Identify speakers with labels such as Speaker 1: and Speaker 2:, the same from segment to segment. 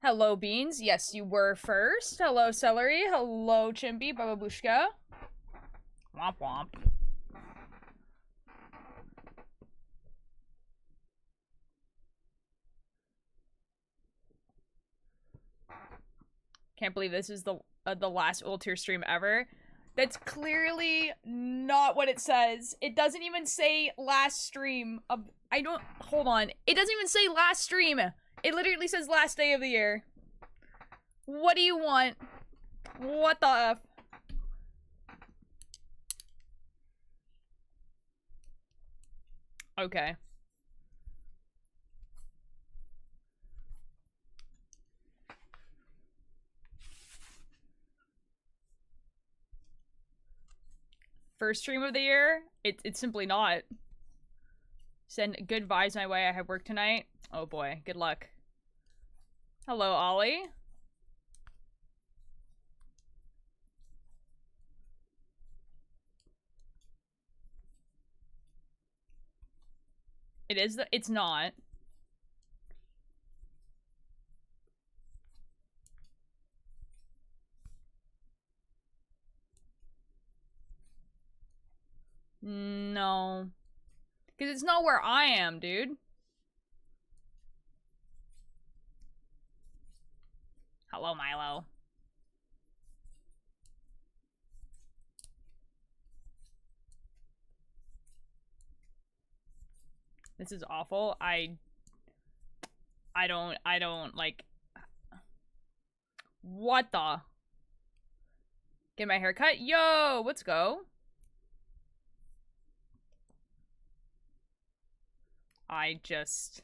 Speaker 1: Hello, Beans. Yes, you were first. Hello, Celery. Hello, Chimpy. Bababushka. Womp womp. Can't believe this is the last Ultier stream ever. That's clearly not what it says. It doesn't even say last stream of. Hold on. It doesn't even say last stream. It literally says last day of the year. What do you want? What the F? Okay. First stream of the year? It's simply not. Send good vibes my way. I have work tonight. Oh boy, good luck. Hello, Ollie. It's not. No. Because it's not where I am, dude. Hello, Milo. This is awful. I don't, like... What the? Get my hair cut? Yo, let's go. I just...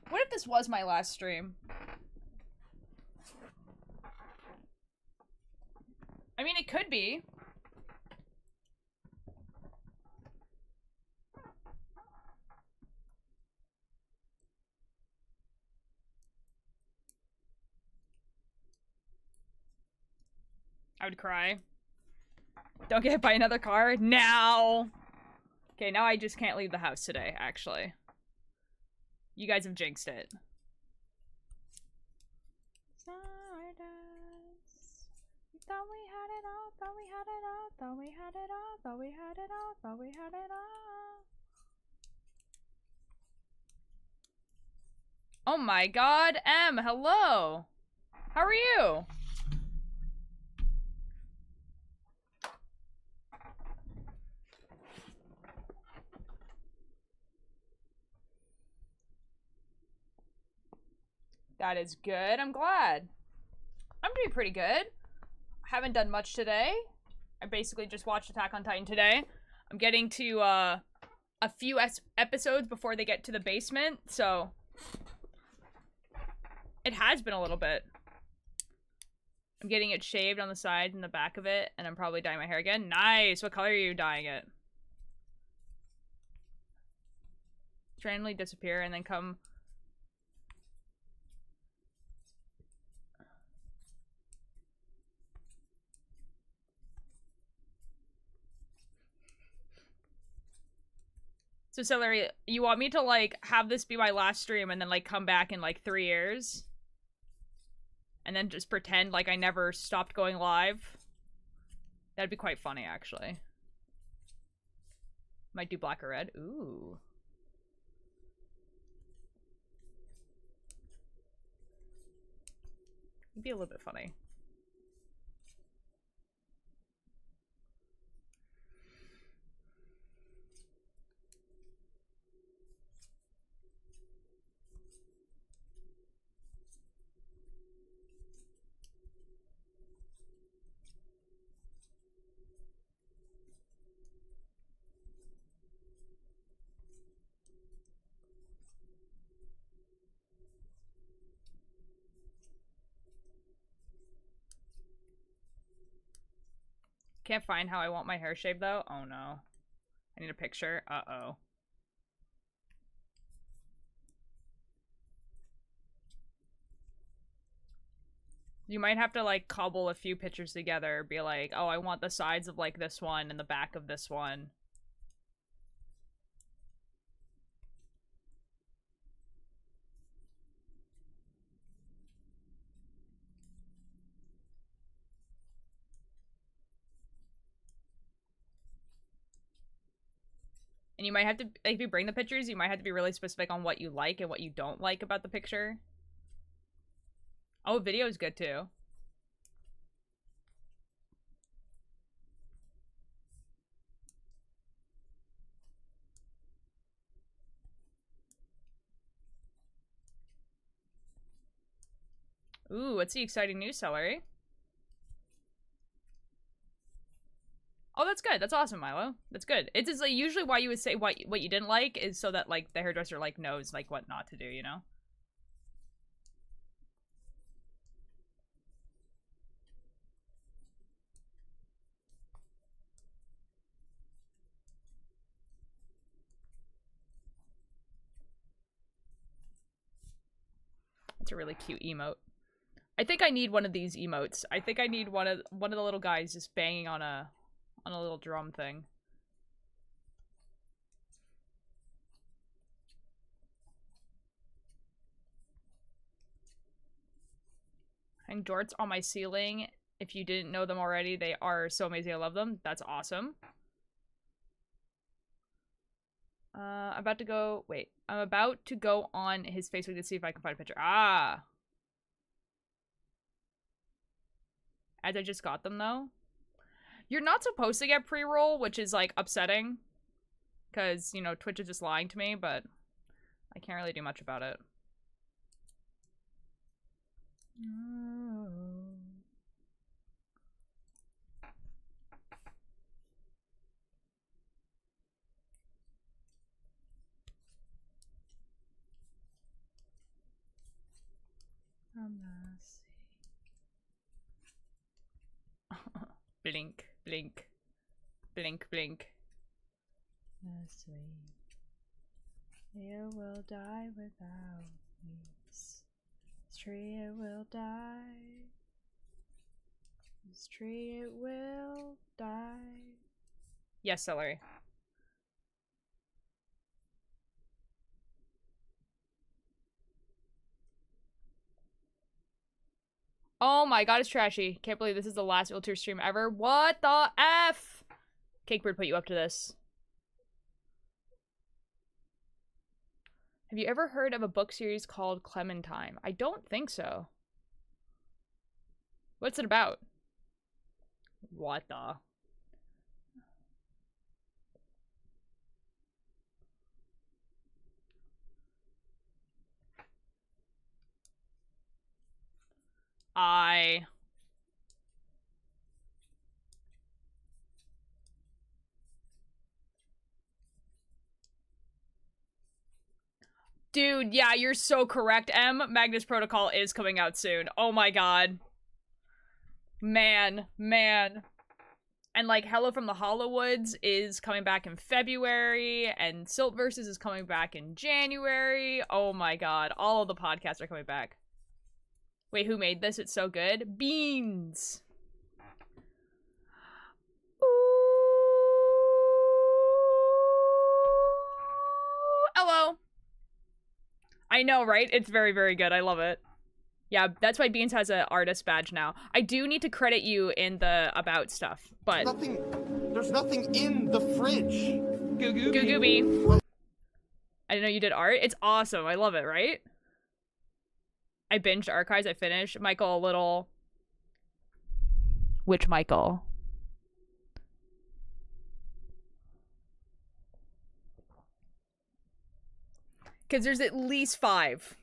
Speaker 1: What if this was my last stream? I mean, it could be. I would cry. Don't get hit by another car. Now! Okay, now I just can't leave the house today, actually. You guys have jinxed it. Stardust. Thought we had it all, thought we had it all, thought we had it all, thought we had it all, thought we had it all. Oh my god, M, hello! How are you? That is good. I'm glad. I'm doing pretty good. Haven't done much today. I basically just watched Attack on Titan today. I'm getting to a few episodes before they get to the basement, so it has been a little bit. I'm getting it shaved on the side and the back of it, and I'm probably dyeing my hair again. Nice! What color are you dyeing it? Randomly disappear and then come... So, Celery, you want me to, like, have this be my last stream and then, like, come back in, like, 3 years? And then just pretend like I never stopped going live? That'd be quite funny, actually. Might do black or red. Ooh. It'd be a little bit funny. Can't find how I want my hair shaved, though. Oh, no. I need a picture. Uh-oh. You might have to, like, cobble a few pictures together. Be like, oh, I want the sides of, like, this one and the back of this one. And you might have to, like, if you bring the pictures, you might have to be really specific on what you like and what you don't like about the picture. Oh, video is good too. Ooh, what's the exciting news, Celery? Oh, that's good. That's awesome, Milo. That's good. It's just, like, usually why you would say what you didn't like is so that, like, the hairdresser, like, knows, like, what not to do, you know? It's a really cute emote. I think I need one of these emotes. I think I need one of the little guys just banging on a little drum thing. Hang jorts on my ceiling. If you didn't know them already, they are so amazing. I love them. That's awesome. I'm about to go. Wait, I'm about to go on his Facebook to see if I can find a picture. Ah, as I just got them though. You're not supposed to get pre-roll, which is like upsetting, because you know Twitch is just lying to me, but I can't really do much about it. Blink, blink, blink, blink. You will die without me. This tree, it will die. This tree, it will die. Yes, Celery. Oh my god, it's trashy. Can't believe this is the last Ultir stream ever. What the F? Cakebird put you up to this. Have you ever heard of a book series called Clementine? I don't think so. What's it about? What the? Dude, yeah, you're so correct, M. Magnus Protocol is coming out soon. Oh my god. Man, man. And, like, Hello from the Hollowoods is coming back in February, and Silt Versus is coming back in January. Oh my god, all of the podcasts are coming back. Wait, who made this? It's so good. Beans! Hello! I know, right? It's very, very good. I love it. Yeah, that's why Beans has an artist badge now. I do need to credit you in the about stuff, but...
Speaker 2: There's nothing in the fridge.
Speaker 1: Goo-gooby. I didn't know you did art. It's awesome. I love it, right? I binged Archives. I finished. Michael, a little... Which Michael? Because there's at least 5.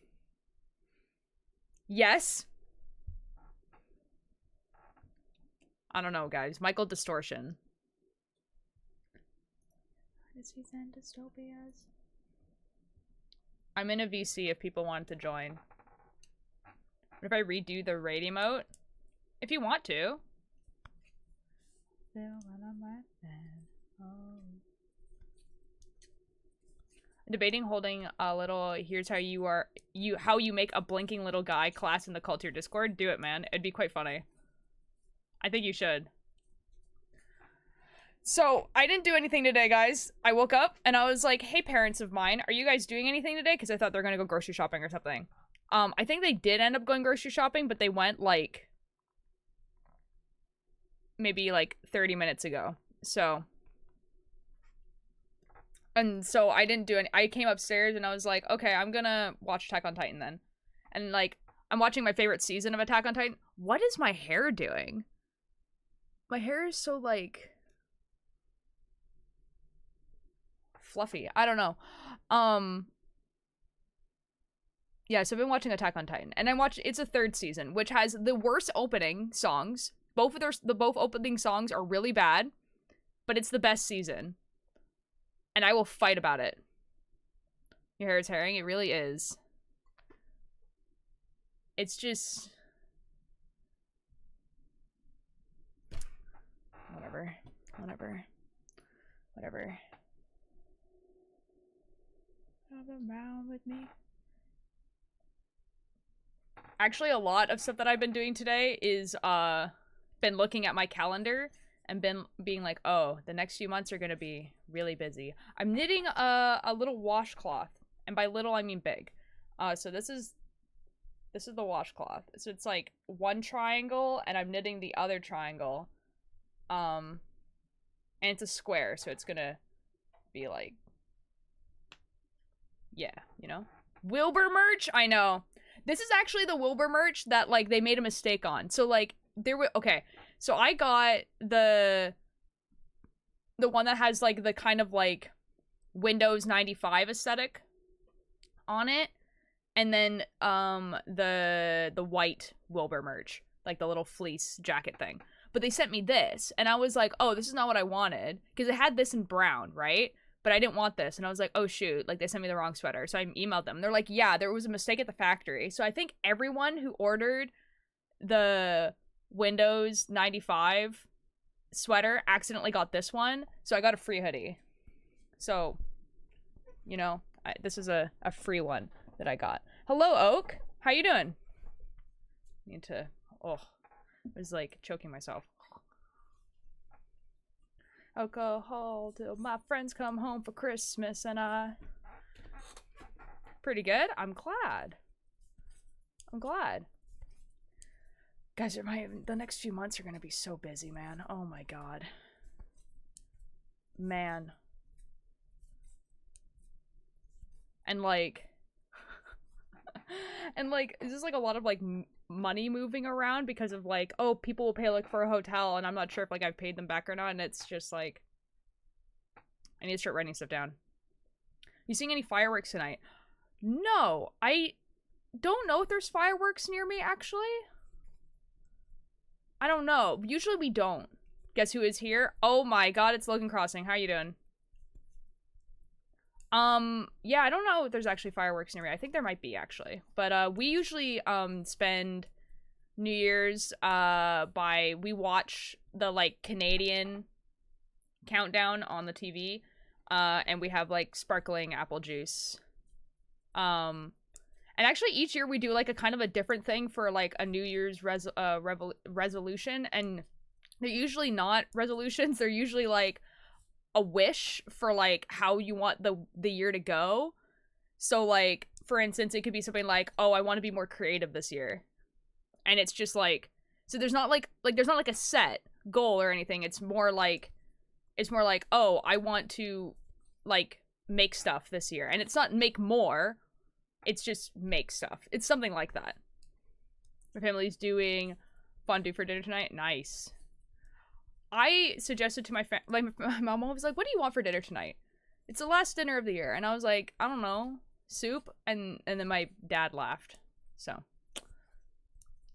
Speaker 1: Yes? I don't know, guys. Michael Distortion. Does he send dystopias? I'm in a VC if people want to join. What if I redo the raid emote? If you want to. Debating holding a little here's how you make a blinking little guy class in the Culture Discord. Do it, man. It'd be quite funny. I think you should. So, I didn't do anything today, guys. I woke up and I was like, hey, parents of mine, are you guys doing anything today? Because I thought they were gonna go grocery shopping or something. I think they did end up going grocery shopping, but they went, like, maybe, like, 30 minutes ago. So, And so I didn't do any. I came upstairs and I was like, okay, I'm gonna watch Attack on Titan then. And like, I'm watching my favorite season of Attack on Titan. What is my hair doing? My hair is so like fluffy. I don't know. Yeah, so I've been watching Attack on Titan, and it's a third season, which has the worst opening songs. Both opening songs are really bad, but it's the best season. And I will fight about it. Your hair is herring, it really is. It's just whatever. Have around with me. Actually, a lot of stuff that I've been doing today is been looking at my calendar and being like, oh, the next few months are gonna be really busy. I'm knitting a little washcloth, and by little I mean big. So this is the washcloth. So it's like one triangle, and I'm knitting the other triangle. And it's a square, so it's gonna be like, yeah, you know? Wilbur merch? I know. This is actually the Wilbur merch that, like, they made a mistake on. So, like, okay. So I got the one that has, like, the kind of, like, Windows 95 aesthetic on it. And then, the white Wilbur merch. Like, the little fleece jacket thing. But they sent me this. And I was like, oh, this is not what I wanted. Because it had this in brown, right? But I didn't want this. And I was like, oh, shoot. Like, they sent me the wrong sweater. So I emailed them. They're like, yeah, there was a mistake at the factory. So I think everyone who ordered the Windows 95 sweater accidentally got this one. So I got a free hoodie. So, you know, this is a free one that I got. Hello, Oak. How you doing? Need to... Oh, I was, like, choking myself. Alcohol till my friends come home for Christmas, and pretty good. I'm glad. Guys, the next few months are gonna be so busy, man. Oh my god. Man. And like it's just like a lot of like money moving around because of like, oh, people will pay like for a hotel, and I'm not sure if like I've paid them back or not, and it's just like I need to start writing stuff down. You seeing any fireworks tonight? No, I don't know if there's fireworks near me, actually. I don't know. Usually we don't. Guess who is here? Oh my god, it's Logan Crossing. How you doing? Yeah, I don't know if there's actually fireworks near me. I think there might be, actually. But, we usually, spend New Year's, we watch the, like, Canadian countdown on the TV, and we have, like, sparkling apple juice. And actually each year we do, like, a kind of a different thing for, like, a New Year's resolution, and they're usually not resolutions. They're usually, like, a wish for like how you want the year to go. So like, for instance, it could be something like, oh, I want to be more creative this year. And it's just like, so there's not like there's not like a set goal or anything. It's more like, oh, I want to like make stuff this year. And it's not make more, it's just make stuff. It's something like that. My family's doing fondue for dinner tonight. Nice. I suggested to my mom was like, what do you want for dinner tonight? It's the last dinner of the year. And I was like, I don't know, soup? And then my dad laughed. So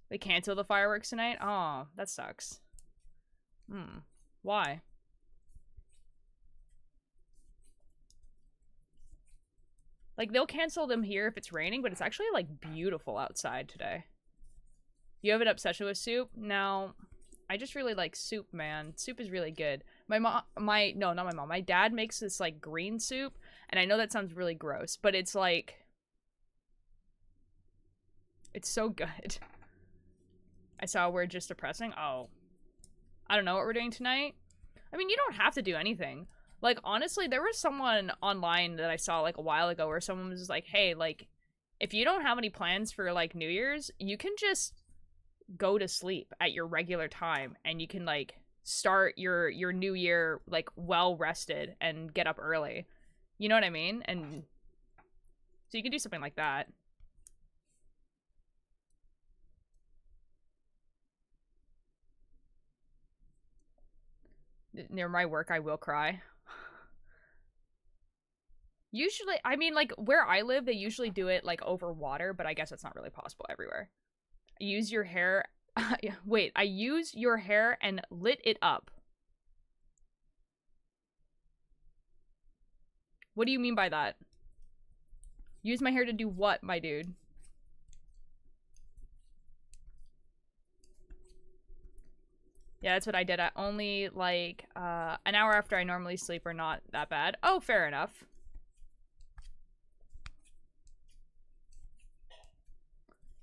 Speaker 1: they canceled the fireworks tonight? Oh, that sucks. Why? Like, they'll cancel them here if it's raining, but it's actually, like, beautiful outside today. You have an obsession with soup? No. I just really like soup, man. Soup is really good. No, not my mom. My dad makes this, like, green soup, and I know that sounds really gross, but it's, like, it's so good. I saw we're just depressing. Oh. I don't know what we're doing tonight. I mean, you don't have to do anything. Like, honestly, there was someone online that I saw, like, a while ago where someone was like, hey, like, if you don't have any plans for, like, New Year's, you can just go to sleep at your regular time, and you can like start your new year like well rested and get up early. You know what I mean? And so you can do something like that. Near my work, I will cry. Usually, I mean, like, where I live, they usually do it, like, over water, but I guess that's not really possible everywhere. Use your hair... Wait, I use your hair and lit it up. What do you mean by that? Use my hair to do what, my dude? Yeah, that's what I did. Only, like, an hour after I normally sleep or not that bad. Oh, fair enough.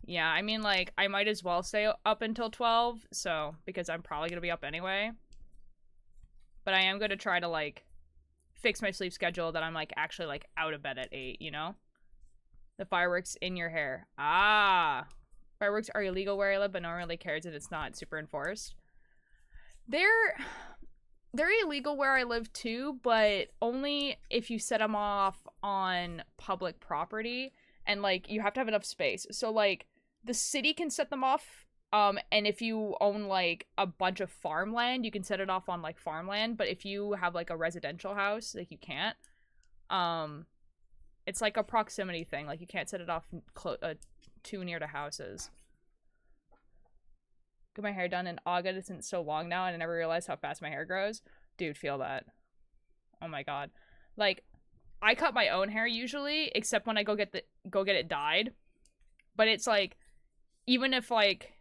Speaker 1: Yeah, I mean, like, I might as well stay up until 12, so, because I'm probably gonna be up anyway. But I am gonna try to, like, fix my sleep schedule that I'm, like, actually, like, out of bed at 8, you know? The fireworks in your hair. Ah! Fireworks are illegal where I live, but no one really cares if it's not super enforced. They're illegal where I live, too, but only if you set them off on public property, and, like, you have to have enough space. So, like, the city can set them off, and if you own, like, a bunch of farmland, you can set it off on, like, farmland, but if you have, like, a residential house, like, you can't. It's, like, a proximity thing. Like, you can't set it off too near to houses. Get my hair done in August. It's so long now, and I never realized how fast my hair grows. Dude, feel that. Oh my god. Like, I cut my own hair usually, except when I go get it dyed. But it's like, even if, like,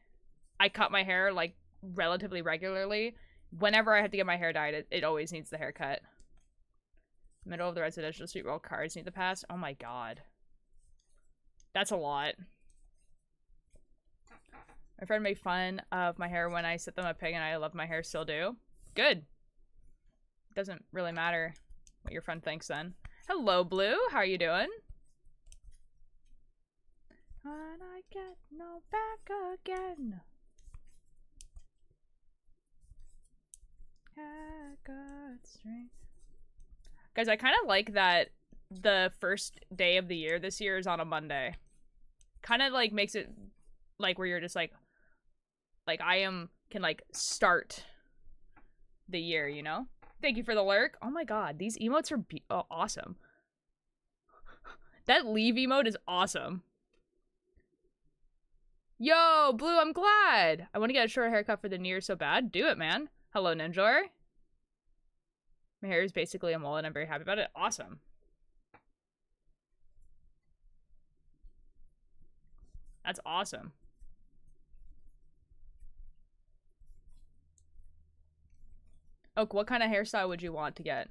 Speaker 1: I cut my hair, like, relatively regularly, whenever I have to get my hair dyed, it always needs the haircut. Middle of the residential street where all cars need to pass. Oh my god. That's a lot. My friend made fun of my hair when I set them a pig, and I love my hair, still do. Good. Doesn't really matter what your friend thinks then. Hello, Blue. How are you doing? When I get no back again. I got strength. Guys, I kind of like that the first day of the year this year is on a Monday. Kind of, like, makes it, like, where you're just, like can, like, start the year, you know? Thank you for the lurk. Oh my god, these emotes are awesome. That leave emote is awesome. Yo, Blue, I'm glad. I want to get a short haircut for the new year so bad. Do it, man. Hello, Ninjor. My hair is basically a mullet. I'm very happy about it. Awesome. That's awesome. Oak, what kind of hairstyle would you want to get?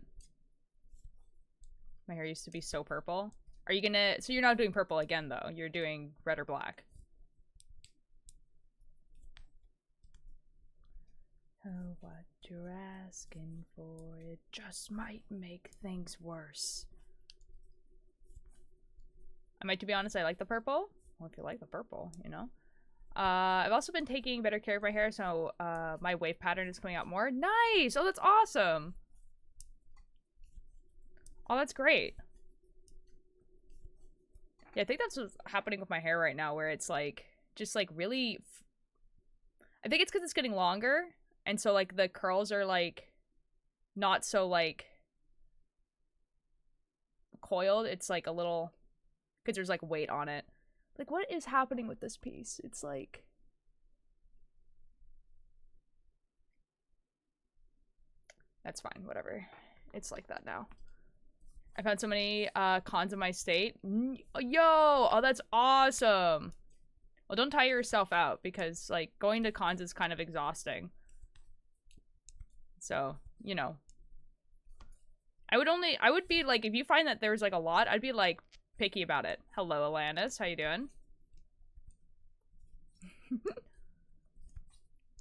Speaker 1: My hair used to be so purple. Are you gonna... So you're not doing purple again, though. You're doing red or black. Oh, what you're asking for, it just might make things worse. I might, to be honest, I like the purple. Well, if you like the purple, you know. I've also been taking better care of my hair, so my wave pattern is coming out more. Nice! Oh, that's awesome! Oh, that's great. Yeah, I think that's what's happening with my hair right now, where it's, like, just, like, really... I think it's because it's getting longer, and so, like, the curls are, like, not so, like, coiled. It's, like, a little... Because there's, like, weight on it. Like, what is happening with this piece? It's, like... That's fine, whatever. It's like that now. I found so many cons in my state. Yo! Oh, that's awesome! Well, don't tire yourself out, because, like, going to cons is kind of exhausting. So, you know. I would be, like, if you find that there's, like, a lot, I'd be, like, picky about it. Hello, Alanis. How you doing?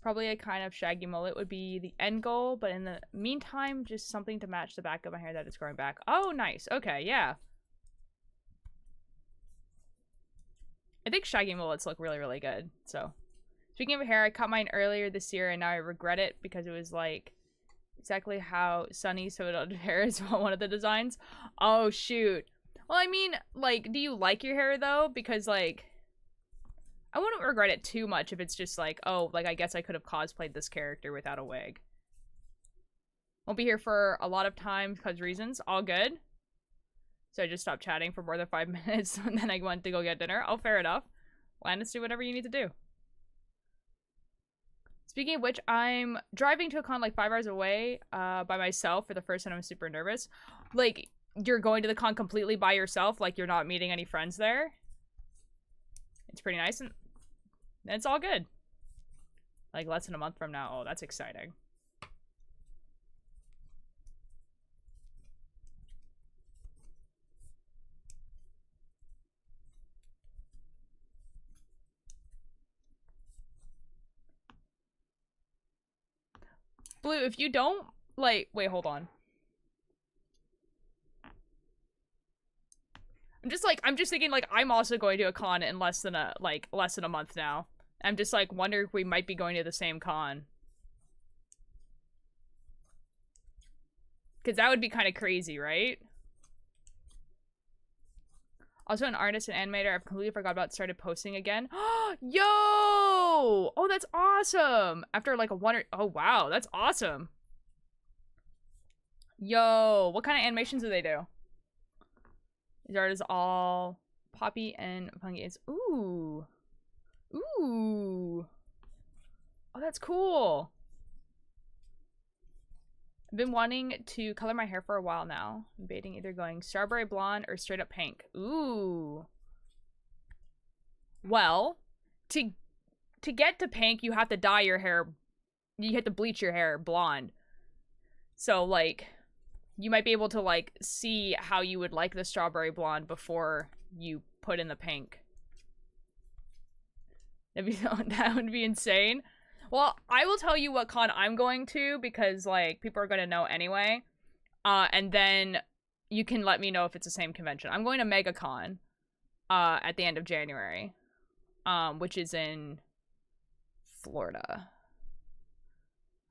Speaker 1: Probably a kind of shaggy mullet would be the end goal, but in the meantime, just something to match the back of my hair that is growing back. Oh, nice. Okay, yeah. I think shaggy mullets look really, really good, so. Speaking of hair, I cut mine earlier this year, and now I regret it because it was, like, exactly how Sunny sewed hair is one of the designs. Oh, shoot. Well, I mean, like, do you like your hair, though? Because, like, I wouldn't regret it too much if it's just like, oh, like, I guess I could have cosplayed this character without a wig. Won't be here for a lot of time because reasons. All good. So I just stopped chatting for more than 5 minutes, and then I went to go get dinner. Oh, fair enough. Landis, do whatever you need to do. Speaking of which, I'm driving to a con like 5 hours away by myself for the first time. I'm super nervous. Like, you're going to the con completely by yourself, like you're not meeting any friends there. It's pretty nice, and it's all good. Like, less than a month from now. Oh, that's exciting. Blue, if you don't, like, wait, hold on. I'm just thinking, like, I'm also going to a con in less than a month now. I'm just, like, wondering if we might be going to the same con. Because that would be kind of crazy, right? Also an artist and animator I've completely forgot about, started posting again. Yo! Oh, that's awesome! After, like, oh, wow, that's awesome. Yo, what kind of animations do they do? These artists all Poppy and Punky. Ooh. Ooh. Oh, that's cool. I've been wanting to color my hair for a while now. I'm debating either going strawberry blonde or straight up pink. Ooh. Well, to get to pink, you have to dye your hair. You have to bleach your hair blonde. So, like, you might be able to, like, see how you would like the strawberry blonde before you put in the pink. That would be insane. Well, I will tell you what con I'm going to because, like, people are going to know anyway. And then you can let me know if it's the same convention. I'm going to MegaCon at the end of January, which is in Florida.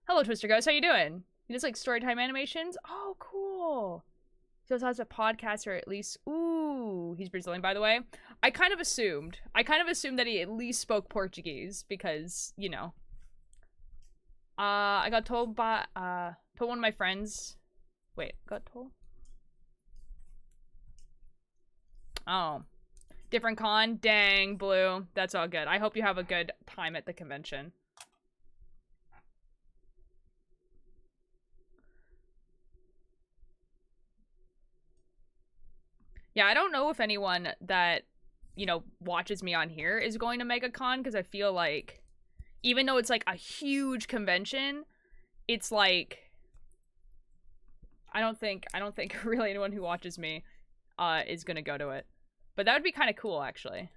Speaker 1: Hello, Twister Ghost. How you doing? He does, like, storytime animations? Oh, cool. He also has a podcast, or at least... Ooh, he's Brazilian, by the way. I kind of assumed that he at least spoke Portuguese because, you know... I got told by, told one of my friends. Wait, got told? Oh. Different con? Dang, Blue. That's all good. I hope you have a good time at the convention. Yeah, I don't know if anyone that, you know, watches me on here is going to MegaCon because I feel like even though it's, like, a huge convention, it's, like, I don't think really anyone who watches me, is gonna go to it. But that would be kind of cool, actually.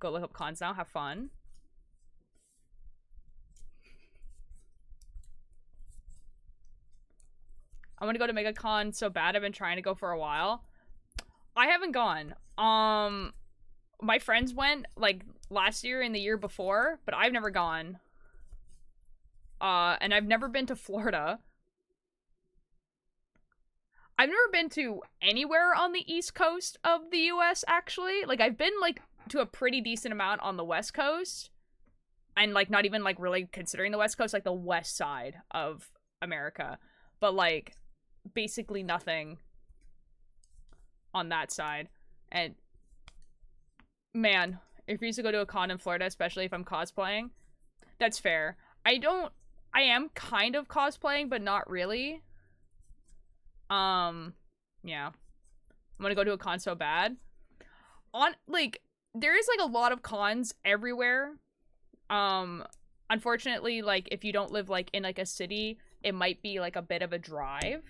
Speaker 1: Go look up cons now, have fun. I want to go to MegaCon so bad. I've been trying to go for a while. I haven't gone. My friends went, like, last year and the year before, but I've never gone. And I've never been to Florida. I've never been to anywhere on the East Coast of the US, actually. Like, I've been, like, to a pretty decent amount on the West Coast. And, like, not even, like, really considering the West Coast, like, the west side of America. But, like, basically nothing on that side. And, man, if you used to go to a con in Florida, especially if I'm cosplaying, that's fair. I am kind of cosplaying, but not really. Yeah. I'm gonna go to a con so bad. Like, there is, like, a lot of cons everywhere. Unfortunately, like, if you don't live, like, in, like, a city, it might be, like, a bit of a drive.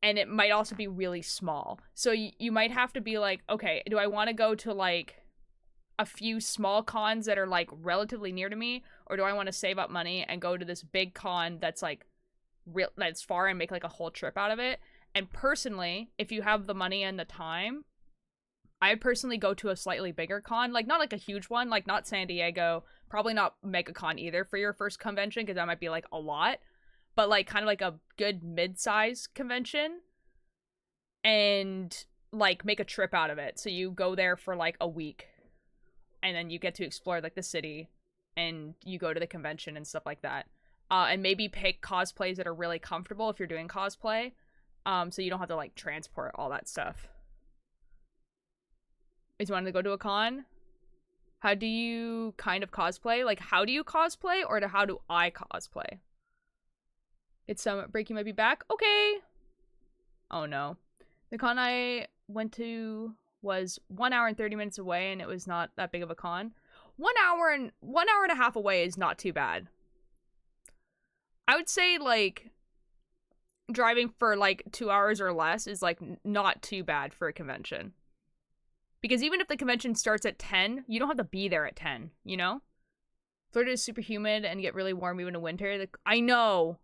Speaker 1: And it might also be really small. So you might have to be like, okay, do I want to go to, like, a few small cons that are, like, relatively near to me? Or do I want to save up money and go to this big con that's, like, that's far and make, like, a whole trip out of it? And personally, if you have the money and the time, I personally go to a slightly bigger con. Like, not, like, a huge one. Like, not San Diego. Probably not MegaCon either for your first convention, because that might be like a lot. But like kind of like a good mid-size convention. And like make a trip out of it. So you go there for like a week. And then you get to explore like the city. And you go to the convention and stuff like that. And maybe pick cosplays that are really comfortable if you're doing cosplay. So you don't have to like transport all that stuff. Is you wanting to go to a con? How do you kind of cosplay? Like, how do you cosplay, or how do I cosplay? It's some break, you might be back. Okay. Oh no. The con I went to was 1 hour and 30 minutes away, and it was not that big of a con. 1 hour and a half away is not too bad. I would say like driving for like 2 hours or less is like not too bad for a convention. Because even if the convention starts at 10, you don't have to be there at 10, you know? Florida is super humid and get really warm even in winter. I know.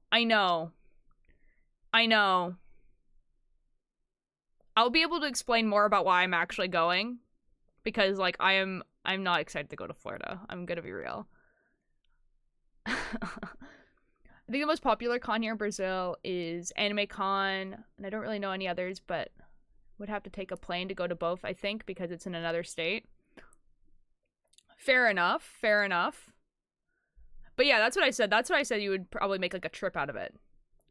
Speaker 1: I'll be able to explain more about why I'm actually going. Because, like, I'm not excited to go to Florida. I'm gonna be real. I think the most popular con here in Brazil is Anime Con. And I don't really know any others, but would have to take a plane to go to both, I think, because it's in another state. Fair enough. But yeah, that's what I said. That's what I said you would probably make like a trip out of it.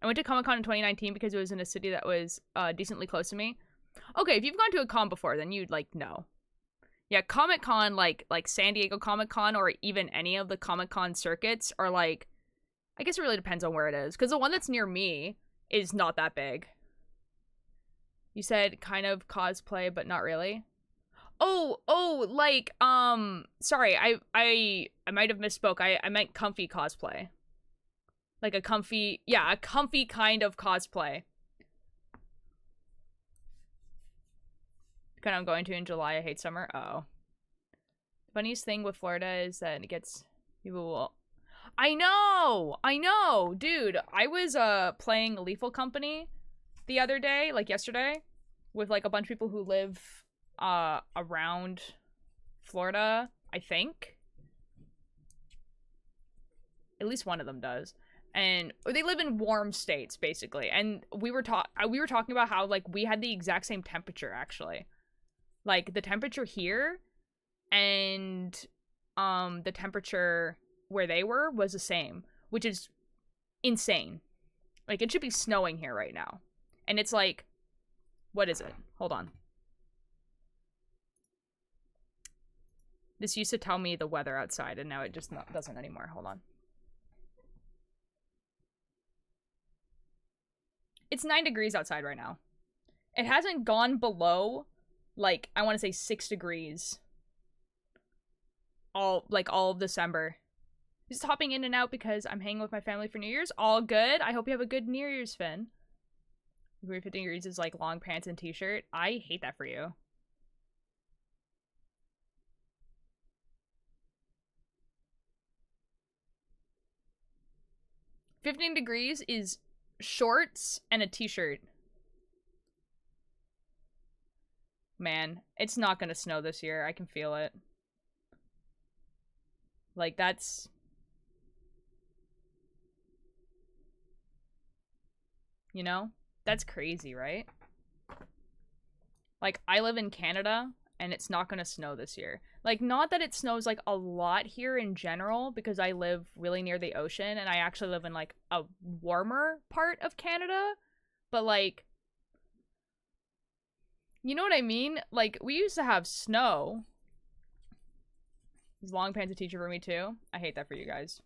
Speaker 1: I went to Comic-Con in 2019 because it was in a city that was decently close to me. Okay, if you've gone to a con before, then you'd like know. Yeah, Comic-Con, like San Diego Comic-Con or even any of the Comic-Con circuits are like, I guess it really depends on where it is. Because the one that's near me is not that big. You said kind of cosplay, but not really. Oh, like, sorry, I might have misspoke. I meant comfy cosplay. Like a comfy kind of cosplay. Kind of I'm going to in July. I hate summer. Oh. The funniest thing with Florida is that it gets people will. I know, dude. I was playing Lethal Company the other day, like yesterday, with like a bunch of people who live around Florida, I think. At least one of them does. And they live in warm states basically. And we were talking about how like we had the exact same temperature actually. Like the temperature here and the temperature where they were was the same, which is insane. Like it should be snowing here right now. And it's like, what is it? Hold on. This used to tell me the weather outside, and now it just doesn't anymore. Hold on. It's 9 degrees outside right now. It hasn't gone below, like, I want to say 6 degrees. All of December. Just hopping in and out because I'm hanging with my family for New Year's. All good. I hope you have a good New Year's, Finn. 50 degrees is like long pants and t-shirt. I hate that for you. "15 degrees is shorts and a t-shirt. Man, it's not gonna snow this year. I can feel it. Like, that's... You know? That's crazy, right? Like, I live in Canada, and it's not gonna snow this year. Like, not that it snows, like, a lot here in general, because I live really near the ocean, and I actually live in, like, a warmer part of Canada, but, like, you know what I mean? Like, we used to have snow. Is long pants a teacher for me, too? I hate that for you guys.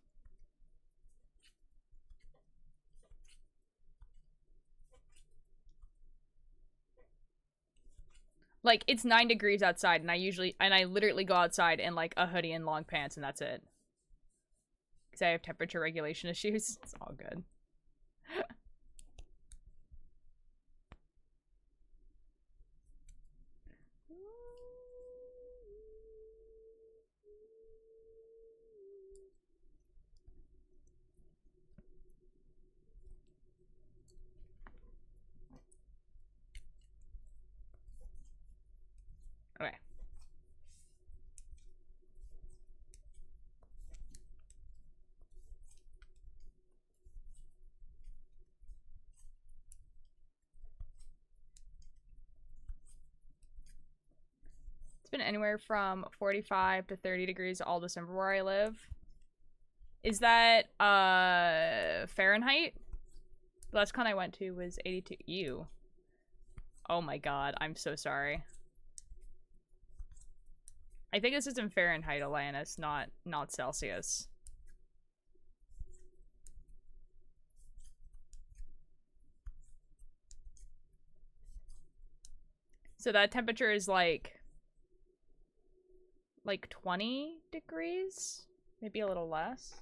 Speaker 1: Like, it's 9 degrees outside, and I literally go outside in, like, a hoodie and long pants, and that's it. Because I have temperature regulation issues. It's all good. Okay. anywhere from 45 to 30 degrees all December where I live. Is that Fahrenheit? The last con I went to was 82. Ew. Oh my god, I'm so sorry. I think this is in Fahrenheit, Alanis, not Celsius. So that temperature is like 20 degrees? Maybe a little less.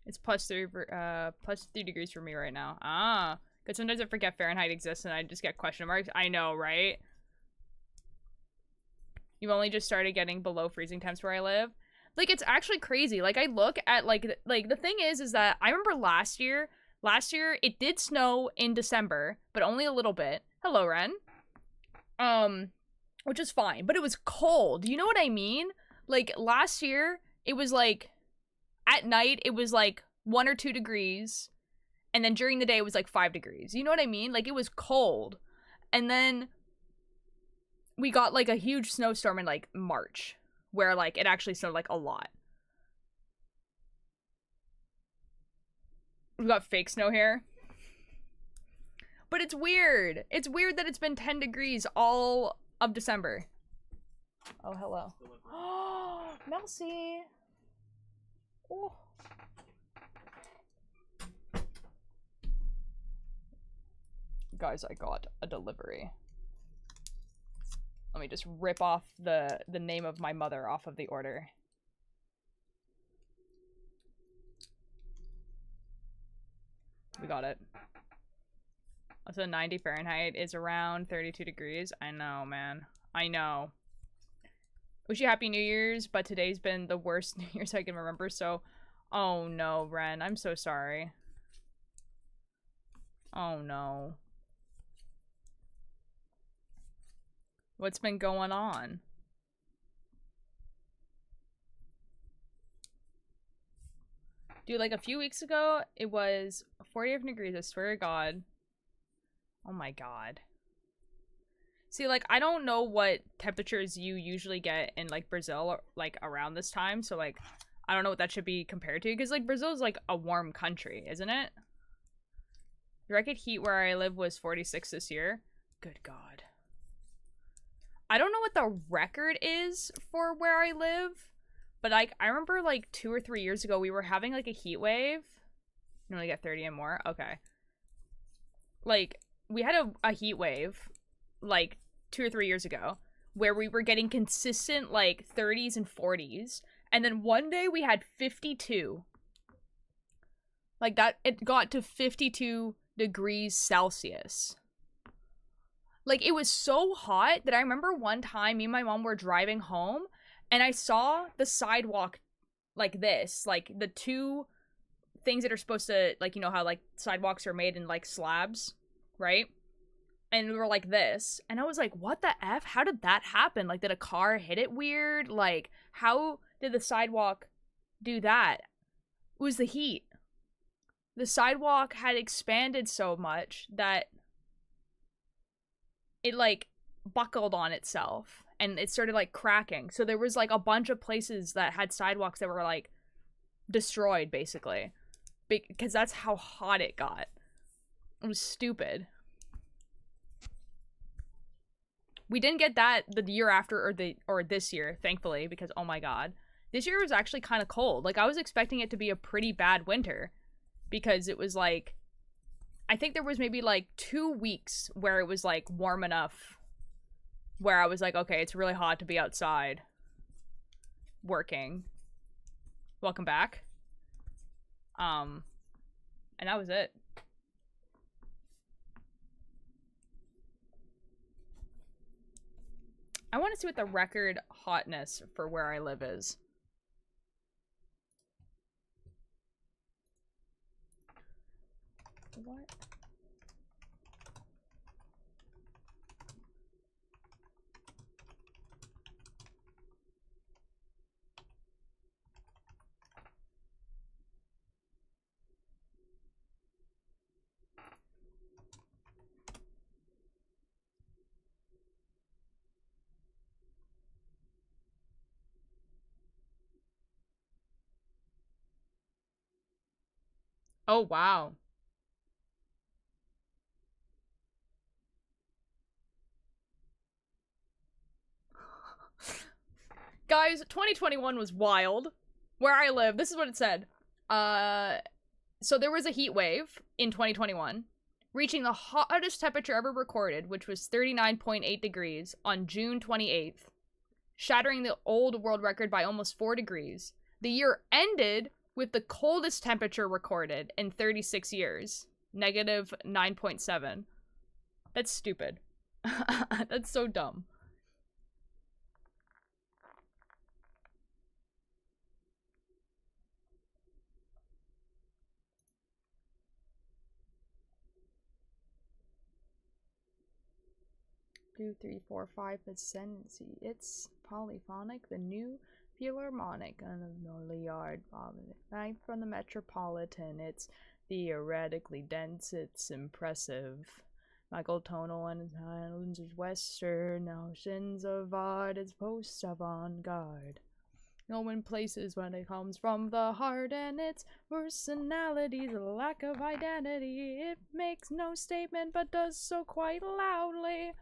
Speaker 1: It's plus 3 degrees for me right now. Ah, because sometimes I forget Fahrenheit exists and I just get question marks. I know, right? You've only just started getting below freezing temps where I live. Like, it's actually crazy. Like, I look at, like the thing is that I remember last year, it did snow in December, but only a little bit. Hello, Ren. Which is fine, but it was cold. You know what I mean? Like, last year, it was, like, at night, it was, like, 1 or 2 degrees, and then during the day, it was, like, 5 degrees. You know what I mean? Like, it was cold. And then we got, like, a huge snowstorm in, like, March. Where, like, it actually snowed, like, a lot. We got fake snow here. But it's weird. It's weird that it's been 10 degrees all of December. Oh, hello. Oh, merci. Oh. Guys, I got a delivery. Let me just rip off the name of my mother off of the order. We got it. Also, 90 Fahrenheit is around 32 degrees. I know, man. I know. Wish you Happy New Year's, but today's been the worst New Year's I can remember, so... Oh no, Ren. I'm so sorry. Oh no. What's been going on? Dude, like a few weeks ago, it was 40 degrees, I swear to God. Oh my God. See, like, I don't know what temperatures you usually get in, like, Brazil, or, like, around this time, so, like, I don't know what that should be compared to, because, like, Brazil's, like, a warm country, isn't it? The record heat where I live was 46 this year. Good God. I don't know what the record is for where I live, but, like, I remember, like, 2 or 3 years ago, we were having, like, a heat wave. You only get 30 and more? Okay. Like, we had a heat wave, like, 2 or 3 years ago, where we were getting consistent, like, 30s and 40s, and then one day we had 52. Like, that, it got to 52 degrees Celsius. Like, it was so hot that I remember one time me and my mom were driving home and I saw the sidewalk like this, like the two things that are supposed to, like, you know how, like, sidewalks are made in, like, slabs, right? And we were like this. And I was like, what the F? How did that happen? Like, did a car hit it weird? Like, how did the sidewalk do that? It was the heat. The sidewalk had expanded so much that it, like, buckled on itself and it started, like, cracking. So there was, like, a bunch of places that had sidewalks that were, like, destroyed, basically, because that's how hot it got. It was stupid. We didn't get that the year after, or this year, thankfully, because oh my God, this year was actually kind of cold. Like, I was expecting it to be a pretty bad winter because it was, like, I think there was maybe, like, 2 weeks where it was, like, warm enough where I was like, okay, it's really hot to be outside working. Welcome back. And that was it. I want to see what the record hotness for where I live is. What? Oh, wow. Guys, 2021 was wild. Where I live, this is what it said. So there was a heat wave in 2021, reaching the hottest temperature ever recorded, which was 39.8 degrees on June 28th, shattering the old world record by almost 4 degrees. The year ended with the coldest temperature recorded in 36 years, negative 9.7. That's stupid. That's so dumb. Two, three, four, 5 ascendancy. It's polyphonic, the new philharmonic and of Noliard right from the Metropolitan. It's theoretically dense, it's impressive. Michael Tonal and his Highlands is Western notions of art, it's post avant-garde. No one places when it comes from the heart, and its personality's a lack of identity. It makes no statement, but does so quite loudly.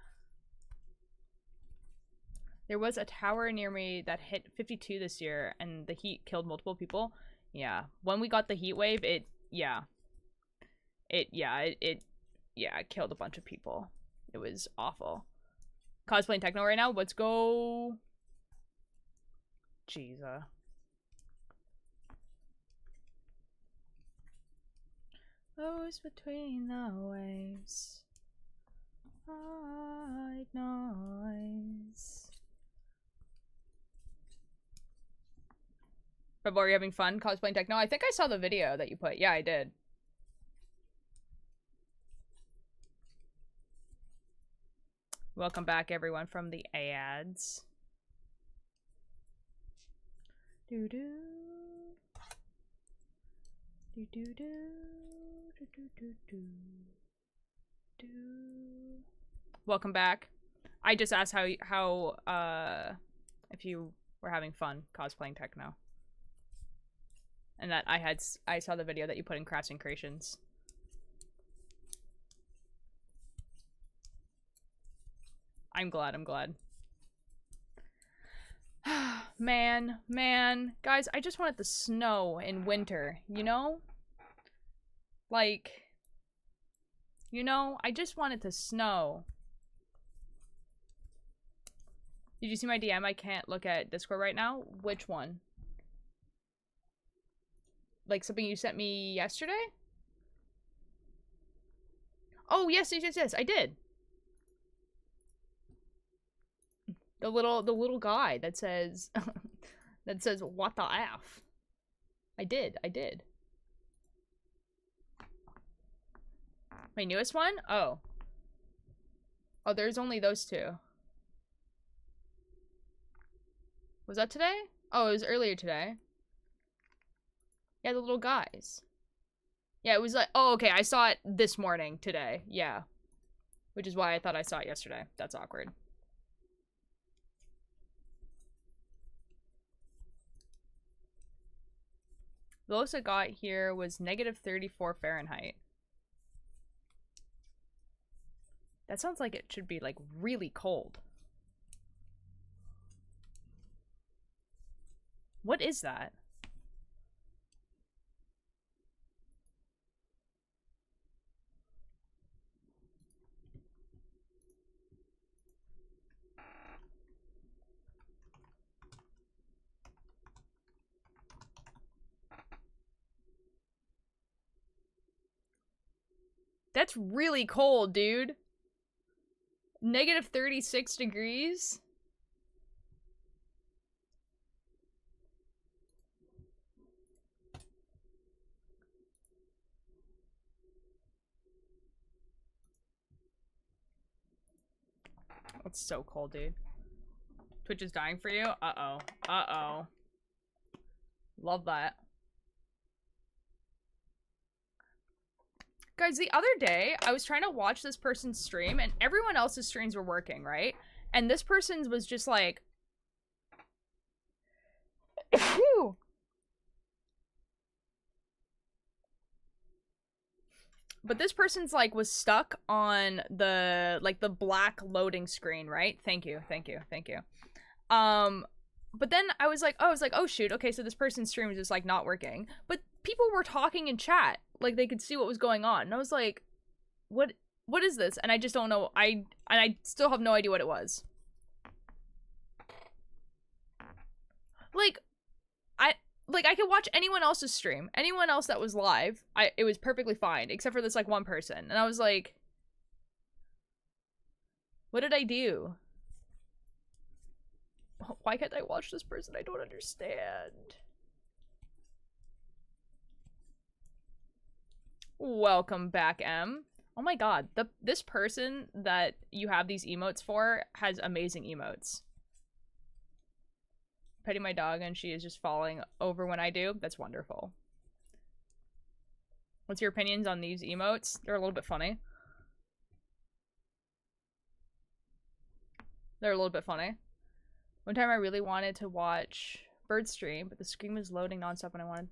Speaker 1: There was a tower near me that hit 52 this year, and the heat killed multiple people. Yeah. When we got the heat wave, it killed a bunch of people. It was awful. Cosplaying techno right now. Let's go. Jesus. Those between the waves. White noise. But are you having fun cosplaying techno? I think I saw the video that you put. Yeah, I did. Welcome back, everyone, from the ads. Do do do do do do do do do. Welcome back. I just asked how if you were having fun cosplaying techno. And that I saw the video that you put in Crafts and Creations. I'm glad. Man. Guys, I just want it to snow in winter, you know? Like, you know, I just want it to snow. Did you see my DM? I can't look at Discord right now. Which one? Like something you sent me yesterday? Oh, yes, I did. The little guy that says that says what the F. I did. My newest one? Oh, there's only those two. Was that today? Oh, it was earlier today. Yeah, the little guys. Yeah, it was like, oh, okay, I saw it this morning, today. Yeah. Which is why I thought I saw it yesterday. That's awkward. The lowest I got here was negative 34 Fahrenheit. That sounds like it should be, like, really cold. What is that? That's really cold, dude. Negative 36 degrees? That's so cold, dude. Twitch is dying for you? Uh-oh. Love that. Guys, the other day, I was trying to watch this person's stream, and everyone else's streams were working, right? And this person's was just like... But this person's like was stuck on the like the black loading screen, right? Thank you. But then I was like, oh shoot, okay, so this person's stream is just like not working. But people were talking in chat, like they could see what was going on. And I was like, what is this? And I just don't know. I still have no idea what it was. Like I could watch anyone else's stream. Anyone else that was live, it was perfectly fine, except for this like one person. And I was like, what did I do? Why can't I watch this person? I don't understand. Welcome back, M. Oh my god, this person that you have these emotes for has amazing emotes. Petting my dog and she is just falling over when I do. That's wonderful. What's your opinions on these emotes? They're a little bit funny. One time I really wanted to watch Bird stream, but the screen was loading nonstop and I wanted...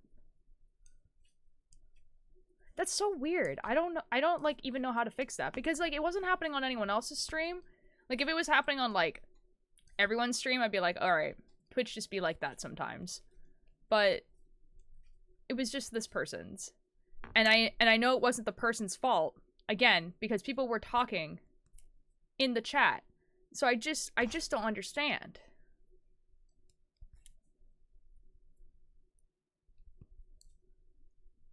Speaker 1: That's so weird. I don't like even know how to fix that because like it wasn't happening on anyone else's stream. Like if it was happening on like everyone's stream, I'd be like, all right, Twitch just be like that sometimes. But it was just this person's. And I know it wasn't the person's fault, again, because people were talking in the chat. So I just don't understand.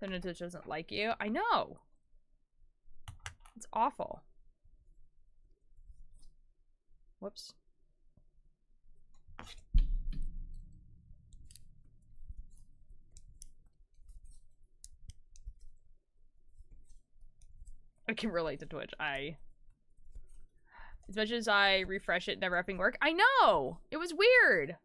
Speaker 1: Then it just doesn't like you. I know. It's awful. Whoops. I can relate to Twitch. As much as I refresh it, never effing work. I know! It was weird!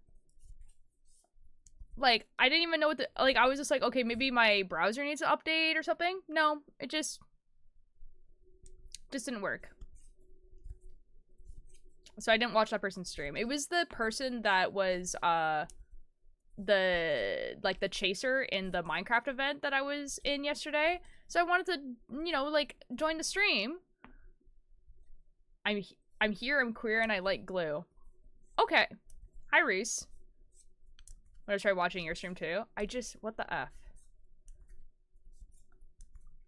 Speaker 1: Like, I didn't even know what the- like, I was just like, okay, maybe my browser needs to update or something. No, it just didn't work. So I didn't watch that person's stream. It was the person that was, the chaser in the Minecraft event that I was in yesterday. So I wanted to, you know, like, join the stream. I'm here, I'm queer, and I like glue. Okay. Hi, Reese. I'm gonna try watching your stream too. What the F?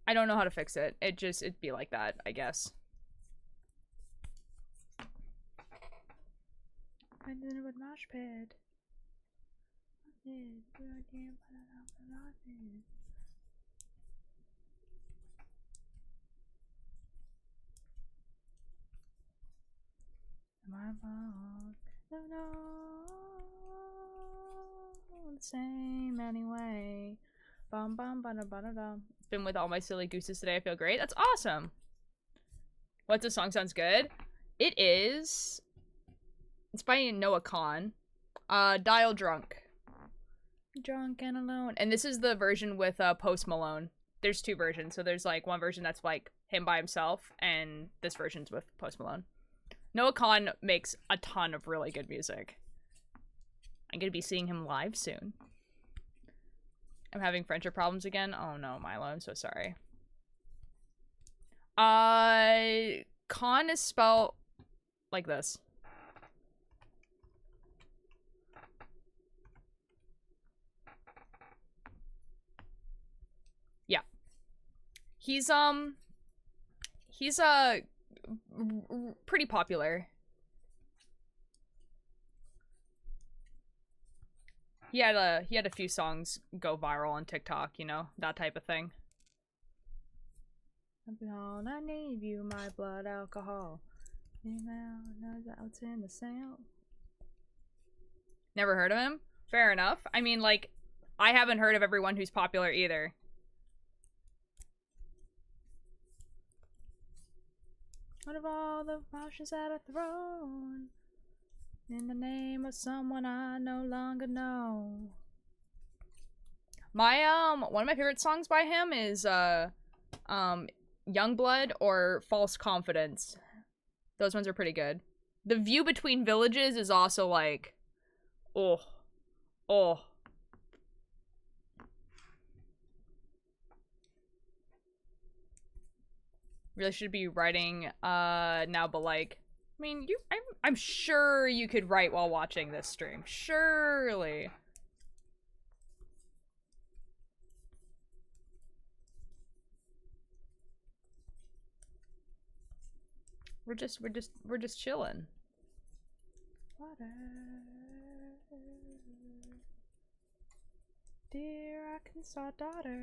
Speaker 1: I don't know how to fix it. It'd be like that, I guess. I did it with mosh pit. My fault. No, the same anyway. Bum bum ba da ba da dum. Been with all my silly gooses today. I feel great. That's awesome. What's the song sounds good? It is. It's by Noah Khan. Dial Drunk. Drunk and alone. And this is the version with Post Malone. There's two versions. So there's like one version that's like him by himself, and this version's with Post Malone. Noah Khan makes a ton of really good music. I'm gonna be seeing him live soon. I'm having friendship problems again. Oh no, Milo, I'm so sorry. Khan is spelled like this. Yeah. He's pretty popular. He had a few songs go viral on TikTok, you know, that type of thing. I need you, my blood alcohol. Out in the sound. Never heard of him? Fair enough. I mean, like, I haven't heard of everyone who's popular either. What of all the options that I've thrown in the name of someone I no longer know? My one of my favorite songs by him is Youngblood or False Confidence. Those ones are pretty good. The View Between Villages is also like, oh. Really should be writing now, but like, I mean, I'm sure you could write while watching this stream. Surely. We're just chilling. Water. Dear Arkansas daughter.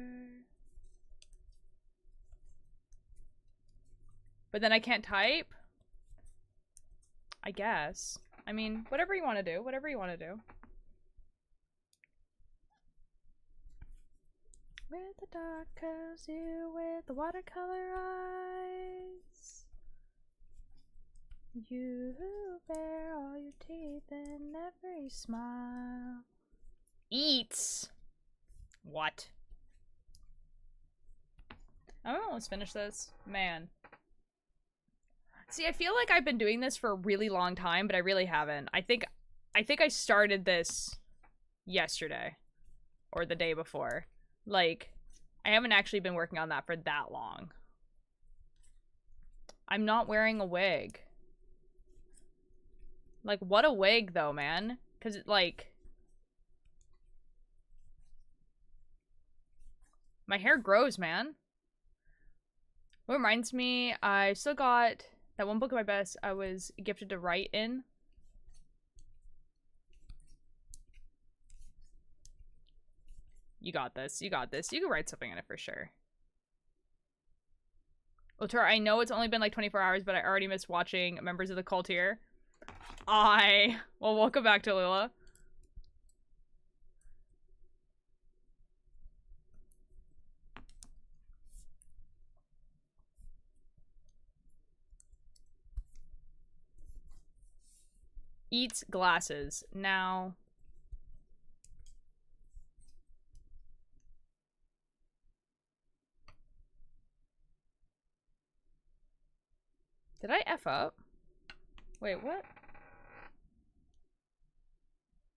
Speaker 1: But then I can't type? I guess. I mean, whatever you want to do. Whatever you want to do. With the dark curls, you with the watercolor eyes. You bear all your teeth in every smile. Eats. What? I don't almost finish this. Man. See, I feel like I've been doing this for a really long time, but I really haven't. I think I started this yesterday. Or the day before. Like, I haven't actually been working on that for that long. I'm not wearing a wig. Like, what a wig, though, man. Because, like... my hair grows, man. What reminds me, I still got that one book of my best I was gifted to write in. You got this. You got this. You can write something in it for sure. Otar, I know it's only been like 24 hours, but I already missed watching Members of the Cult here. Well, welcome back to Lila. Eats glasses. Now... did I F up? Wait, what?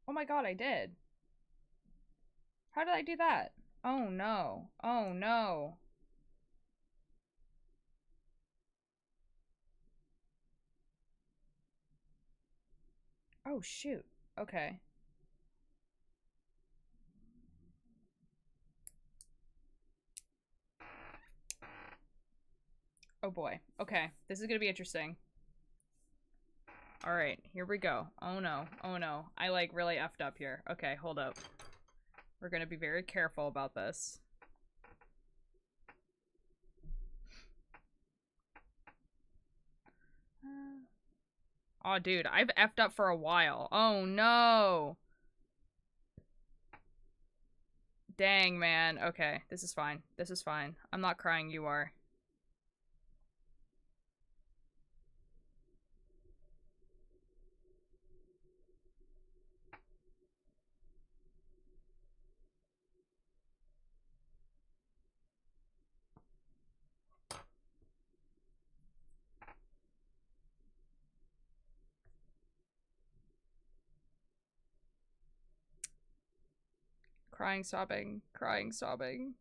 Speaker 1: Oh my god, I did. How did I do that? Oh no. Oh no. Oh shoot. Okay. Oh boy. Okay. This is gonna be interesting. Alright, here we go. Oh no. Oh no. I like really effed up here. Okay, hold up. We're gonna be very careful about this. Oh dude, I've effed up for a while. Oh no. Dang, man. Okay, this is fine. This is fine. I'm not crying, you are. Crying, sobbing, crying, sobbing.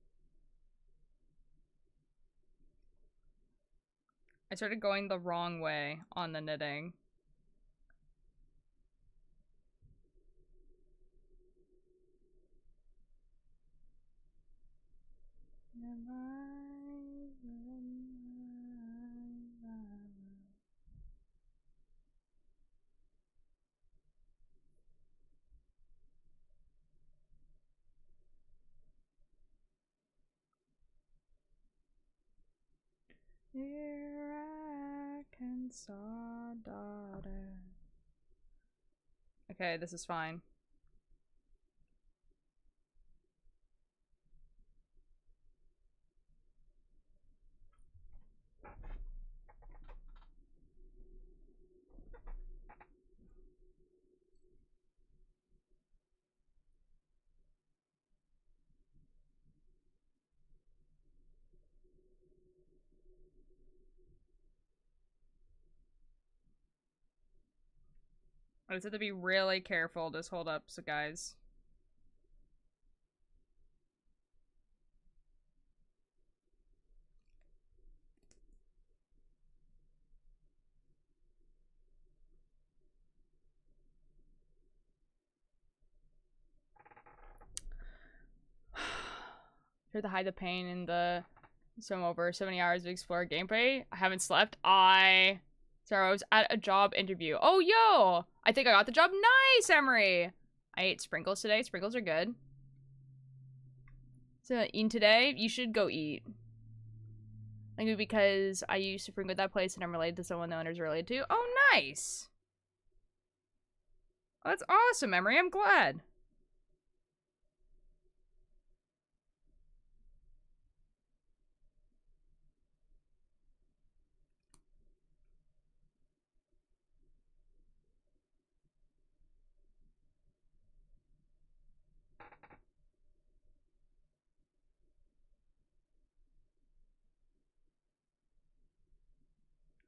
Speaker 1: I started going the wrong way on the knitting. Dear Arkansas daughter. Okay, this is fine. I just have to be really careful. Just hold up, so guys. Try to hide the pain in the some over 70 hours of explore gameplay. I haven't slept. Sorry, I was at a job interview. Oh, yo! I think I got the job. Nice, Emery! I ate sprinkles today. Sprinkles are good. So, eating today? You should go eat. Maybe because I used to frequent that place and I'm related to someone the owner's related to. Oh, nice! Oh, that's awesome, Emery. I'm glad.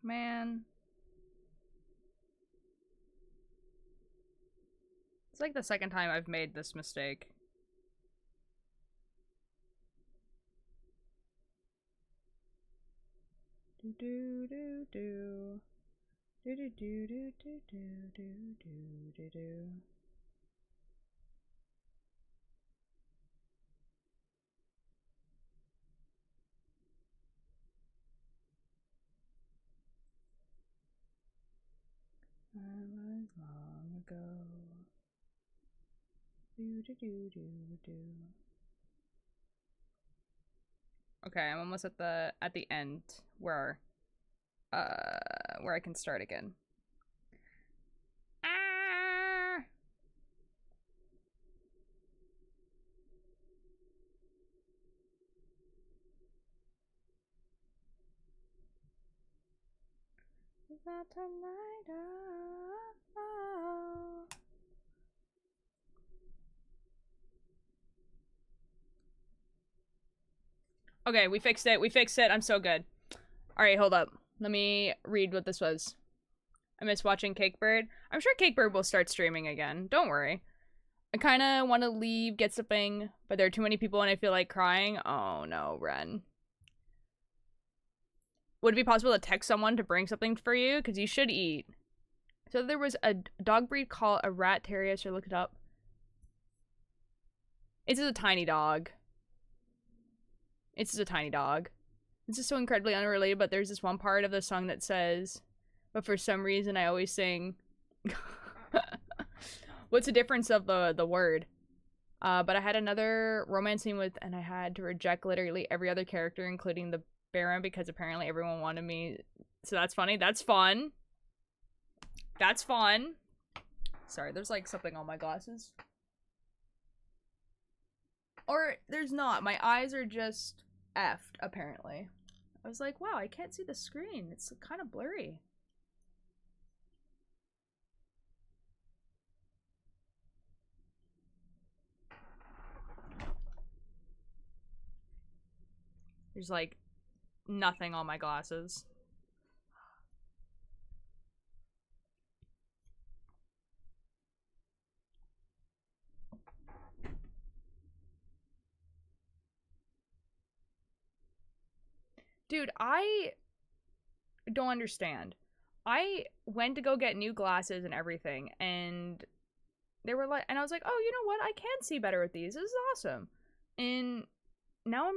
Speaker 1: Man. It's like the second time I've made this mistake. Do do do do. Do do do do do do do do do. That was long ago. Do do do do do. Okay, I'm almost at the end where I can start again. Ah! Not tonight. Oh. Okay, we fixed it. We fixed it. I'm so good. Alright, hold up. Let me read what this was. I miss watching Cakebird. I'm sure Cakebird will start streaming again. Don't worry. I kind of want to leave, get something, but there are too many people and I feel like crying. Oh no, Ren. Would it be possible to text someone to bring something for you? Because you should eat. So there was a dog breed called a rat terrier, so look it up. It's just a tiny dog. It's just a tiny dog. This is so incredibly unrelated, but there's this one part of the song that says, but for some reason I always sing. What's the difference of the word? But I had another romance scene with, and I had to reject literally every other character, including the Baron, because apparently everyone wanted me. So that's funny. That's fun. That's fun. Sorry, there's like something on my glasses. Or there's not. My eyes are just effed, apparently. I was like, wow, I can't see the screen. It's kind of blurry. There's like nothing on my glasses. Dude, I don't understand. I went to go get new glasses and everything, and they were like, and I was like, oh, you know what? I can see better with these. This is awesome. And now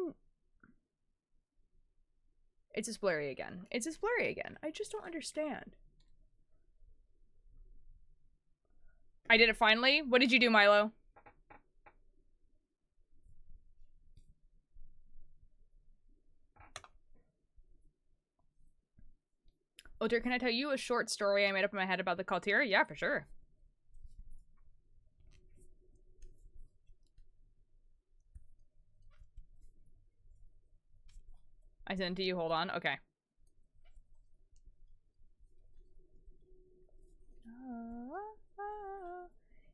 Speaker 1: it's just blurry again. It's just blurry again. I just don't understand. I did it finally. What did you do, Milo? Oh, dear, can I tell you a short story I made up in my head about the Kaltir? Yeah, for sure. I sent it to you. Hold on. Okay.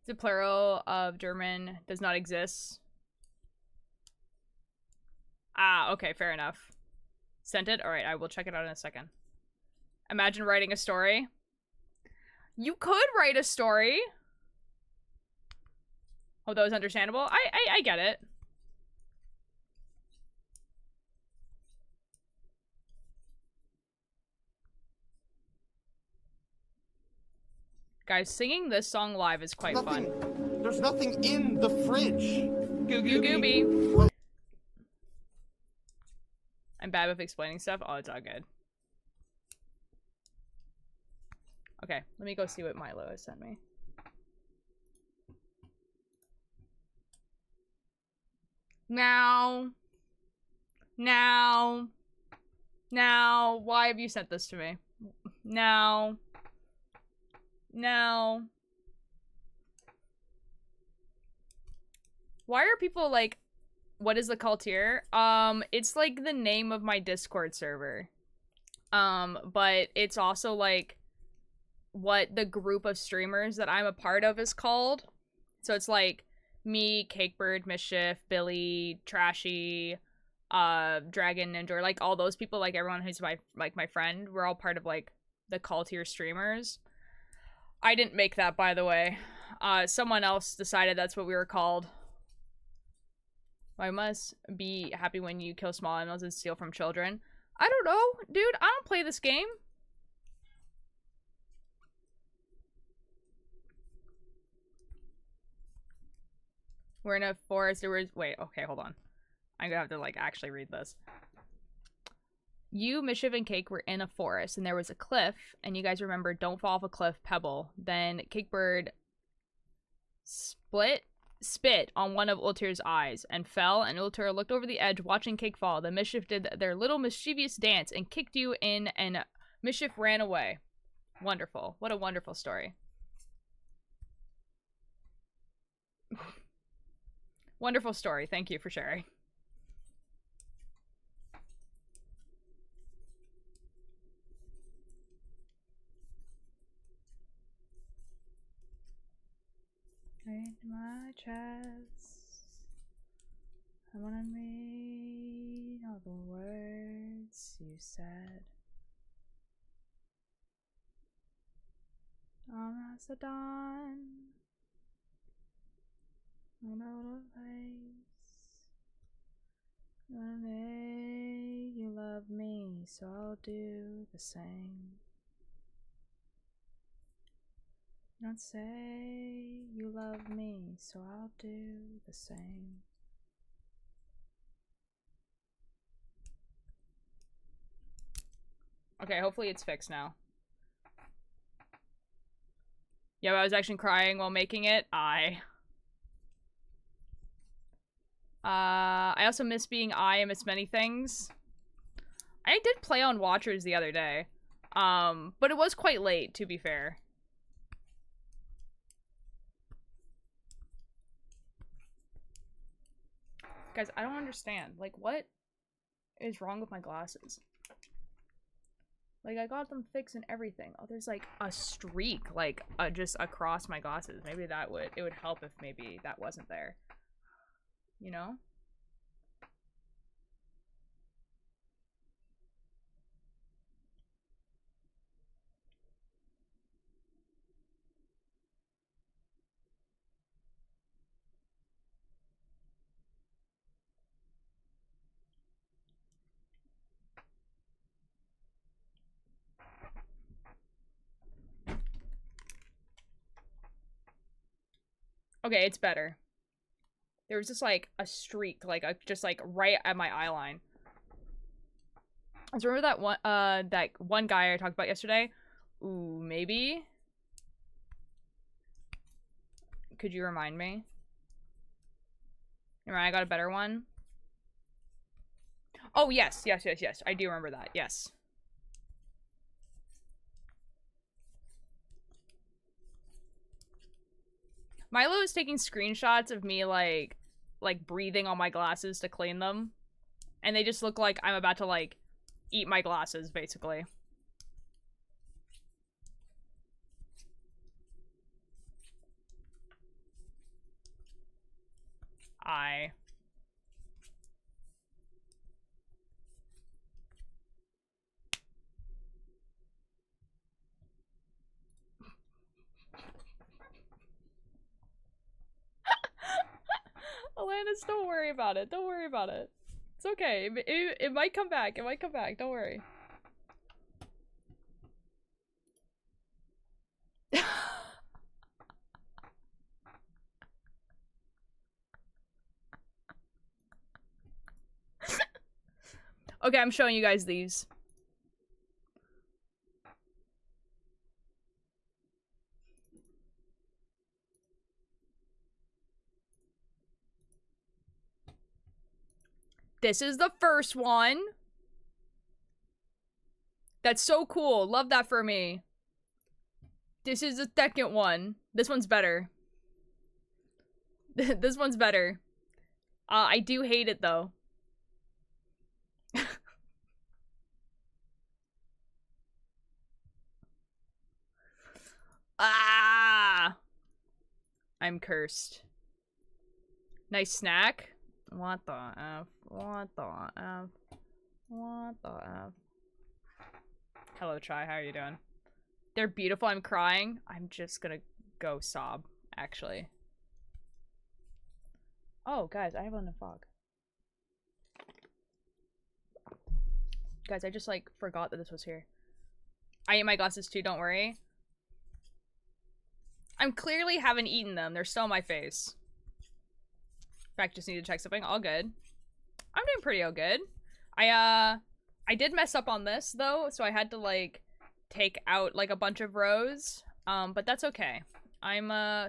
Speaker 1: It's a plural of German. Does not exist. Ah, okay. Fair enough. Sent it? Alright, I will check it out in a second. Imagine writing a story. You could write a story. Oh, that was understandable. I get it. Guys, singing this song live is quite fun.
Speaker 2: There's nothing in the fridge.
Speaker 1: Goo goo gooby. I'm bad with explaining stuff. Oh, it's all good. Okay, let me go see what Milo has sent me. Now, why have you sent this to me? Now. Why are people like, what is the cult here? It's like the name of my Discord server. But it's also like what the group of streamers that I'm a part of is called. So it's like me, Cakebird, Mischief, Billy, Trashy, Dragon Ninja, like all those people, like everyone who's my friend, we're all part of like the call tier streamers. I didn't make that, by the way. Someone else decided that's what we were called. I must be happy when you kill small animals and steal from children. I don't know, dude. I don't play this game. We're in a forest. There was... Wait, okay, hold on. I'm gonna have to, like, actually read this. You, Mischief, and Cake were in a forest, and there was a cliff, and you guys remember, don't fall off a cliff, pebble. Then Cakebird spit on one of Ultir's eyes, and fell, and Ultir looked over the edge, watching Cake fall. Then Mischief did their little mischievous dance, and kicked you in, and Mischief ran away. Wonderful. What a wonderful story. Wonderful story. Thank you for sharing. Right in my chest, I wanna read all the words you said. On Macedon, I know the place. Wanna make you love me, so I'll do the same. Not say you love me, so I'll do the same. Okay, hopefully it's fixed now. Yeah, I was actually crying while making it. I also miss being I miss many things. I did play on Watchers the other day. But it was quite late, to be fair. Guys, I don't understand. Like, what is wrong with my glasses? Like, I got them fixed and everything. Oh, there's like a streak, like, just across my glasses. Maybe it would help if maybe that wasn't there. You know? Okay, it's better. There was just like a streak, like just like right at my eye line. I just remember that one guy I talked about yesterday. Ooh, maybe. Could you remind me? Alright, I got a better one. Oh yes, yes. I do remember that. Yes. Milo is taking screenshots of me like breathing on my glasses to clean them. And they just look like I'm about to like eat my glasses, basically. Alanis, don't worry about it. Don't worry about it. It's okay. It might come back. It might come back. Don't worry. Okay, I'm showing you guys these. This is the first one. That's so cool. Love that for me. This is the second one. This one's better. This one's better. I do hate it though. Ah! I'm cursed. Nice snack. What the F? What the F? What the F? Hello, Chai. How are you doing? They're beautiful. I'm crying. I'm just gonna go sob, actually. Oh, guys, I have on the fog. Guys, I just, like, forgot that this was here. I ate my glasses too, don't worry. I'm clearly haven't eaten them. They're still on my face. In fact, just need to check something. All good. I'm doing pretty good. I did mess up on this, though, so I had to, like, take out, like, a bunch of rows. But that's okay. I'm,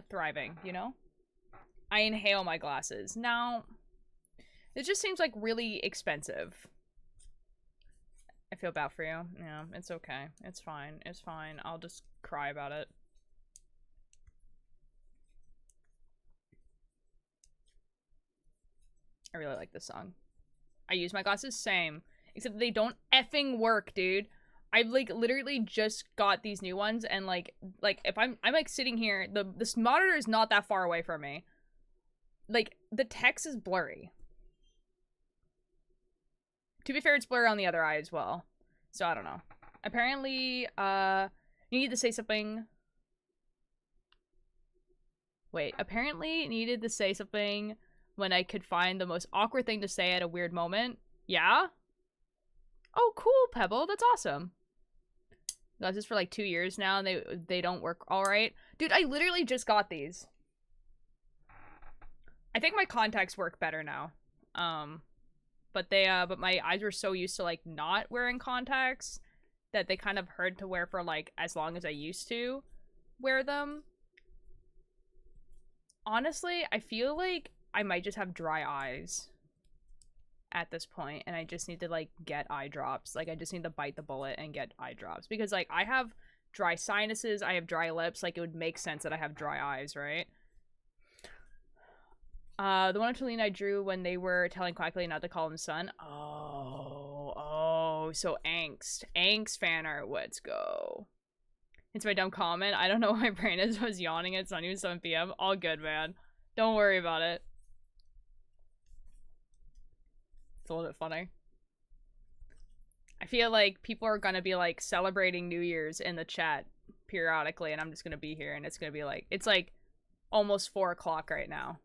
Speaker 1: thriving, you know? I inhale my glasses. Now, it just seems, like, really expensive. I feel bad for you. Yeah, it's okay. It's fine. It's fine. I'll just cry about it. I really like this song. I use my glasses, same. Except they don't effing work, dude. I've, like, literally just got these new ones, and, like, if I'm like, sitting here, this monitor is not that far away from me. Like, the text is blurry. To be fair, it's blurry on the other eye as well. So, I don't know. Apparently, you need to say something. Wait, apparently needed to say something when I could find the most awkward thing to say at a weird moment. Yeah? Oh, cool, Pebble. That's awesome. Got this for like 2 years now, and they don't work all right. Dude, I literally just got these. I think my contacts work better now. But my eyes were so used to, like, not wearing contacts that they kind of hurt to wear for, like, as long as I used to wear them. Honestly, I feel like I might just have dry eyes at this point, and I just need to, like, get eye drops. Like, I just need to bite the bullet and get eye drops. Because, like, I have dry sinuses, I have dry lips, like, it would make sense that I have dry eyes, right? The one of Tulene I drew when they were telling Quackly not to call him son. Oh, so angst. Angst fan art, let's go. It's my dumb comment. I don't know why my brain is. I was yawning. It's not even 7 p.m. All good, man. Don't worry about it. It's a little bit funny. I feel like people are gonna be, like, celebrating New Year's in the chat periodically, and I'm just gonna be here, and it's gonna be like, it's like almost 4 o'clock right now.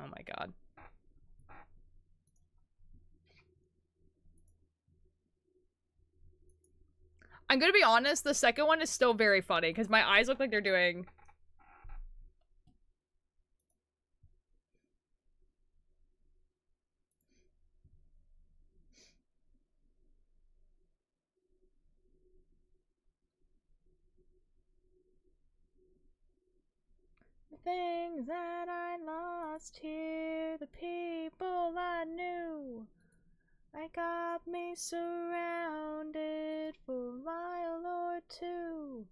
Speaker 1: Oh my god. I'm gonna be honest, the second one is still very funny, because my eyes look like they're doing... The things that I lost here, the people I knew. I got me surrounded for a mile or two.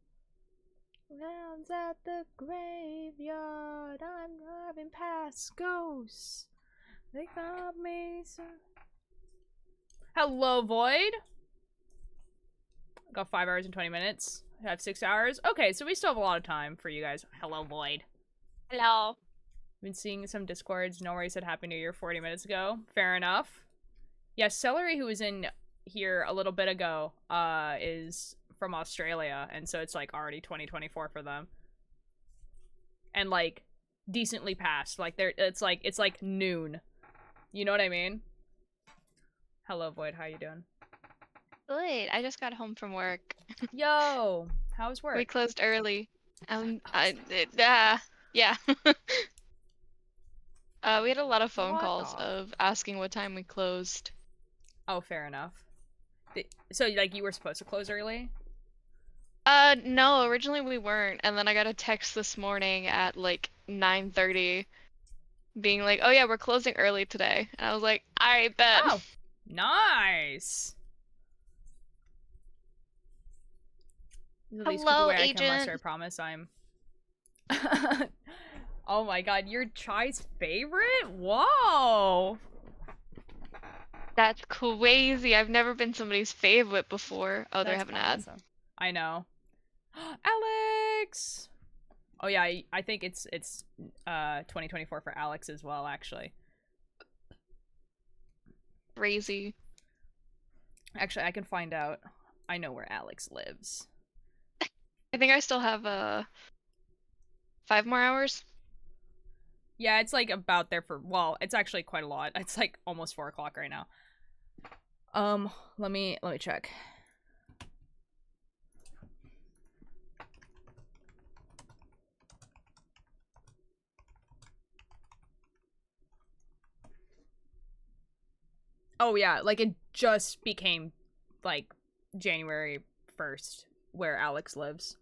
Speaker 1: Rounds at the graveyard, I'm driving past ghosts. They got me Hello, Void. Got 5 hours and 20 minutes. I have 6 hours. Okay, so we still have a lot of time for you guys. Hello, Void.
Speaker 3: Hello.
Speaker 1: Been seeing some discords. No worries said Happy New Year 40 minutes ago. Fair enough. Yeah, Celery, who was in here a little bit ago, is from Australia, and so it's, like, already 2024 for them. And, like, decently past. Like, it's like noon. You know what I mean? Hello, Void. How you doing?
Speaker 3: Good. I just got home from work.
Speaker 1: Yo! How's work?
Speaker 3: We closed early. Yeah. We had a lot of phone
Speaker 1: What
Speaker 3: calls
Speaker 1: the-
Speaker 3: of asking what time we closed.
Speaker 1: Oh, fair enough. So, like, you were supposed to close early?
Speaker 3: No, originally we weren't, and then I got a text this morning at like 9:30 being like, "Oh yeah, we're closing early today." And I was like, "I bet."
Speaker 1: Oh, nice. This is the least creepy
Speaker 3: Hello,
Speaker 1: way I can muster. I
Speaker 3: agent.
Speaker 1: promise I'm. Oh my god, you're Chai's favorite? Whoa.
Speaker 3: That's crazy. I've never been somebody's favorite before. Oh, they
Speaker 1: That's
Speaker 3: have an ad.
Speaker 1: awesome. I know. Alex. Oh yeah, I think it's 2024 for Alex as well, actually.
Speaker 3: Crazy.
Speaker 1: Actually, I can find out. I know where Alex lives.
Speaker 3: I think I still have 5 more hours.
Speaker 1: Yeah, it's like about there for, well, it's actually quite a lot. It's like almost 4 o'clock right now. Let me check. Oh yeah, like it just became like January 1st where Alex lives.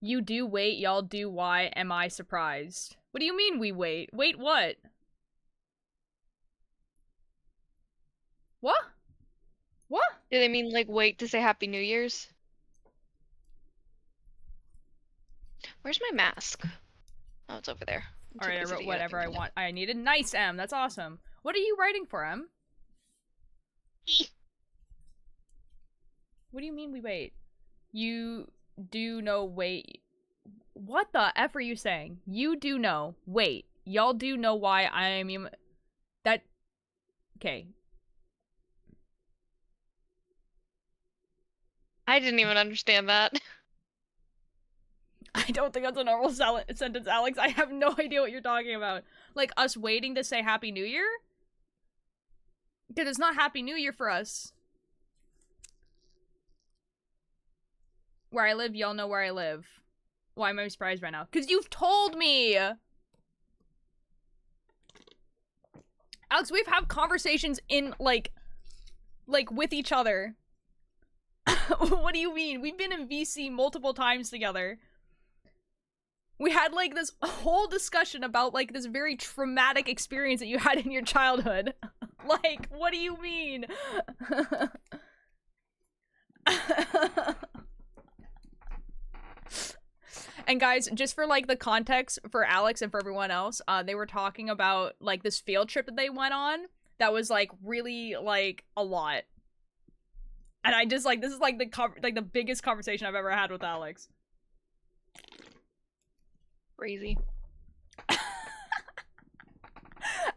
Speaker 1: You do wait, y'all do why, am I surprised? What do you mean we wait? Wait what? What? What?
Speaker 3: Do they mean like wait to say Happy New Year's? Where's my mask? Oh, it's over there. I'm too
Speaker 1: Alright, I
Speaker 3: busy
Speaker 1: wrote
Speaker 3: to get
Speaker 1: whatever
Speaker 3: it.
Speaker 1: I want. I needed. Nice, M. That's awesome. What are you writing for, M? What do you mean we wait? You do know wait. What the F are you saying? You do know. Wait. Y'all do know why I'm... That... Okay.
Speaker 3: I didn't even understand that.
Speaker 1: I don't think that's a normal sentence, Alex. I have no idea what you're talking about. Like, us waiting to say Happy New Year? Because it's not Happy New Year for us. Where I live, y'all know where I live. Why am I surprised right now? Because you've told me! Alex, we've had conversations in, like, with each other. What do you mean? We've been in VC multiple times together. We had, like, this whole discussion about, like, this very traumatic experience that you had in your childhood. Like, what do you mean? And guys, just for, like, the context for Alex and for everyone else, they were talking about, like, this field trip that they went on that was, like, really, like, a lot. And I just, like, this is, like, the biggest conversation I've ever had with Alex.
Speaker 3: Crazy.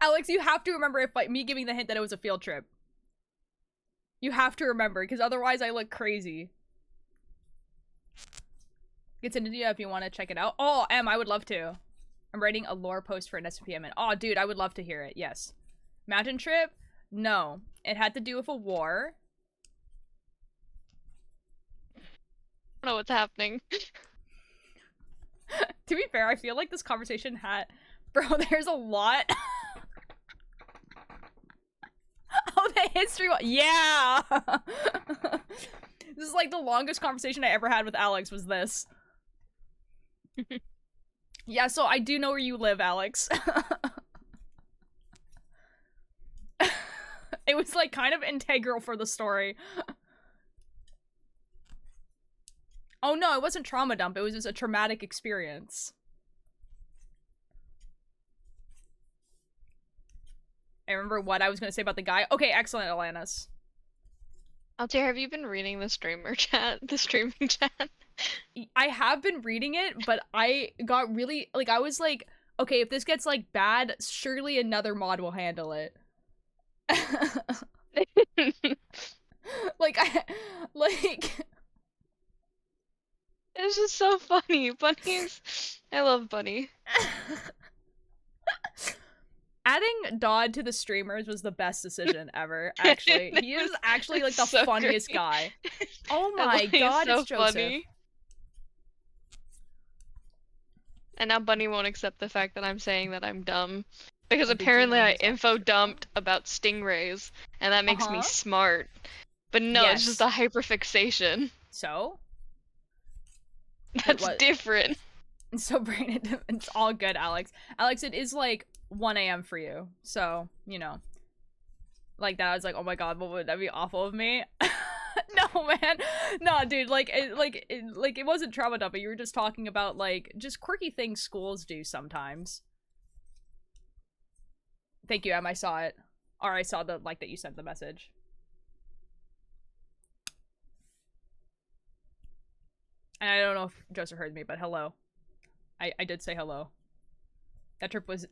Speaker 1: Alex, you have to remember if, like, me giving the hint that it was a field trip. You have to remember, because otherwise I look crazy. It's in India if you want to check it out. Oh, M, I would love to. I'm writing a lore post for an SPM. Oh, dude, I would love to hear it. Yes. Mountain trip? No. It had to do with a war.
Speaker 3: I don't know what's happening.
Speaker 1: To be fair, I feel like this conversation had... Bro, there's a lot. Oh, the history one. Yeah! This is like the longest conversation I ever had with Alex was this. Yeah, so I do know where you live, Alex. It was like kind of integral for the story. Oh no, it wasn't trauma dump, it was just a traumatic experience. I remember what I was gonna say about the guy. Okay, excellent, Alanis.
Speaker 3: Altair, have you been reading the streamer chat? The streaming chat?
Speaker 1: I have been reading it, but I got really, like, I was like, okay, if this gets, like, bad, surely another mod will handle it. Like,
Speaker 3: It's just so funny. Bunnies. I love Bunny.
Speaker 1: Adding Dodd to the streamers was the best decision ever, actually. He is actually, like, the
Speaker 3: so
Speaker 1: funniest
Speaker 3: great.
Speaker 1: guy. Oh
Speaker 3: And,
Speaker 1: my
Speaker 3: like,
Speaker 1: god,
Speaker 3: so
Speaker 1: it's Joseph.
Speaker 3: funny. And now Bunny won't accept the fact that I'm saying that I'm dumb. Because
Speaker 1: Oh, did you
Speaker 3: apparently
Speaker 1: know
Speaker 3: I
Speaker 1: he's
Speaker 3: info
Speaker 1: officer?
Speaker 3: dumped about stingrays, and that makes me
Speaker 1: Uh-huh.
Speaker 3: smart. But no, it's just a
Speaker 1: Yes.
Speaker 3: hyperfixation.
Speaker 1: So? It
Speaker 3: That's
Speaker 1: was.
Speaker 3: different.
Speaker 1: So, Brandon, it's all good, Alex. Alex, it is, like, 1 a.m. for you. So, you know. Like that, I was like, oh my god, what would that be awful of me? No, man. No, dude, like, it wasn't trauma dumping. You were just talking about, like, just quirky things schools do sometimes. Thank you, Em, I saw it. Or I saw the, like, that you sent the message. And I don't know if Joseph heard me, but hello. I did say hello. That trip was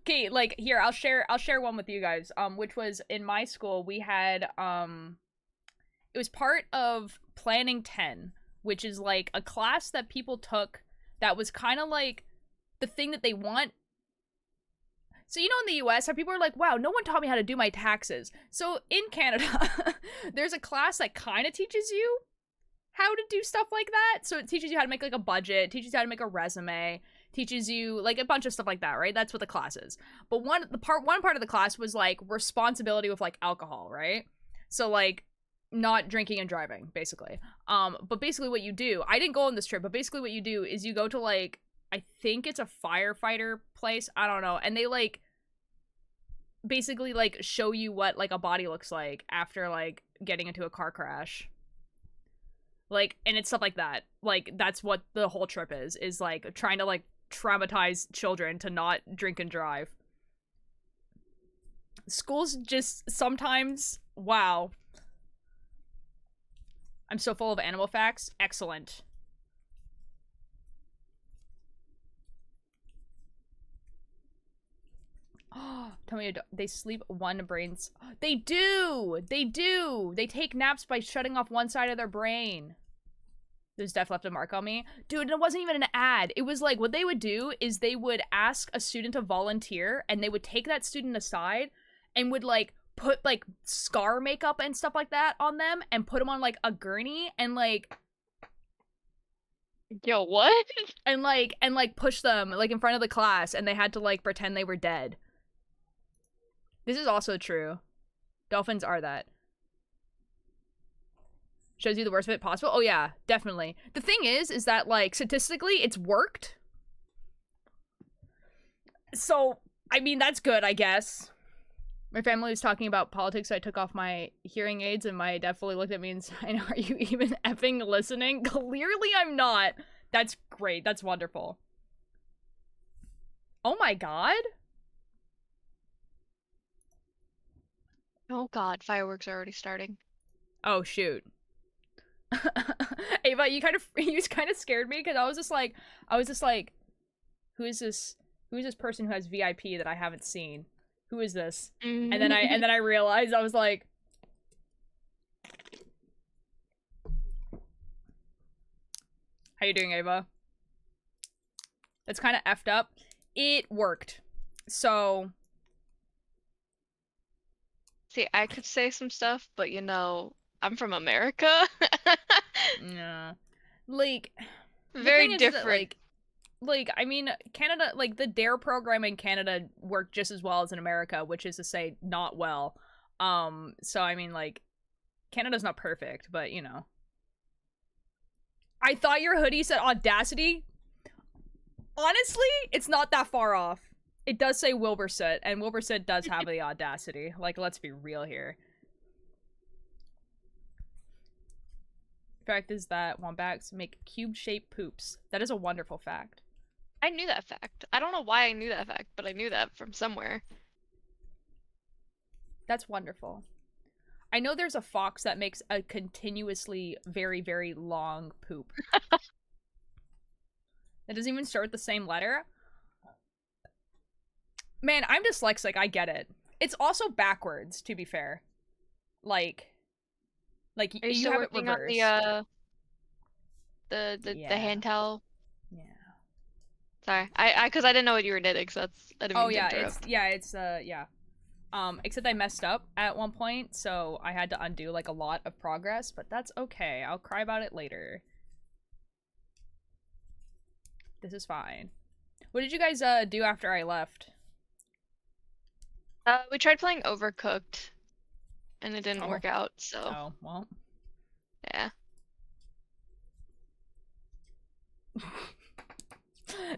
Speaker 1: okay, like here, I'll share one with you guys. Which was in my school, we had it was part of Planning 10, which is like a class that people took that was kind of like the thing that they want. So, you know, in the US, how people are like, wow, no one taught me how to do my taxes. So in Canada, there's a class that kind of teaches you how to do stuff like that. So it teaches you how to make like a budget, teaches you how to make a resume, teaches you like a bunch of stuff like that, right? That's what the class is. But one part of the class was like responsibility with like alcohol, right? So like not drinking and driving, basically. But basically what you do, I didn't go on this trip, but basically what you do is you go to like, I think it's a firefighter place, I don't know, and they like basically like show you what like a body looks like after like getting into a car crash. Like, and it's stuff like that. Like, that's what the whole trip is like trying to like traumatize children to not drink and drive. Schools just sometimes, wow. I'm so full of animal facts. Excellent. Tell me, they sleep one brain's. They do! They do! They take naps by shutting off one side of their brain. There's Def left a mark on me. Dude, it wasn't even an ad. It was like, what they would do is they would ask a student to volunteer, and they would take that student aside and would, like, put, like, scar makeup and stuff like that on them and put them on, like, a gurney and, like...
Speaker 3: Yo, what?
Speaker 1: And push them, like, in front of the class, and they had to, like, pretend they were dead. This is also true. Dolphins are that. Shows you the worst of it possible? Oh yeah, definitely. The thing is that, like, statistically, it's worked. So, I mean, that's good, I guess. My family was talking about politics, so I took off my hearing aids, and my dad fully looked at me and said, are you even effing listening? Clearly I'm not. That's great. That's wonderful. Oh my god.
Speaker 3: Oh god, fireworks are already starting.
Speaker 1: Oh, shoot. Ava, you kind of scared me because I was just like, who is this person who has VIP that I haven't seen? Who is this? And then I realized, I was like, how you doing, Ava? That's kind of effed up. It worked. So
Speaker 3: See, I could say some stuff, but you know, I'm from America.
Speaker 1: yeah. Like,
Speaker 3: Very
Speaker 1: the thing is that,
Speaker 3: different.
Speaker 1: like, I mean, Canada, like, the DARE program in Canada worked just as well as in America, which is to say, not well. So, I mean, like, Canada's not perfect, but, you know. I thought your hoodie said Audacity. Honestly, it's not that far off. It does say Wilburset, and Wilburset does have the Audacity. Like, let's be real here. Fact is that wombats make cube-shaped poops. That is a wonderful fact.
Speaker 3: I knew that fact. I don't know why I knew that fact, but I knew that from somewhere.
Speaker 1: That's wonderful. I know there's a fox that makes a continuously very, very long poop. That doesn't even start with the same letter. Man, I'm dyslexic, I get it. It's also backwards, to be fair. Like
Speaker 3: Are you
Speaker 1: you
Speaker 3: still
Speaker 1: have it
Speaker 3: working on
Speaker 1: reversed.
Speaker 3: the
Speaker 1: Yeah.
Speaker 3: hand towel?
Speaker 1: Yeah.
Speaker 3: Sorry. Because I didn't know what you were knitting, so I didn't
Speaker 1: Oh
Speaker 3: mean to
Speaker 1: yeah,
Speaker 3: interrupt.
Speaker 1: yeah. Except I messed up at one point, so I had to undo like a lot of progress, but that's okay. I'll cry about it later. This is fine. What did you guys do after I left?
Speaker 3: We tried playing Overcooked, and it didn't
Speaker 1: Oh.
Speaker 3: work out, so
Speaker 1: Oh, well.
Speaker 3: yeah.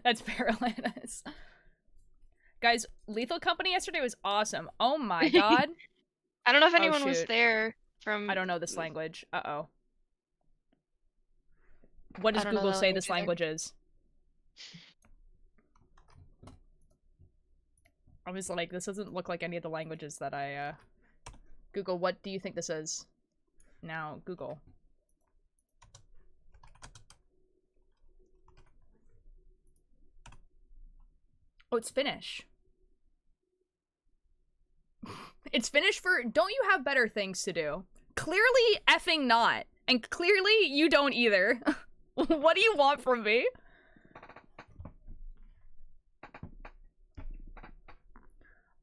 Speaker 1: That's Paralysis. Guys, Lethal Company yesterday was awesome. Oh my god.
Speaker 3: I don't know if
Speaker 1: Oh
Speaker 3: anyone was
Speaker 1: shoot.
Speaker 3: there from.
Speaker 1: I don't know this language. Uh-oh. What
Speaker 3: I
Speaker 1: does
Speaker 3: don't know
Speaker 1: Google
Speaker 3: that
Speaker 1: say this
Speaker 3: either.
Speaker 1: language is? I was like, this doesn't look like any of the languages that I, Google, what do you think this is? Now, Google. Oh, it's Finnish. It's Finnish for, don't you have better things to do? Clearly effing not. And clearly you don't either. What do you want from me?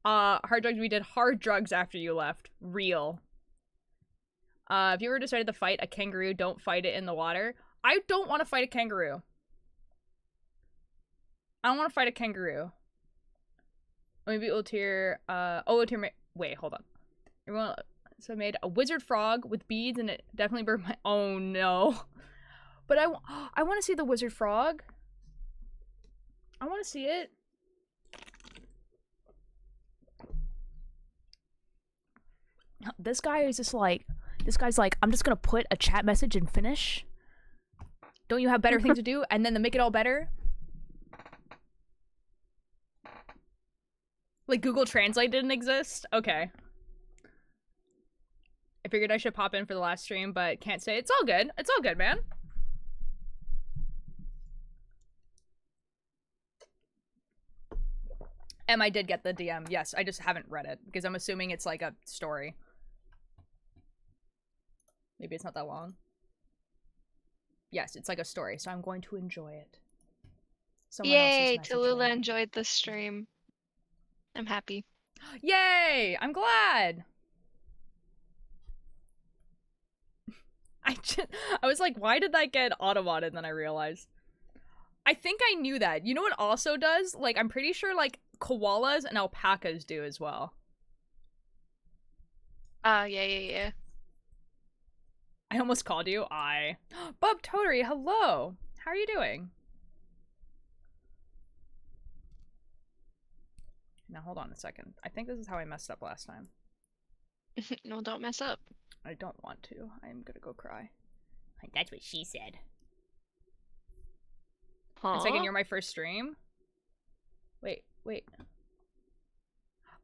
Speaker 1: Hard drugs, we did hard drugs after you left. Real. If you ever decided to fight a kangaroo, don't fight it in the water. I don't want to fight a kangaroo. I don't want to fight a kangaroo. Maybe Ultir, Ultir, wait, hold on. Everyone, so I made a wizard frog with beads and it definitely burned my, oh no. But I want to see the wizard frog. I want to see it. This guy is just like, this guy's like, I'm just gonna put a chat message in Finnish. Don't you have better things to do? And then to make it all better. Like Google Translate didn't exist? Okay. I figured I should pop in for the last stream, but can't say. It's all good. It's all good, man. I did get the DM. Yes, I just haven't read it because I'm assuming it's like a story. Maybe it's not that long. Yes, it's like a story, so I'm going to enjoy it. Someone
Speaker 3: Yay!
Speaker 1: else's
Speaker 3: Tallulah
Speaker 1: messaging.
Speaker 3: enjoyed the stream. I'm happy.
Speaker 1: Yay! I'm glad. I was like, why did that get automated? And then I realized. I think I knew that. You know what also does? Like, I'm pretty sure, like, koalas and alpacas do as well.
Speaker 3: Yeah.
Speaker 1: I almost called you. Bob Totery, hello! How are you doing? Now, hold on a second. I think this is how I messed up last time.
Speaker 3: No, don't mess up.
Speaker 1: I don't want to. I'm gonna go cry. That's what she said.
Speaker 3: Huh?
Speaker 1: A second, you're my first stream? Wait.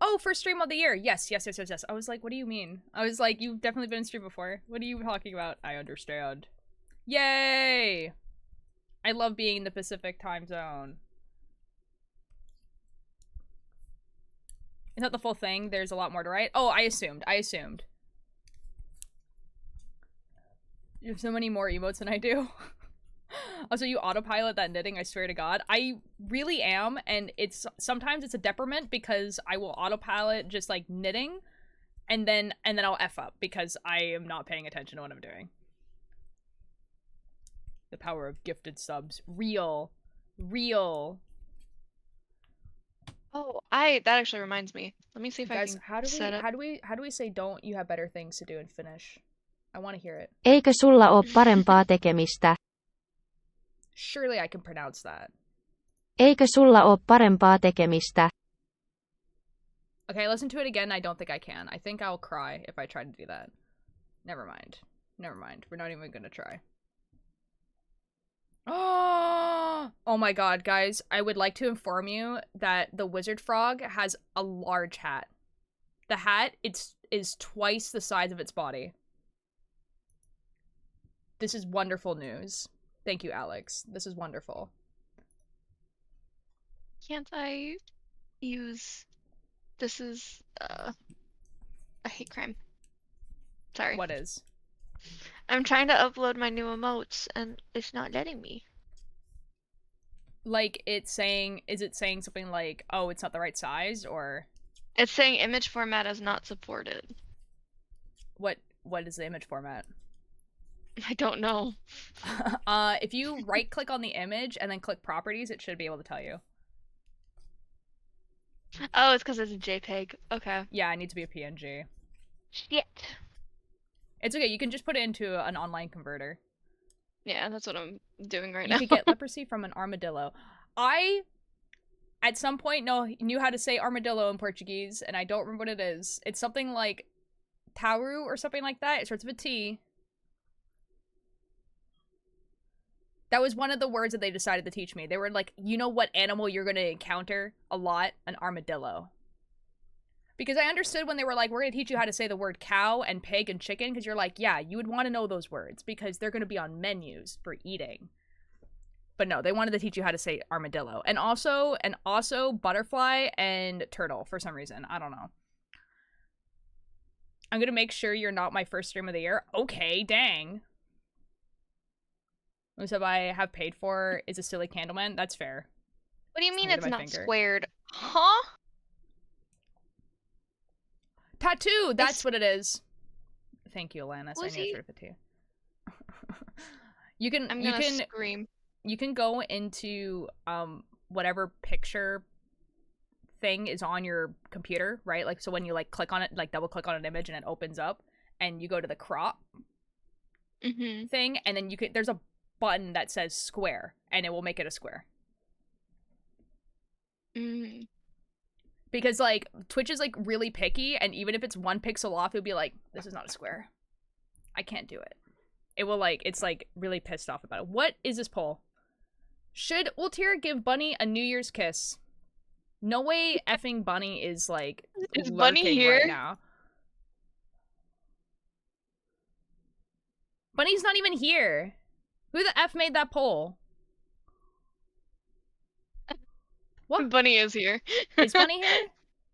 Speaker 1: Oh, first stream of the year. Yes. I was like, what do you mean? I was like, you've definitely been in stream before. What are you talking about? I understand. Yay! I love being in the Pacific time zone. Is that the full thing? There's a lot more to write? Oh, I assumed. You have so many more emotes than I do. Also, you autopilot that knitting, I swear to God. I really am, and sometimes it's a detriment because I will autopilot just like knitting, and then I'll F up because I am not paying attention to what I'm doing. The power of gifted subs. Real.
Speaker 3: Oh, that actually reminds me. Let me see if
Speaker 1: Guys,
Speaker 3: I can set up.
Speaker 1: how do we say don't you have better things to do in Finnish? I want to hear it.
Speaker 4: Eikö sulla oo parempaa tekemistä?
Speaker 1: Surely I can pronounce that.
Speaker 4: Eikö sulla oo parempaa tekemistä?
Speaker 1: Okay, I listened to it again. I don't think I can. I think I'll cry if I try to do that. Never mind. We're not even gonna try. Oh my god, guys. I would like to inform you that the wizard frog has a large hat. The hat is twice the size of its body. This is wonderful news. Thank you, Alex. This is wonderful.
Speaker 3: Can't I use... This is, a hate crime. Sorry.
Speaker 1: What is?
Speaker 3: I'm trying to upload my new emotes, and it's not letting me.
Speaker 1: Like, it's saying, is it saying something like, oh, it's not the right size, or
Speaker 3: It's saying image format is not supported.
Speaker 1: what is the image format?
Speaker 3: I don't know.
Speaker 1: If you right-click on the image and then click properties, it should be able to tell you.
Speaker 3: Oh, it's because it's a JPEG. Okay.
Speaker 1: Yeah, it needs to be a PNG.
Speaker 3: Shit.
Speaker 1: It's okay, you can just put it into an online converter.
Speaker 3: Yeah, that's what I'm doing right
Speaker 1: You
Speaker 3: now.
Speaker 1: could get leprosy from an armadillo. I, at some point, knew how to say armadillo in Portuguese, and I don't remember what it is. It's something like tauru or something like that. It starts with a T. That was one of the words that they decided to teach me. They were like, you know what animal you're going to encounter a lot? An armadillo. Because I understood when they were like, we're going to teach you how to say the word cow and pig and chicken, because you're like, yeah, you would want to know those words because they're going to be on menus for eating. But no, they wanted to teach you how to say armadillo. And also butterfly and turtle for some reason. I don't know. I'm going to make sure you're not my first stream of the year. Okay, dang. So I have paid for is a silly Candleman. That's fair.
Speaker 3: What do you mean
Speaker 1: Look at
Speaker 3: it's
Speaker 1: my
Speaker 3: not
Speaker 1: finger.
Speaker 3: squared? Huh?
Speaker 1: Tattoo! That's what it is. Thank you, Alanis. I
Speaker 3: Was
Speaker 1: knew it
Speaker 3: he-
Speaker 1: started with a T. You can
Speaker 3: I'm gonna scream.
Speaker 1: you can go into whatever picture thing is on your computer, right? Like, so when you like click on it, like double click on an image and it opens up, and you go to the crop thing, and then there's a button that says square, and it will make it a square. Because like Twitch is like really picky, and even if it's 1 pixel off, it'll be like, this is not a square. I can't do it. It will like, it's like really pissed off about it. What is this poll? Should Ultir give Bunny a New Year's kiss? No way effing Bunny is like
Speaker 3: Is Bunny
Speaker 1: lurking
Speaker 3: here?
Speaker 1: right now. Bunny's not even here. Who the F made that poll? What?
Speaker 3: Bunny is here.
Speaker 1: Is Bunny here?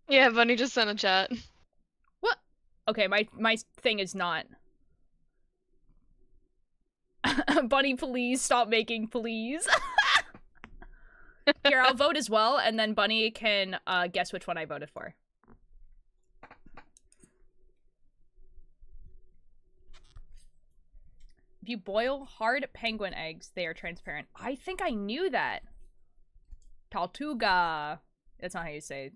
Speaker 3: Yeah, Bunny just sent a chat.
Speaker 1: What? Okay, my thing is not. Bunny, please stop making please. Here, I'll vote as well, and then Bunny can guess which one I voted for. If you boil hard penguin eggs, they are transparent. I think I knew that. Tortuga. That's not how you say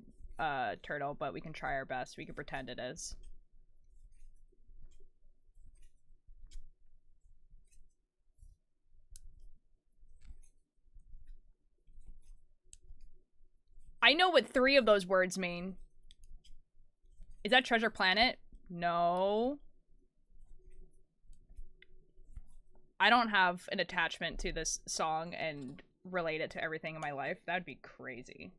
Speaker 1: turtle, but we can try our best. We can pretend it is. I know what 3 of those words mean. Is that Treasure Planet? No. I don't have an attachment to this song and relate it to everything in my life. That'd be crazy.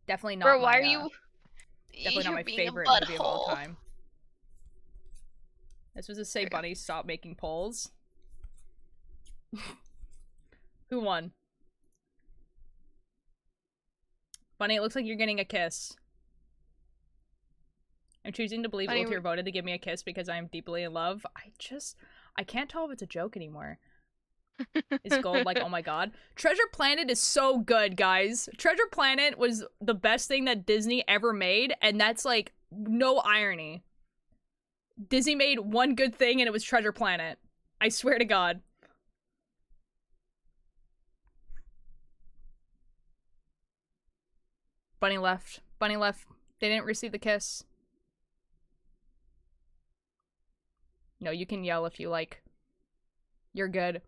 Speaker 1: Definitely not.
Speaker 3: Bro, why
Speaker 1: my,
Speaker 3: are you?
Speaker 1: Definitely not
Speaker 3: You're
Speaker 1: my
Speaker 3: being
Speaker 1: favorite
Speaker 3: a
Speaker 1: movie of all
Speaker 3: butthole.
Speaker 1: time. This was to say, Bunny, stop making polls. Who won? Bunny, it looks like you're getting a kiss. I'm choosing to believe
Speaker 3: Bunny,
Speaker 1: Ultir voted to give me a kiss because I am deeply in love. I can't tell if it's a joke anymore. Is Gold like, oh my god? Treasure Planet is so good, guys. Treasure Planet was the best thing that Disney ever made, and that's like, no irony. Disney made one good thing and it was Treasure Planet. I swear to god. Bunny left. Bunny left. They didn't receive the kiss. No, you can yell if you like. You're good.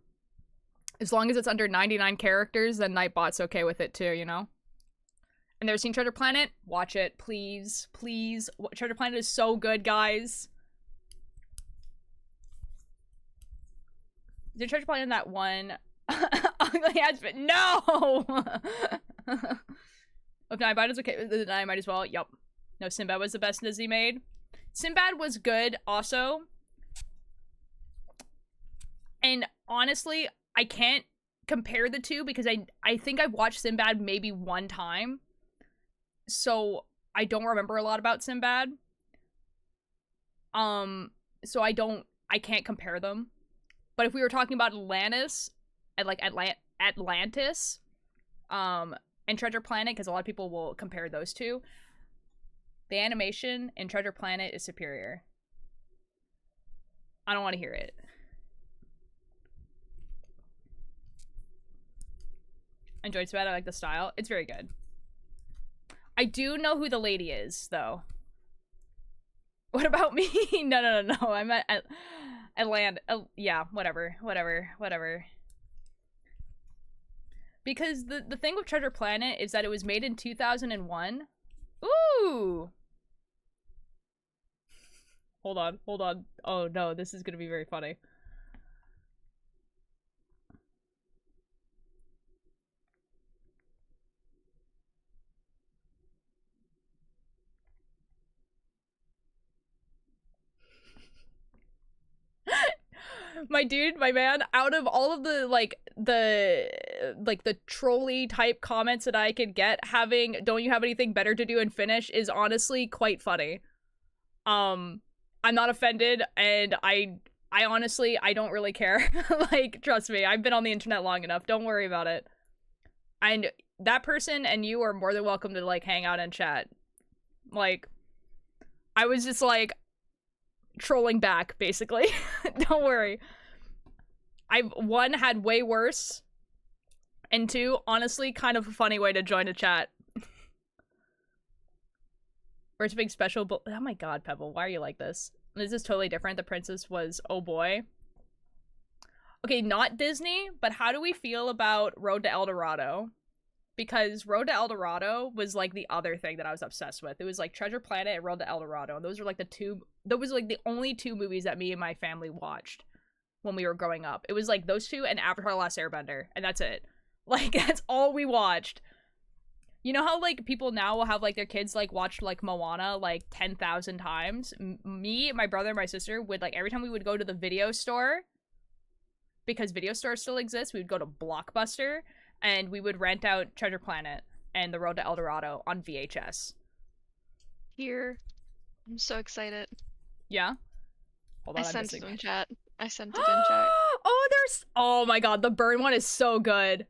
Speaker 1: As long as it's under 99 characters, then Nightbot's okay with it too, you know? And never seen Treasure Planet? Watch it, please. Please. Treasure Planet is so good, guys. Did Treasure Planet in that one ugly husband? No! If Nightbot is okay, then I might as well. Yup. No, Sinbad was the best Disney made. Sinbad was good, also. And honestly, I can't compare the two because I think I've watched Sinbad maybe one time. So I don't remember a lot about Sinbad. So I can't compare them. But if we were talking about Atlantis, and like Atlantis, and Treasure Planet, because a lot of people will compare those two, the animation in Treasure Planet is superior. I don't want to hear it. Enjoyed it's bad. I like the style. It's very good. I do know who the lady is, though. What about me? No. I'm at Atlanta. Yeah, whatever. Because the thing with Treasure Planet is that it was made in 2001. Ooh! Hold on. Oh no, this is gonna be very funny. My man, out of all of the the trolley type comments that I could get, having "don't you have anything better to do" in Finnish is honestly quite funny. I'm not offended, and I honestly, I don't really care. Like, trust me, I've been on the internet long enough. Don't worry about it. And that person and you are more than welcome to like hang out and chat. Like, I was just like trolling back, basically. Don't worry. I've one had way worse, and two, honestly, kind of a funny way to join a chat. Or it's a big special, but oh my god, Pebble, why are you like this? This is totally different. The princess was, oh boy. Okay, not Disney, but how do we feel about Road to El Dorado? Because Road to El Dorado was like the other thing that I was obsessed with. It was like Treasure Planet and Road to El Dorado. And those were like the only two movies that me and my family watched when we were growing up. It was like those two and Avatar: The Last Airbender, and that's it. Like, that's all we watched. You know how like people now will have like their kids like watch like Moana like 10,000 times? Me, my brother, and my sister would like every time we would go to the video store, because video stores still exist, we would go to Blockbuster and we would rent out Treasure Planet and The Road to El Dorado on VHS.
Speaker 3: Here. I'm so excited.
Speaker 1: Yeah? Hold on,
Speaker 3: I
Speaker 1: I'm
Speaker 3: sent it
Speaker 1: missing
Speaker 3: in
Speaker 1: it.
Speaker 3: chat. I sent it in chat.
Speaker 1: Oh my god, the burn one is so good.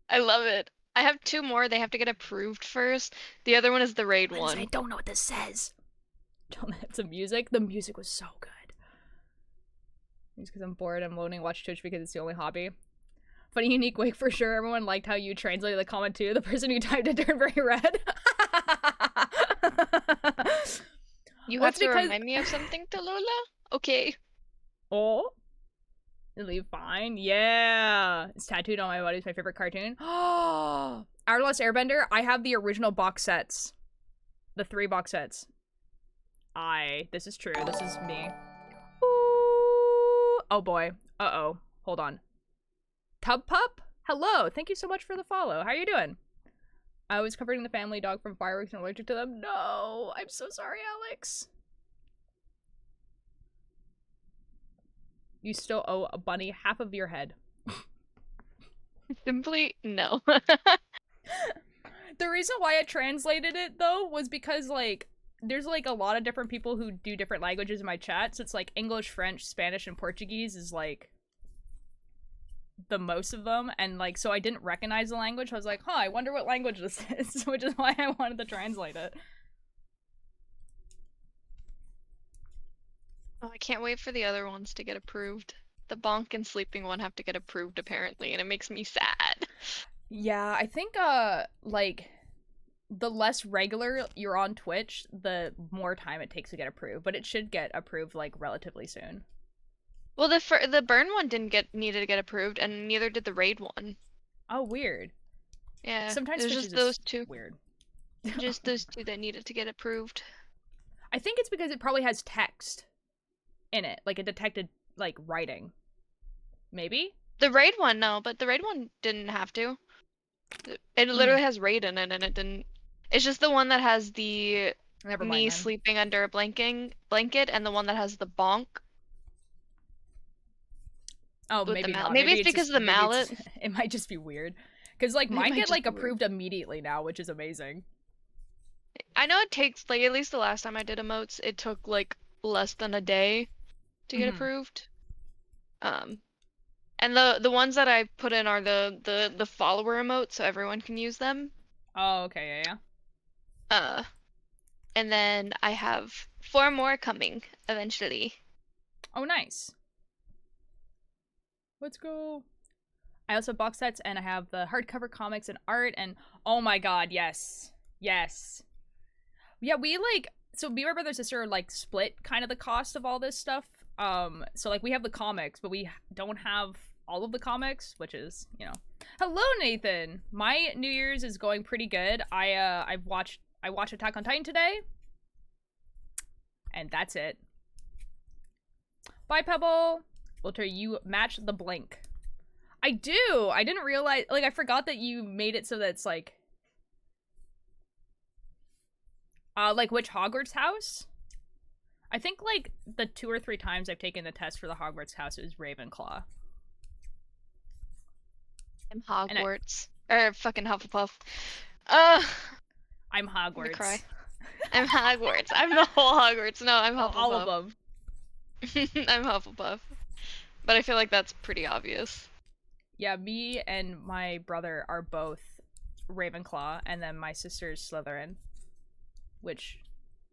Speaker 3: I love it. I have two more. They have to get approved first. The other one is the raid one.
Speaker 1: I don't know what this says. Don't have some music. The music was so good. Just because I'm bored, I'm loading watch Twitch because it's the only hobby. Funny, unique wig for sure. Everyone liked how you translated the comment too. The person who typed it turned very red.
Speaker 3: You have to remind me of something, Tallulah? Okay.
Speaker 1: Oh. It'll be fine. Yeah. It's tattooed on my body. It's my favorite cartoon. Oh. Our Last Airbender. I have the original box sets. The 3 box sets. This is true. This is me. Ooh. Oh boy. Uh-oh. Hold on. Tub Pup? Hello. Thank you so much for the follow. How are you doing? I was covering the family dog from fireworks and allergic to them. No. I'm so sorry, Alex. You still owe a bunny half of your head.
Speaker 3: Simply no.
Speaker 1: The reason why I translated it, though, was because, like, there's, like, a lot of different people who do different languages in my chat. So it's, like, English, French, Spanish, and Portuguese is, like, the most of them. And, like, so I didn't recognize the language. I was like, huh, I wonder what language this is. Which is why I wanted to translate it.
Speaker 3: Oh, I can't wait for the other ones to get approved. The bonk and sleeping one have to get approved, apparently, and it makes me sad.
Speaker 1: Yeah, I think, like, the less regular you're on Twitch, the more time it takes to get approved. But it should get approved, like, relatively soon.
Speaker 3: Well, the burn one needed to get approved, and neither did the raid one.
Speaker 1: Oh, weird.
Speaker 3: Yeah,
Speaker 1: Sometimes
Speaker 3: there's
Speaker 1: Twitch
Speaker 3: just
Speaker 1: is
Speaker 3: those two.
Speaker 1: Weird.
Speaker 3: Just those two that needed to get approved.
Speaker 1: I think it's because it probably has text in it. Like, it detected, like, writing. Maybe?
Speaker 3: The raid one, no, but the raid one didn't have to. It literally has raid in it, and it didn't. It's just the one that has the
Speaker 1: Never mind,
Speaker 3: me
Speaker 1: then.
Speaker 3: sleeping under a blanket, and the one that has the bonk.
Speaker 1: Oh,
Speaker 3: with
Speaker 1: maybe
Speaker 3: the
Speaker 1: not.
Speaker 3: maybe it's because of the mallet.
Speaker 1: It might just be weird. Because, like,
Speaker 3: It
Speaker 1: mine
Speaker 3: might
Speaker 1: get,
Speaker 3: just
Speaker 1: like,
Speaker 3: be weird.
Speaker 1: approved immediately now, which is amazing.
Speaker 3: I know it takes, like, at least the last time I did emotes, it took, like, less than a day to get approved. Um, and the ones that I put in are the follower emotes, so everyone can use them.
Speaker 1: Oh, okay, yeah.
Speaker 3: Uh, and then I have 4 more coming eventually.
Speaker 1: Oh, nice. Let's go. I also have box sets, and I have the hardcover comics and art, and oh my god, yes. Yes. Yeah, so me and my brother and sister like split kind of the cost of all this stuff. So like we have the comics, but we don't have all of the comics, which is, Hello, Nathan. My New Year's is going pretty good. I watched Attack on Titan today. And that's it. Bye, Pebble. Walter, you match the blink. I do. I didn't realize, like, I forgot that you made it so that it's like which Hogwarts house? I think like the 2 or 3 times I've taken the test for the Hogwarts house it was Ravenclaw.
Speaker 3: I'm Hogwarts. Or fucking Hufflepuff. I'm
Speaker 1: Hogwarts.
Speaker 3: gonna cry. I'm Hogwarts. I'm the whole Hogwarts. No, I'm Hufflepuff.
Speaker 1: All of them.
Speaker 3: I'm Hufflepuff. But I feel like that's pretty obvious.
Speaker 1: Yeah, me and my brother are both Ravenclaw, and then my sister's Slytherin. Which,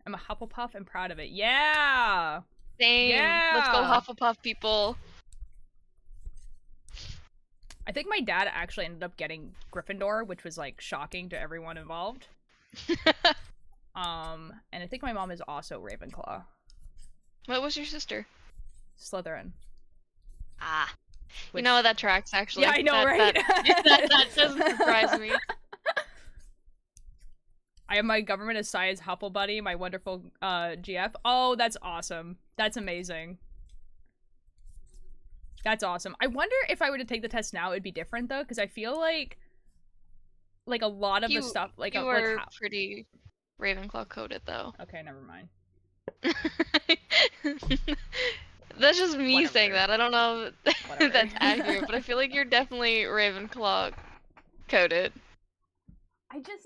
Speaker 1: I'm a Hufflepuff and proud of it. Yeah!
Speaker 3: Same.
Speaker 1: Yeah!
Speaker 3: Let's go Hufflepuff, people.
Speaker 1: I think my dad actually ended up getting Gryffindor, which was, like, shocking to everyone involved. And I think my mom is also Ravenclaw.
Speaker 3: What was your sister?
Speaker 1: Slytherin.
Speaker 3: Ah.
Speaker 1: Which...
Speaker 3: You know, that tracks, actually.
Speaker 1: Yeah, I know, right?
Speaker 3: That doesn't surprise me.
Speaker 1: I have my government as science Huffle buddy, my wonderful GF. Oh, that's awesome. That's amazing. That's awesome. I wonder if I were to take the test now, it'd be different though, because I feel like a lot of the stuff, like
Speaker 3: you were pretty Ravenclaw coded though.
Speaker 1: Okay, never mind.
Speaker 3: That's just me saying that. I don't know if that's accurate, but I feel like you're definitely Ravenclaw coded.
Speaker 1: I just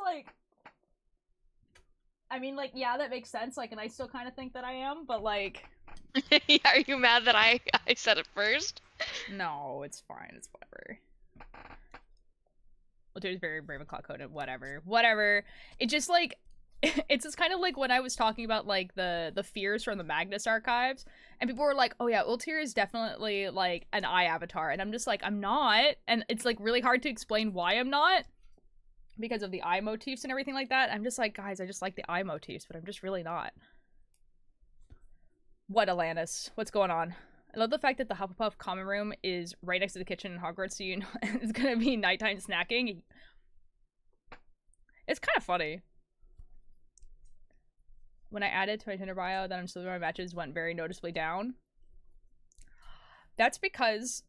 Speaker 1: I mean, like, yeah, that makes sense, like, and I still kind of think that I am, but, like...
Speaker 3: Are you mad that I said it first?
Speaker 1: No, it's fine, it's whatever. Well, dude's very Ravenclaw coded, whatever. Whatever. It just, like... It's just kind of like when I was talking about, like, the fears from the Magnus archives, and people were like, oh yeah, Ultir is definitely, like, an eye avatar, and I'm just like, I'm not, and it's, like, really hard to explain why I'm not. Because of the eye motifs and everything like that. I'm just like, guys, I just like the eye motifs, but I'm just really not. What, Alanis? What's going on? I love the fact that the Hufflepuff common room is right next to the kitchen in Hogwarts, so you know it's gonna be nighttime snacking. It's kind of funny. When I added to my Tinder bio that I'm still doing my matches went very noticeably down. That's because...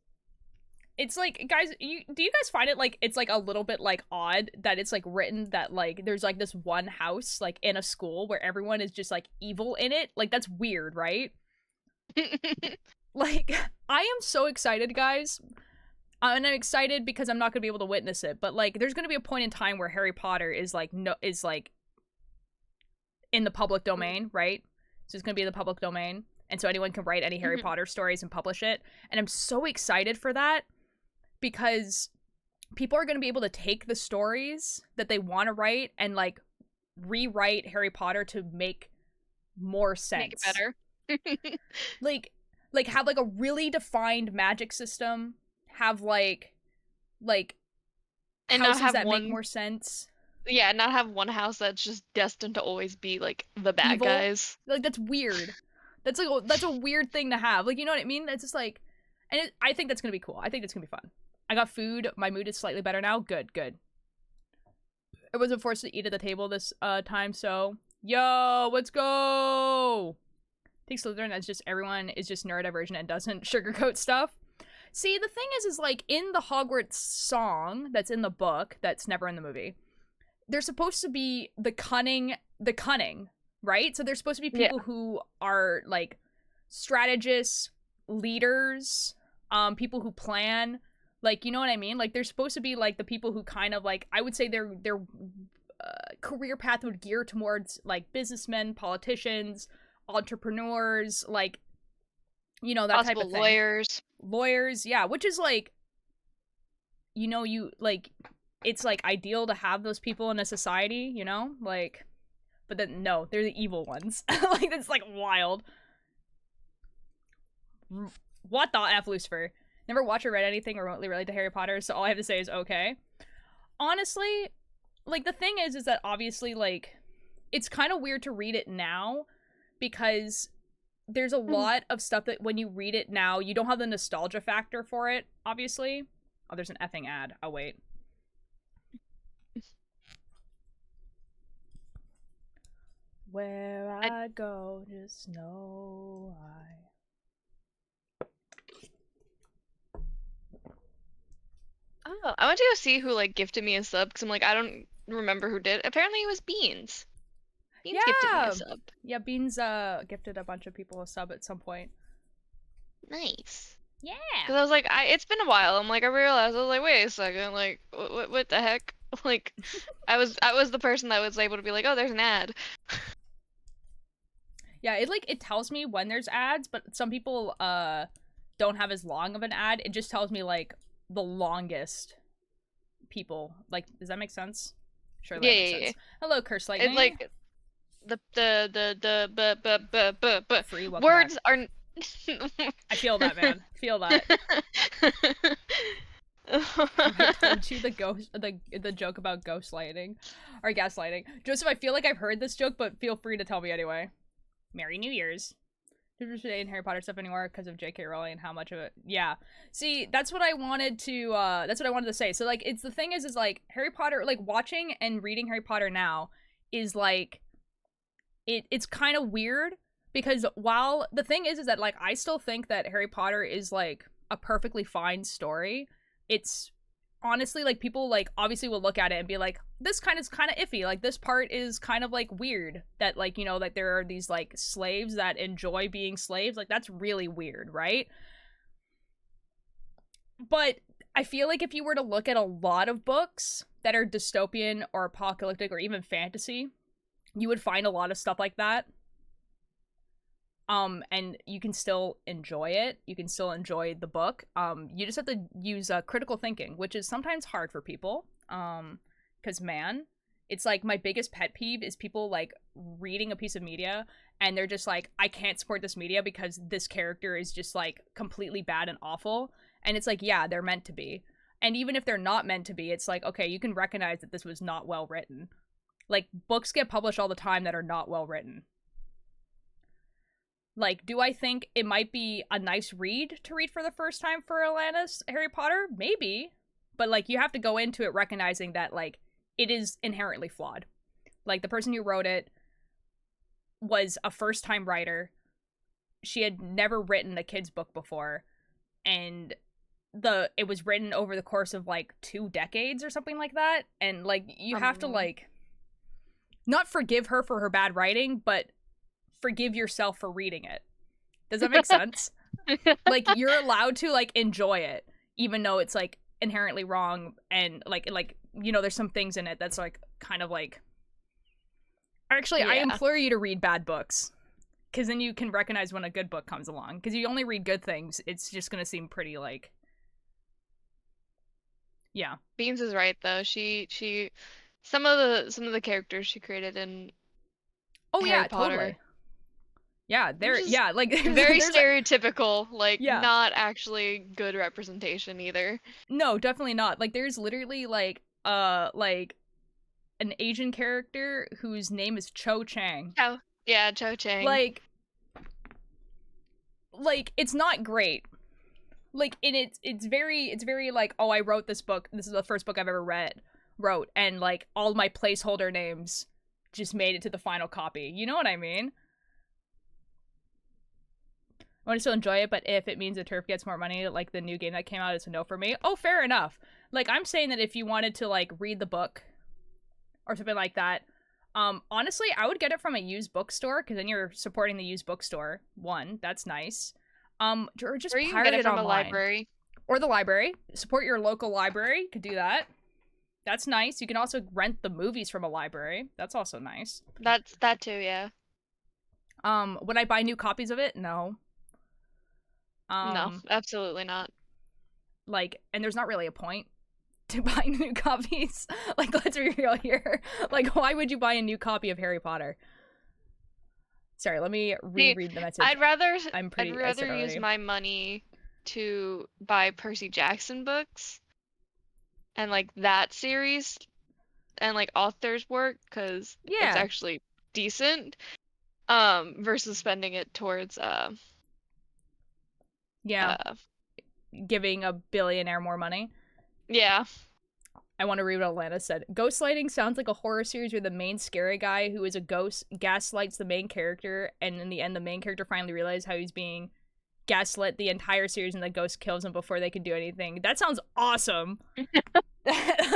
Speaker 1: It's like, guys, do you guys find it, like, it's, like, a little bit, like, odd that it's, like, written that, like, there's, like, this one house, like, in a school where everyone is just, like, evil in it? Like, that's weird, right? Like, I am so excited, guys. And I'm excited because I'm not gonna be able to witness it, but, like, there's gonna be a point in time where Harry Potter is, like, in the public domain, right? So it's gonna be in the public domain, and so anyone can write any Harry Potter stories and publish it, and I'm so excited for that. Because people are going to be able to take the stories that they want to write and, like, rewrite Harry Potter to make more sense.
Speaker 3: Make it better.
Speaker 1: like, have, like, a really defined magic system. Have, like
Speaker 3: and
Speaker 1: houses
Speaker 3: not have
Speaker 1: that
Speaker 3: one...
Speaker 1: make more sense.
Speaker 3: Yeah, not have one house that's just destined to always be, like, the bad
Speaker 1: Evil.
Speaker 3: guys.
Speaker 1: Like, that's weird. That's a weird thing to have. Like, you know what I mean? It's just, like... And I think that's going to be cool. I think that's going to be fun. I got food. My mood is slightly better now. Good, good. I wasn't forced to eat at the table this time, so... Yo, let's go! Take Slytherin as just everyone is just neurodivergent and doesn't sugarcoat stuff. See, the thing is like, in the Hogwarts song that's in the book, that's never in the movie, they're supposed to be the cunning, right? So they're supposed to be people who are, like, strategists, leaders, people who plan... Like, you know what I mean? Like, they're supposed to be, like, the people who kind of, like, I would say their career path would gear towards, like, businessmen, politicians, entrepreneurs, like, you know, that type
Speaker 3: Possible
Speaker 1: of thing.
Speaker 3: lawyers.
Speaker 1: Yeah, which is like, you know, you like, it's like ideal to have those people in a society, you know, like, but then no, they're the evil ones. Like, that's like wild. What the F, Lucifer? Never watched or read anything remotely related to Harry Potter, so all I have to say is okay. Honestly, like, the thing is that obviously, like, it's kind of weird to read it now because there's a lot of stuff that when you read it now, you don't have the nostalgia factor for it, obviously. Oh, there's an effing ad. I'll wait. Where I go, just know
Speaker 3: Oh, I went to go see who like gifted me a sub because I'm like I don't remember who did. Apparently it was Beans. Beans gifted me
Speaker 1: Yeah!
Speaker 3: a sub.
Speaker 1: Yeah, Beans gifted a bunch of people a sub at some point.
Speaker 3: Nice.
Speaker 1: Yeah.
Speaker 3: Because I was like, it's been a while. I'm like, I realized I was like, wait a second, like, what the heck? Like, I was the person that was able to be like, oh, there's an ad.
Speaker 1: Yeah, it tells me when there's ads, but some people don't have as long of an ad. It just tells me like the longest people. Like, does that make sense? Sure, that makes sense. Hello, Curse Lightning.
Speaker 3: It's like the
Speaker 1: Free, welcome
Speaker 3: words
Speaker 1: back.
Speaker 3: are.
Speaker 1: I feel that, man. Feel that. I told you the joke about ghostlighting or gaslighting. Joseph, I feel like I've heard this joke, but feel free to tell me anyway. Merry New Year's. Today in Harry Potter stuff anymore because of J.K. Rowling and how much of it. Yeah. See, that's what I wanted to say. So like, it's the thing is like Harry Potter, like watching and reading Harry Potter now is like, it's kind of weird because while the thing is that like I still think that Harry Potter is like a perfectly fine story. It's honestly like people like obviously will look at it and be like, this kind of iffy. Like this part is kind of like weird that like, you know, like there are these like slaves that enjoy being slaves. Like that's really weird, right? But I feel like if you were to look at a lot of books that are dystopian or apocalyptic or even fantasy, you would find a lot of stuff like that. And you can still enjoy it. You can still enjoy the book. You just have to use critical thinking, which is sometimes hard for people. Because man, it's like my biggest pet peeve is people like reading a piece of media and they're just like, I can't support this media because this character is just like completely bad and awful. And it's like, yeah, they're meant to be. And even if they're not meant to be, it's like, okay, you can recognize that this was not well written. Like, books get published all the time that are not well written. Like, do I think it might be a nice read to read for the first time for Alanis Harry Potter? Maybe. But, like, you have to go into it recognizing that, like, it is inherently flawed. Like, the person who wrote it was a first-time writer. She had never written a kid's book before. And it was written over the course of, like, 2 decades or something like that. And, like, you have to, like, not forgive her for her bad writing, but forgive yourself for reading it. Does that make sense? Like, you're allowed to like enjoy it even though it's like inherently wrong and like you know there's some things in it that's like kind of like actually I implore you to read bad books because then you can recognize when a good book comes along because you only read good things it's just gonna seem pretty like yeah.
Speaker 3: Beans is right though. She some of the characters she created in Harry Potter.
Speaker 1: Totally. Yeah, like
Speaker 3: very stereotypical, like
Speaker 1: yeah.
Speaker 3: Not actually good representation either.
Speaker 1: No, definitely not. Like there's literally like an Asian character whose name is Cho Chang.
Speaker 3: Oh, yeah, Cho Chang.
Speaker 1: Like it's not great. Like it's very like, oh, I wrote this book. This is the first book I've ever wrote and like all my placeholder names just made it to the final copy. You know what I mean? I want to still enjoy it, but if it means the turf gets more money, like the new game that came out, it's a no for me. Oh, fair enough. Like, I'm saying that if you wanted to, like, read the book or something like that, honestly, I would get it from a used bookstore, because then you're supporting the used bookstore. One, that's nice. Or just
Speaker 3: or you
Speaker 1: pirate
Speaker 3: can get it from
Speaker 1: online.
Speaker 3: a library.
Speaker 1: Or the library. Support your local library. Could do that. That's nice. You can also rent the movies from a library. That's also nice.
Speaker 3: That too, yeah.
Speaker 1: Would I buy new copies of it? No.
Speaker 3: No, absolutely not.
Speaker 1: Like, and there's not really a point to buying new copies. Like, let's be real here. Like, why would you buy a new copy of Harry Potter? Sorry, let me reread the message.
Speaker 3: I'd rather
Speaker 1: I
Speaker 3: use my money to buy Percy Jackson books and like that series and like author's work because it's actually decent. Versus spending it towards
Speaker 1: giving a billionaire more money.
Speaker 3: Yeah.
Speaker 1: I want to read what Atlanta said. Ghostlighting sounds like a horror series where the main scary guy who is a ghost gaslights the main character, and in the end the main character finally realizes how he's being gaslit the entire series and the ghost kills him before they can do anything. That sounds awesome.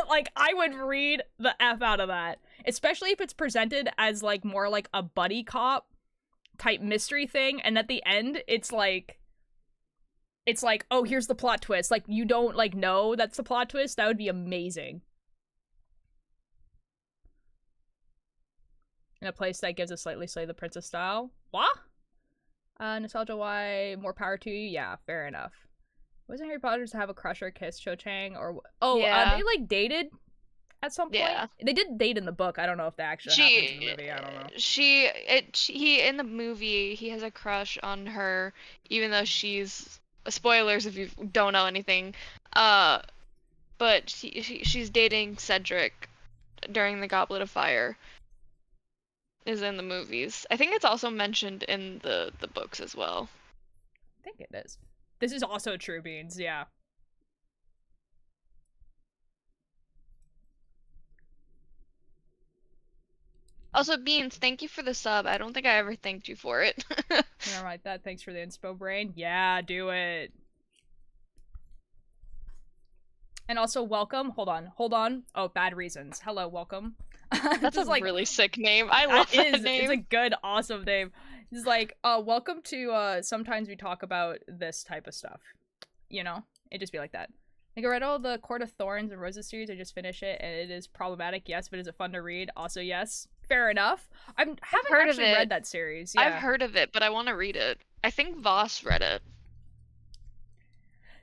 Speaker 1: Like, I would read the F out of that. Especially if it's presented as like more like a buddy cop type mystery thing, and at the end it's like, oh, here's the plot twist. Like, you don't, like, know that's the plot twist. That would be amazing. In a place that gives a slightly Slay the Princess style. What? Nostalgia why? More power to you? Yeah, fair enough. Wasn't Harry Potter to have a crush or kiss Cho Chang? Or, they, like, dated at some point?
Speaker 3: Yeah.
Speaker 1: They did date in the book. I don't know if that actually happens in the movie. I don't know.
Speaker 3: He, in the movie, he has a crush on her, even though she's... Spoilers if you don't know anything, but she's dating Cedric during the Goblet of Fire. Is in the movies. I think it's also mentioned in the books as well.
Speaker 1: I think it is. This is also true, Beans. Yeah.
Speaker 3: Also, Beans, thank you for the sub. I don't think I ever thanked you for it.
Speaker 1: Can I write that? Thanks for the inspo brain. Yeah, do it. And also, welcome. Hold on. Oh, bad reasons. Hello, welcome.
Speaker 3: That's a like, really sick name. I love that name.
Speaker 1: It's a good, awesome name. It's like, welcome to, sometimes we talk about this type of stuff. You know? It'd just be like that. Like, I read all the Court of Thorns and Roses series. I just finished it, and it is problematic, yes, but is it fun to read? Also, yes. Fair enough. I haven't actually read that series. Yeah.
Speaker 3: I've heard of it, but I want to read it. I think Voss read it.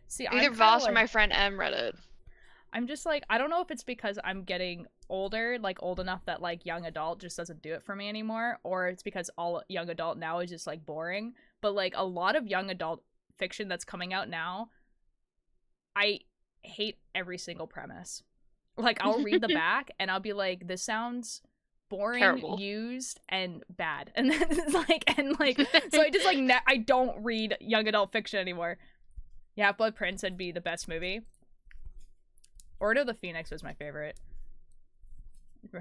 Speaker 1: See,
Speaker 3: either Voss or my friend M read it.
Speaker 1: I'm just like, I don't know if it's because I'm getting older, like old enough that like young adult just doesn't do it for me anymore, or it's because all young adult now is just like boring. But like a lot of young adult fiction that's coming out now, I hate every single premise. Like, I'll read the back and I'll be like, this sounds boring,
Speaker 3: terrible,
Speaker 1: used, and bad. And then so I just like I don't read young adult fiction anymore. Yeah, Blood Prince would be the best movie. Order of the Phoenix was my favorite.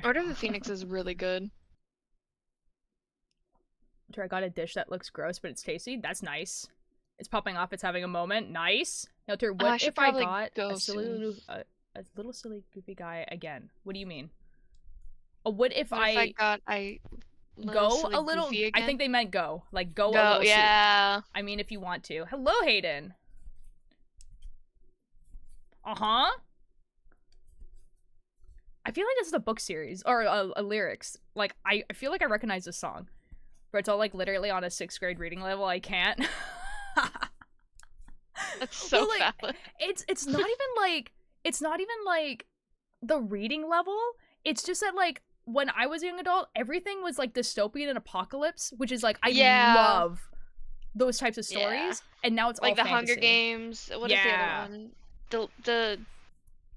Speaker 3: Order of the Phoenix is really good.
Speaker 1: I got a dish that looks gross, but it's tasty. That's nice. It's popping off. It's having a moment. Nice. Hilter, what if I got a little silly goofy guy again? What do you mean? What if I
Speaker 3: got a
Speaker 1: go a little? I think they meant go. Like go a little.
Speaker 3: Yeah.
Speaker 1: I mean, if you want to. Hello, Hayden. Uh-huh. I feel like this is a book series or a lyrics. Like I feel like I recognize this song, but it's all like literally on a 6th grade reading level. I can't.
Speaker 3: That's so valid.
Speaker 1: It's not even like the reading level. It's just that like when I was a young adult, everything was like dystopian and apocalypse, which is like I love those types of stories. And now it's
Speaker 3: like
Speaker 1: all
Speaker 3: the
Speaker 1: fantasy.
Speaker 3: Hunger Games. What is the other one?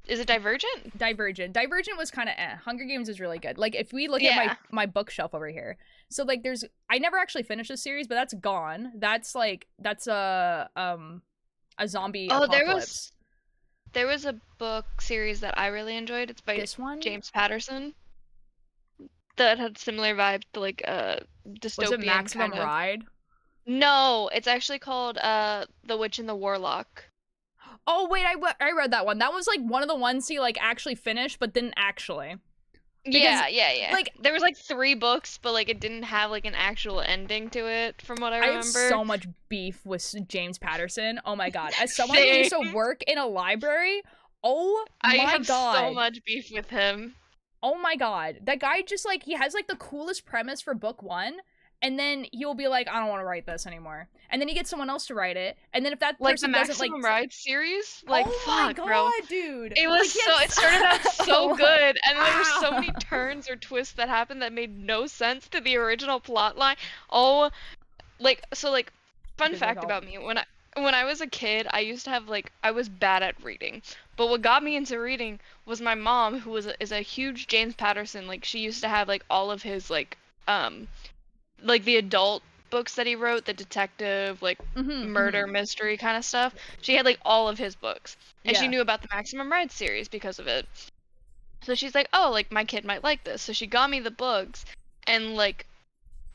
Speaker 3: Is it Divergent?
Speaker 1: Divergent was kind of Hunger Games is really good. Like, if we look at my bookshelf over here. So, like, I never actually finished the series, but that's gone. That's a zombie apocalypse.
Speaker 3: There was a book series that I really enjoyed. It's by James Patterson. That had similar vibes to, like, dystopian
Speaker 1: Was it Maximum Ride?
Speaker 3: No, it's actually called, The Witch and the Warlock.
Speaker 1: Oh, wait, I read that one. That was, like, one of the ones he, like, actually finished, but didn't actually.
Speaker 3: Because, yeah. Like, there was, like, 3 books, but, like, it didn't have, like, an actual ending to it, from what I remember.
Speaker 1: I have so much beef with James Patterson. Oh, my God. As someone who used to work in a library, oh, my God. I have
Speaker 3: so much beef with him.
Speaker 1: Oh, my God. That guy just, like, he has, like, the coolest premise for book 1, and then he'll be like, I don't want to write this anymore. And then he gets someone else to write it. And then if that
Speaker 3: Like the
Speaker 1: person doesn't
Speaker 3: Maximum
Speaker 1: like,
Speaker 3: Ride series? Like,
Speaker 1: oh my
Speaker 3: fuck,
Speaker 1: god,
Speaker 3: bro.
Speaker 1: dude!
Speaker 3: It was
Speaker 1: Like,
Speaker 3: it started out so good, and then there were so many
Speaker 1: Ah.
Speaker 3: turns or twists that happened that made no sense to the original plot line. Oh, fun
Speaker 1: Because they're
Speaker 3: fact
Speaker 1: called-
Speaker 3: about me, when I was a kid, I used to have I was bad at reading. But what got me into reading was my mom, who is a huge James Patterson. Like, she used to have all of his the adult books that he wrote, the detective, murder mystery kind of stuff. She had all of his books. And she
Speaker 1: Yeah.
Speaker 3: knew about the Maximum Ride series because of it. So she's like, "Oh, my kid might like this." So she got me the books, and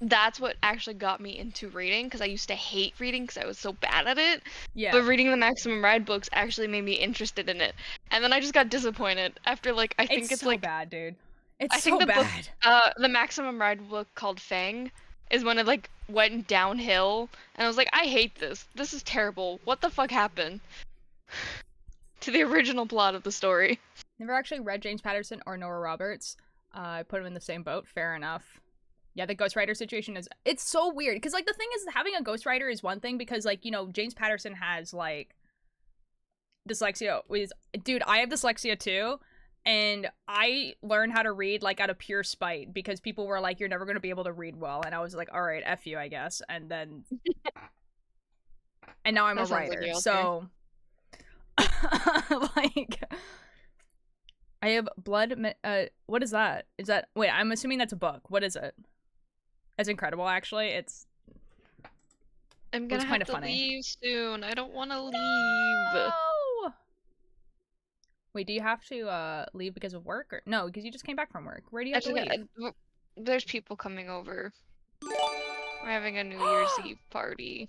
Speaker 3: that's what actually got me into reading, because I used to hate reading because I was so bad at it.
Speaker 1: Yeah.
Speaker 3: But reading the Maximum Ride books actually made me interested in it. And then I just got disappointed after I think it's
Speaker 1: so bad, dude. It's
Speaker 3: I think
Speaker 1: so
Speaker 3: the
Speaker 1: bad.
Speaker 3: book, the Maximum Ride book called Fang is when it went downhill, and I was like, I hate this. This is terrible. What the fuck happened to the original plot of the story?
Speaker 1: Never actually read James Patterson or Nora Roberts. I put them in the same boat. Fair enough. Yeah, the ghostwriter situation it's so weird, because the thing is, having a ghostwriter is one thing, because James Patterson has dyslexia. Dude, I have dyslexia too, and I learned how to read out of pure spite, because people were like, you're never going to be able to read well, and I was like, all right, F you, I guess. And then and now I'm a
Speaker 3: That sounds like
Speaker 1: writer,
Speaker 3: you,
Speaker 1: so I have blood. What is that? Is that, wait, I'm assuming that's a book. What is it? It's incredible, actually.
Speaker 3: I'm gonna
Speaker 1: kind
Speaker 3: have
Speaker 1: of
Speaker 3: to
Speaker 1: funny.
Speaker 3: leave soon. I don't want to leave.
Speaker 1: No! Wait, do you have to leave because of work, or no? Because you just came back from work. Where do you have to leave?
Speaker 3: There's people coming over. We're having a New Year's Eve party.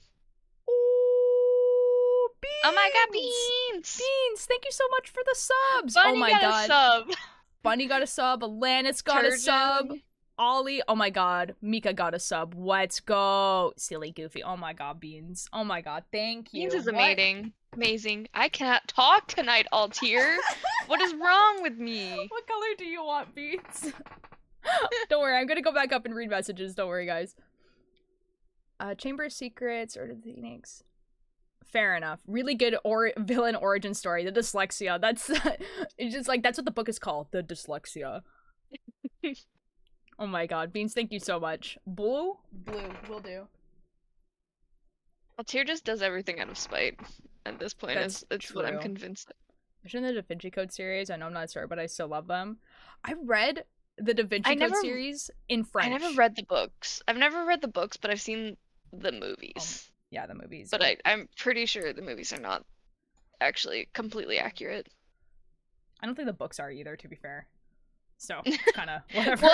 Speaker 1: Ooh, Beans!
Speaker 3: Oh my god, Beans!
Speaker 1: Beans, thank you so much for the subs.
Speaker 3: Bunny
Speaker 1: Oh my
Speaker 3: got
Speaker 1: god.
Speaker 3: a sub.
Speaker 1: Bunny got a sub. Alanis got a sub.
Speaker 3: Turgeon.
Speaker 1: Ollie, oh my god. Mika got a sub. Let's go. Silly Goofy. Oh my god, Beans. Oh my god, thank you.
Speaker 3: Beans is
Speaker 1: What?
Speaker 3: amazing. Amazing. I cannot talk tonight, Altier. What is wrong with me?
Speaker 1: What color do you want, Beans? Don't worry, I'm gonna go back up and read messages. Don't worry, guys. Chamber of Secrets, or the Phoenix. Fair enough. Really good villain origin story. The dyslexia. That's it's just that's what the book is called. The dyslexia. Oh my god, Beans, thank you so much. Blue, will do.
Speaker 3: Altier just does everything out of spite. At this point,
Speaker 1: That's
Speaker 3: it's what I'm
Speaker 1: true.
Speaker 3: convinced.
Speaker 1: Mention the Da Vinci Code series. I know I'm not a star, but I still love them. I read the Da Vinci Code series in French.
Speaker 3: I never read the books. I've never read the books, but I've seen the movies.
Speaker 1: Yeah, the movies.
Speaker 3: But I'm pretty sure the movies are not actually completely accurate.
Speaker 1: I don't think the books are either, to be fair. So it's kind of whatever.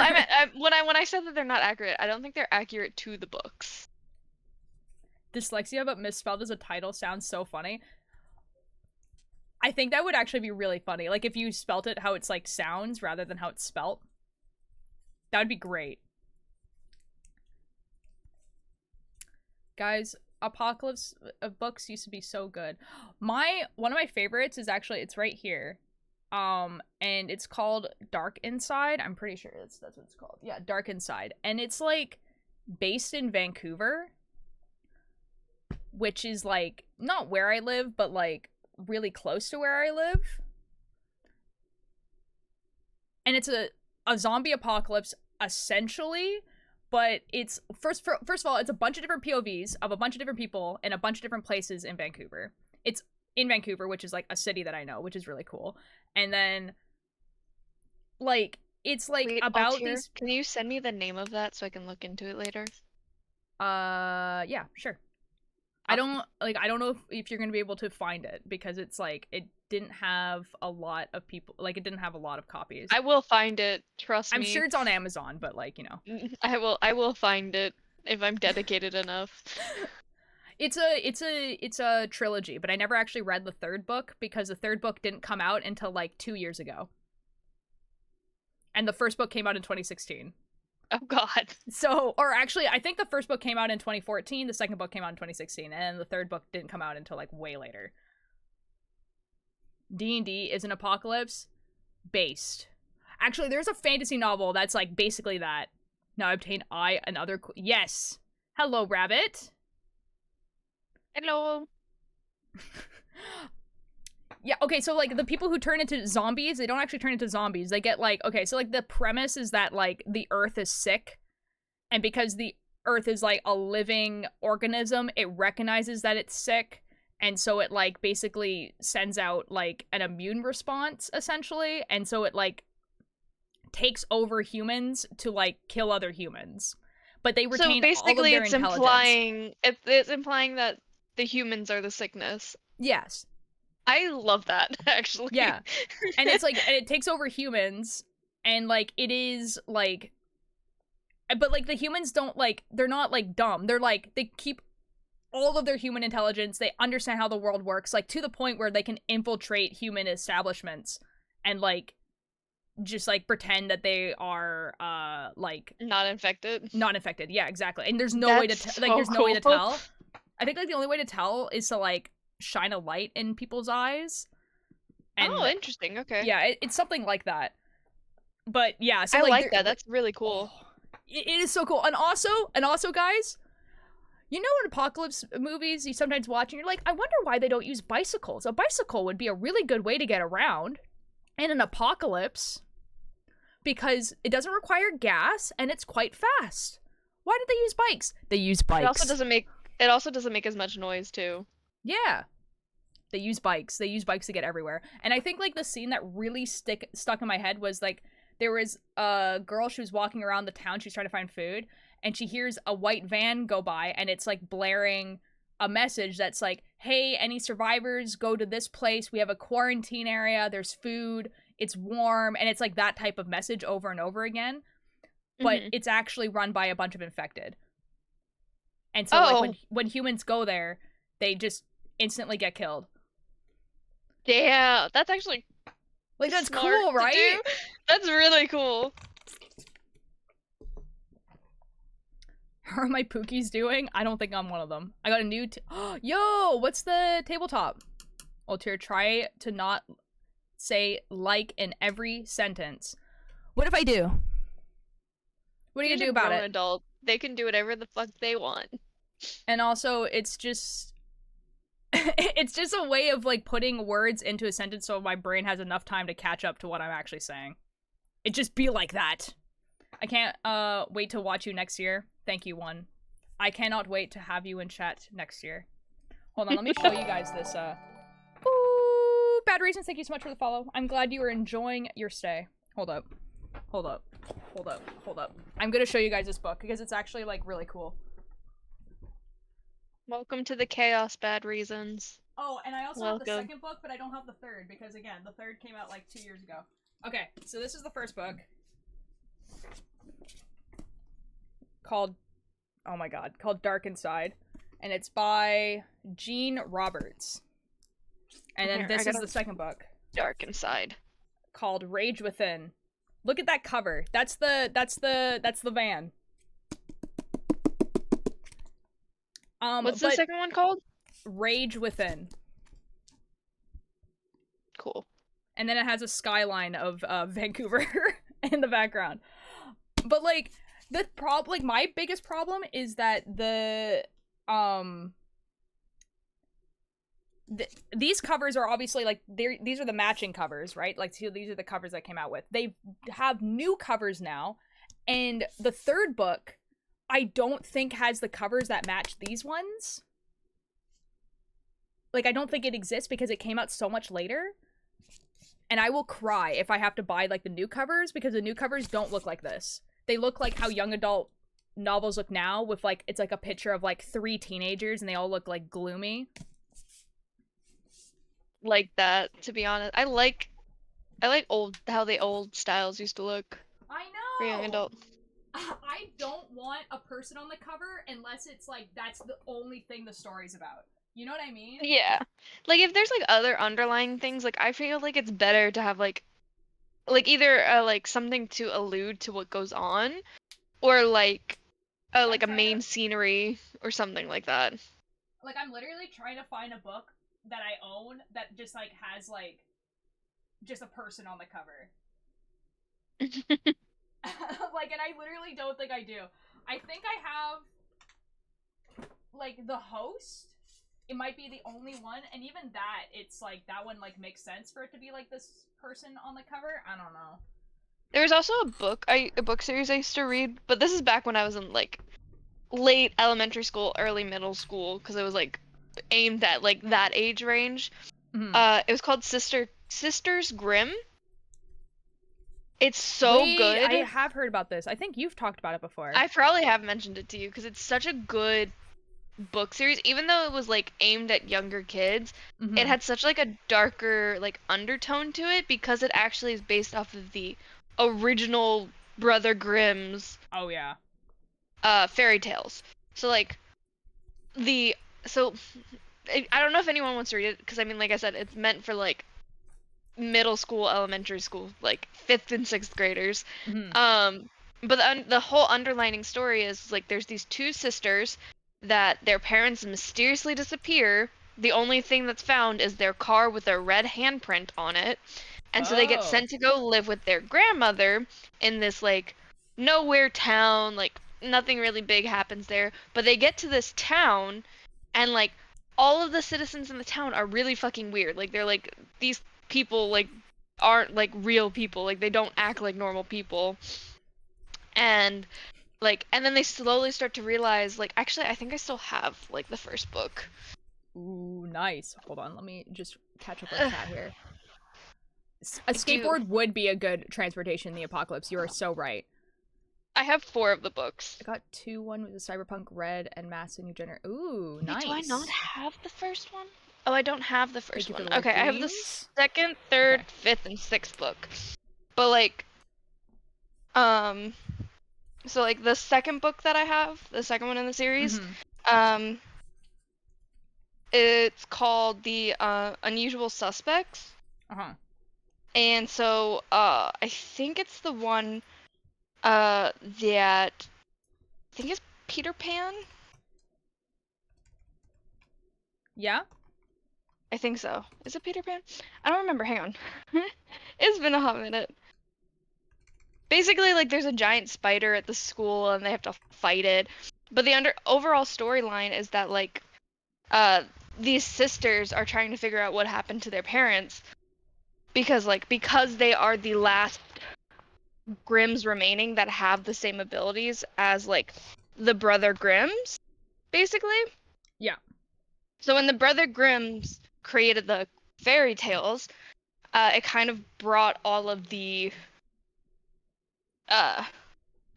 Speaker 3: Well, when I said that they're not accurate, I don't think they're accurate to the books.
Speaker 1: Dyslexia but misspelled as a title sounds so funny. I think that would actually be really funny. If you spelt it how it's sounds rather than how it's spelt. That would be great. Guys, Apocalypse of books used to be so good. One of my favorites is actually, it's right here. And it's called Dark Inside. I'm pretty sure that's what it's called. Yeah, Dark Inside. And it's based in Vancouver, which is not where I live, but really close to where I live. And it's a zombie apocalypse essentially, but it's first of all, it's a bunch of different POVs of a bunch of different people in a bunch of different places in Vancouver. It's in Vancouver, which is a city that I know, which is really cool. And then it's
Speaker 3: Wait,
Speaker 1: about
Speaker 3: Altier,
Speaker 1: these.
Speaker 3: Can you send me the name of that so I can look into it later?
Speaker 1: Yeah, sure. I don't know if you're gonna be able to find it, because it's it didn't have a lot of people, it didn't have a lot of copies.
Speaker 3: I will find it. Trust me.
Speaker 1: I'm sure it's on Amazon, but
Speaker 3: I will find it if I'm dedicated enough.
Speaker 1: It's a trilogy, but I never actually read the third book because the third book didn't come out until 2 years ago. And the first book came out in 2016.
Speaker 3: Oh god.
Speaker 1: So, or actually, I think the first book came out in 2014, the second book came out in 2016, and the third book didn't come out until way later. D&D is an apocalypse based. Actually, there's a fantasy novel that's basically that. Now obtain I another. Yes. Hello, rabbit.
Speaker 3: Hello.
Speaker 1: Yeah, okay, so, like, the people who turn into zombies, they don't actually turn into zombies. They get, like, okay, so, like, the premise is that, like, the Earth is sick, and because the Earth is, like, a living organism, it recognizes that it's sick, and so it, like, basically sends out, like, an immune response, essentially, and so it, like, takes over humans to, like, kill other humans. But they retain all of
Speaker 3: basically,
Speaker 1: their
Speaker 3: it's
Speaker 1: intelligence.
Speaker 3: it's implying that the humans are the sickness.
Speaker 1: Yes.
Speaker 3: I love that, actually.
Speaker 1: Yeah. And it's like, and it takes over humans, and like, it is like, but like, the humans don't like, they're not like dumb. They're like, they keep all of their human intelligence. They understand how the world works, like, to the point where they can infiltrate human establishments and like, just like pretend that they are, like,
Speaker 3: not infected.
Speaker 1: Not infected. Yeah, exactly. And there's no way to, like, there's no way to tell. I think, like, the only way to tell is to, like, shine a light in people's eyes. And,
Speaker 3: oh, interesting. Okay.
Speaker 1: Yeah, it's something like that. But yeah, so
Speaker 3: I like that.
Speaker 1: Like,
Speaker 3: that's really cool.
Speaker 1: it is so cool. And also, guys, you know, in apocalypse movies, you sometimes watch and you're like, I wonder why they don't use bicycles. A bicycle would be a really good way to get around in an apocalypse because it doesn't require gas and it's quite fast. Why did they use bikes? They use bikes.
Speaker 3: It also doesn't make as much noise too.
Speaker 1: Yeah. They use bikes. They use bikes to get everywhere. And I think, like, the scene that really stuck in my head was, like, there was a girl, she was walking around the town, she was trying to find food, and she hears a white van go by, and it's, like, blaring a message that's like, hey, any survivors, go to this place, we have a quarantine area, there's food, it's warm, and it's, like, that type of message over and over again. But it's actually run by a bunch of infected. And so, like, when humans go there, they just instantly get killed.
Speaker 3: Yeah, that's actually
Speaker 1: like, that's cool, right?
Speaker 3: That's really cool.
Speaker 1: How are my Pookies doing? I don't think I'm one of them. I got a new yo, what's the tabletop? Altair, try to not say like in every sentence. What if I do? What are you gonna do about it?
Speaker 3: Adult. They can do whatever the fuck they want.
Speaker 1: And also, it's just it's just a way of, like, putting words into a sentence so my brain has enough time to catch up to what I'm actually saying. It just be like that. I can't wait to watch you next year. Thank you, one. I cannot wait to have you in chat next year. Hold on, let me show you guys this. Ooh, Bad Reasons, thank you so much for the follow. I'm glad you were enjoying your stay. Hold up. Hold up. Hold up. Hold up. I'm gonna show you guys this book because it's actually, like, really cool.
Speaker 3: Welcome to the chaos, Bad Reasons.
Speaker 1: Oh, and I also have the second book, but I don't have the third because, again, the third came out like 2 years ago. Okay, so this is the first book. Called, oh my god, called Dark Inside. And it's by Gene Roberts. And then this is the second book.
Speaker 3: Dark Inside.
Speaker 1: Called Rage Within. Look at that cover. That's the van.
Speaker 3: What's the second one called?
Speaker 1: Rage Within.
Speaker 3: Cool.
Speaker 1: And then it has a skyline of Vancouver in the background. But, like, my biggest problem is that these covers are obviously, like, these are the matching covers, right? Like, these are the covers that came out with. They have new covers now, and the third book, I don't think has the covers that match these ones. Like, I don't think it exists because it came out so much later. And I will cry if I have to buy, like, the new covers, because the new covers don't look like this. They look like how young adult novels look now, with, like, it's like a picture of, like, 3 teenagers, and they all look, like, gloomy.
Speaker 3: Like that, to be honest. I like how the old styles used to look.
Speaker 1: I know!
Speaker 3: For young adult.
Speaker 1: I don't want a person on the cover unless it's, like, that's the only thing the story's about. You know what I mean?
Speaker 3: Yeah. Like, if there's, like, other underlying things, like, I feel like it's better to have, like either, like, something to allude to what goes on, or, like, a main scenery, or something like that.
Speaker 1: Like, I'm literally trying to find a book that I own that just, like, has, like, just a person on the cover. Like, and I literally don't think I do. I think I have, like, the host. It might be the only one, and even that, it's like, that one, like, makes sense for it to be, like, this person on the cover. I don't know.
Speaker 3: There was also a book series I used to read, but this is back when I was in, like, late elementary school, early middle school, because it was, like, aimed at, like, that age range. It was called Sisters Grimm. It's so
Speaker 1: Wait,
Speaker 3: good.
Speaker 1: I have heard about this. I think you've talked about it before.
Speaker 3: I probably have mentioned it to you, because it's such a good book series. Even though it was, like, aimed at younger kids, it had such, like, a darker, like, undertone to it, because it actually is based off of the original Brother Grimm's
Speaker 1: Oh, yeah.
Speaker 3: fairy tales. So, like, I don't know if anyone wants to read it, because, I mean, like I said, it's meant for, like, middle school, elementary school, like, 5th and 6th graders. But the whole underlining story is, like, there's these two sisters that their parents mysteriously disappear. The only thing that's found is their car with a red handprint on it. And so they get sent to go live with their grandmother in this, like, nowhere town, like, nothing really big happens there. But they get to this town, and, like, all of the citizens in the town are really fucking weird. Like, they're, like, these people, like, aren't, like, real people. Like, they don't act like normal people. And, like, and then they slowly start to realize, like, actually, I think I still have, like, the first book.
Speaker 1: Ooh, nice. Hold on, let me just catch up on chat here. A skateboard would be a good transportation in the apocalypse. You are so right.
Speaker 3: I have 4 of the books.
Speaker 1: I got 2. One was a Cyberpunk Red and Mass and New Gener. Ooh,
Speaker 3: Wait,
Speaker 1: nice.
Speaker 3: do I not have the first one? Oh, I don't have the first one.
Speaker 1: Like
Speaker 3: Okay, I have the 2nd, 3rd, 5th, and 6th book. But, like, so, like, the second book that I have, the second one in the series, it's called The Unusual Suspects. And so, I think it's the one, that, I think it's Peter Pan?
Speaker 1: Yeah?
Speaker 3: I think so. Is it Peter Pan? I don't remember, hang on. It's been a hot minute. Basically, like, there's a giant spider at the school, and they have to fight it. But the overall storyline is that, like, these sisters are trying to figure out what happened to their parents, because they are the last Grimms remaining that have the same abilities as, like, the Brother Grimms, basically.
Speaker 1: Yeah.
Speaker 3: So when the Brother Grimms created the fairy tales, it kind of brought all of the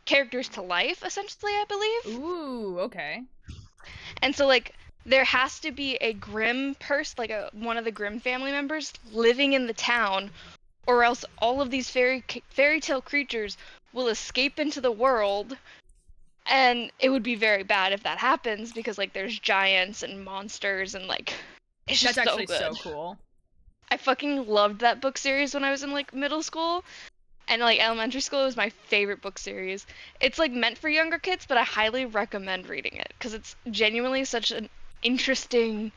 Speaker 3: characters to life, essentially, I believe.
Speaker 1: Ooh, okay.
Speaker 3: And so, like, there has to be a Grimm person, like one of the Grimm family members, living in the town, or else all of these fairy tale creatures will escape into the world, and it would be very bad if that happens, because, like, there's giants and monsters, and, like, it's just
Speaker 1: That's actually
Speaker 3: so good.
Speaker 1: so cool.
Speaker 3: I fucking loved that book series when I was in, like, middle school. And, like, elementary school was my favorite book series. It's, like, meant for younger kids, but I highly recommend reading it, because it's genuinely such an interesting,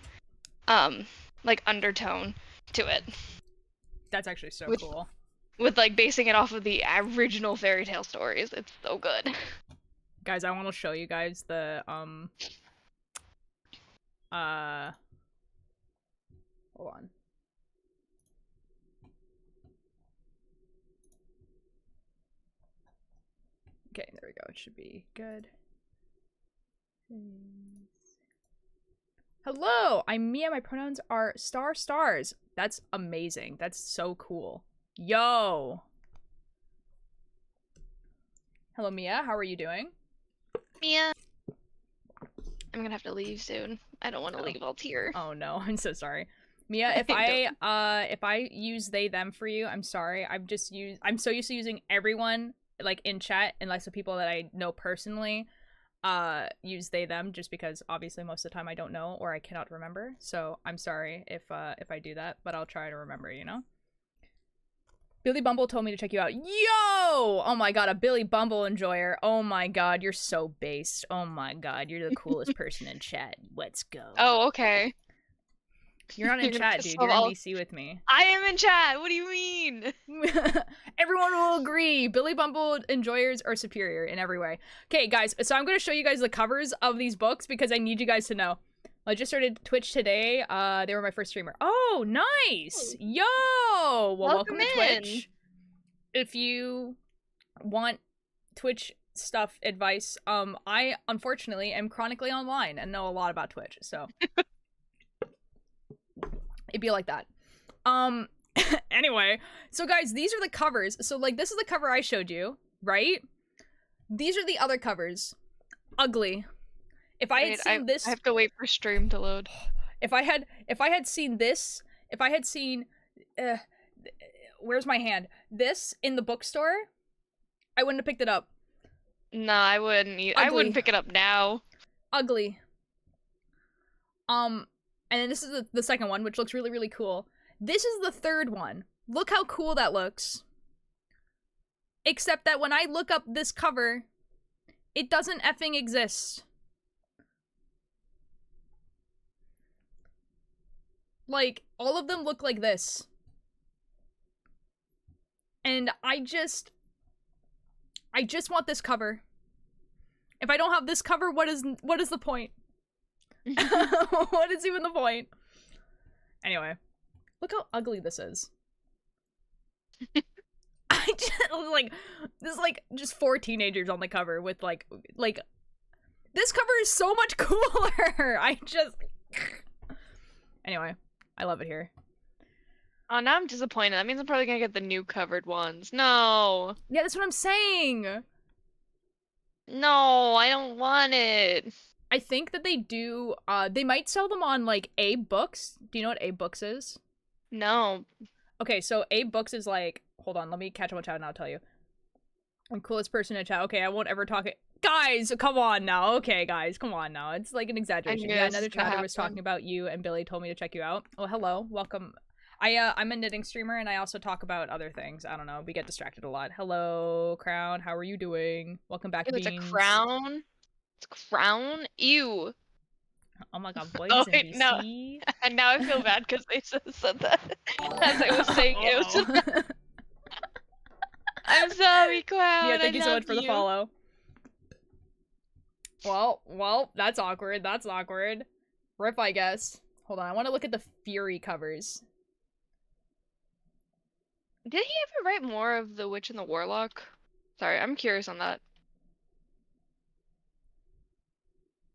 Speaker 3: like, undertone to it.
Speaker 1: That's actually so cool.
Speaker 3: With, like, basing it off of the original fairy tale stories. It's so good.
Speaker 1: Guys, I want to show you guys the, hold on. Okay, there we go. It should be good. Hello, I'm Mia. My pronouns are stars. That's amazing. That's so cool. Yo. Hello, Mia. How are you doing?
Speaker 3: Mia. I'm gonna have to leave soon. I don't want to leave all here.
Speaker 1: Oh no, I'm so sorry. Mia, if I use they them for you, I'm sorry. I'm so used to using everyone, like, in chat, unless the people that I know personally use they them, just because obviously most of the time I don't know or I cannot remember. So I'm sorry if I do that, but I'll try to remember, you know? Billy Bumble told me to check you out. Yo! Oh my god, a Billy Bumble enjoyer. Oh my god, you're so based. Oh my god, you're the coolest person in chat. Let's go.
Speaker 3: Oh, okay.
Speaker 1: You're not in
Speaker 3: You're gonna
Speaker 1: chat,
Speaker 3: piss
Speaker 1: dude.
Speaker 3: off
Speaker 1: You're in
Speaker 3: all-
Speaker 1: VC with me.
Speaker 3: I am in chat. What do you mean?
Speaker 1: Everyone will agree. Billy Bumble enjoyers are superior in every way. Okay, guys, so I'm going to show you guys the covers of these books because I need you guys to know. I just started Twitch today. They were my first streamer. Oh, nice. Yo. Well, welcome to
Speaker 3: in.
Speaker 1: Twitch. If you want Twitch stuff advice, I unfortunately am chronically online and know a lot about Twitch, so it'd be like that. Anyway, so guys, these are the covers. So like this is the cover I showed you, right? These are the other covers. Ugly. If I had seen this,
Speaker 3: I have to wait for stream to load.
Speaker 1: if I had seen this, if I had seen where's my hand? This in the bookstore, I wouldn't have picked it up.
Speaker 3: No, I wouldn't. I wouldn't pick it up now.
Speaker 1: Ugly. And then this is the second one, which looks really, really cool. This is the third one. Look how cool that looks. Except that when I look up this cover, it doesn't effing exist. Like, all of them look like this. And I just want this cover. If I don't have this cover, what is the point? What is even the point? Anyway, look how ugly this is. I just like this is like just 4 teenagers on the cover with like this cover is so much cooler. Anyway, I love it here.
Speaker 3: Oh, now I'm disappointed. That means I'm probably gonna get the new covered ones. No.
Speaker 1: Yeah, that's what I'm saying.
Speaker 3: No, I don't want it.
Speaker 1: I think that they do, they might sell them on, like, Abe Books. Do you know what Abe Books is?
Speaker 3: No.
Speaker 1: Okay, so Abe Books is like, hold on, let me catch up on chat and I'll tell you. I'm coolest person in chat. Okay, I won't ever talk it. Guys, come on now. Okay, guys, come on now. It's like an exaggeration. Yeah, another chatter was talking about you and Billy told me to check you out. Oh, hello. Welcome. I'm a knitting streamer and I also talk about other things. I don't know. We get distracted a lot. Hello, Crown. How are you doing? Welcome back,
Speaker 3: It's
Speaker 1: Beans.
Speaker 3: a crown. It's a crown. Ew.
Speaker 1: Oh my god, boys
Speaker 3: Oh,
Speaker 1: in
Speaker 3: wait,
Speaker 1: VC.
Speaker 3: no. And now I feel bad because they said that as I was saying it. Was... I'm sorry, Crown.
Speaker 1: Yeah, thank you so much for the
Speaker 3: you.
Speaker 1: follow. Well, that's awkward. That's awkward. Rip, I guess. Hold on, I want to look at the Fury covers.
Speaker 3: Did he ever write more of The Witch and the Warlock? Sorry, I'm curious on that.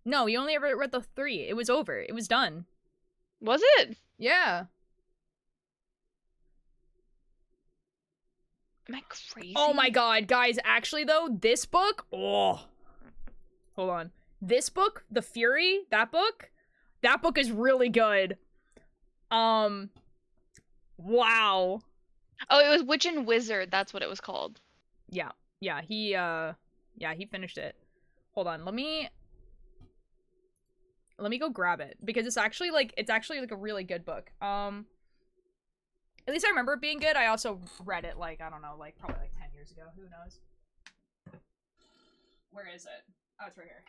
Speaker 1: No, you only ever read the 3. It was over. It was done.
Speaker 3: Was it?
Speaker 1: Yeah.
Speaker 3: Am I crazy?
Speaker 1: Oh my god, guys, actually though, this book, oh. Hold on. This book, The Fury, that book is really good. Wow.
Speaker 3: Oh, it was Witch and Wizard. That's what it was called.
Speaker 1: Yeah, he finished it. Hold on, let me go grab it because it's actually like a really good book. At least I remember it being good. I also read it like, I don't know, like probably like 10 years ago. Who knows? Where is it? Oh, it's right here.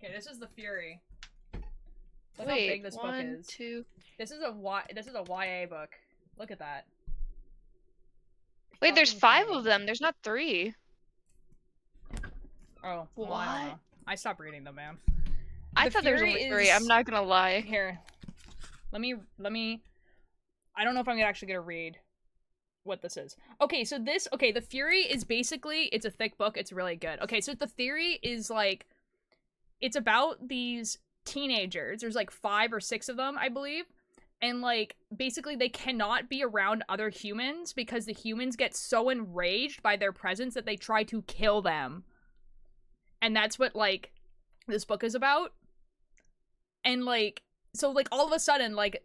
Speaker 1: Okay, this is The Fury. Look how big this book is.
Speaker 3: 2.
Speaker 1: This is a YA book. Look at that.
Speaker 3: Wait, there's
Speaker 1: Fucking
Speaker 3: 5
Speaker 1: tiny.
Speaker 3: of them. There's not 3.
Speaker 1: Oh, well, I don't know. I stopped reading them, man.
Speaker 3: I
Speaker 1: The
Speaker 3: thought there was
Speaker 1: Fury
Speaker 3: only 3.
Speaker 1: is-
Speaker 3: I'm not gonna lie.
Speaker 1: Here. Let me I don't know if I'm actually gonna read what this is. Okay, so The Fury is basically, it's a thick book, it's really good. Okay, so the theory is like, it's about these teenagers. There's like 5 or 6 of them, I believe. And like, basically they cannot be around other humans because the humans get so enraged by their presence that they try to kill them. And that's what like, this book is about. And like, so like all of a sudden like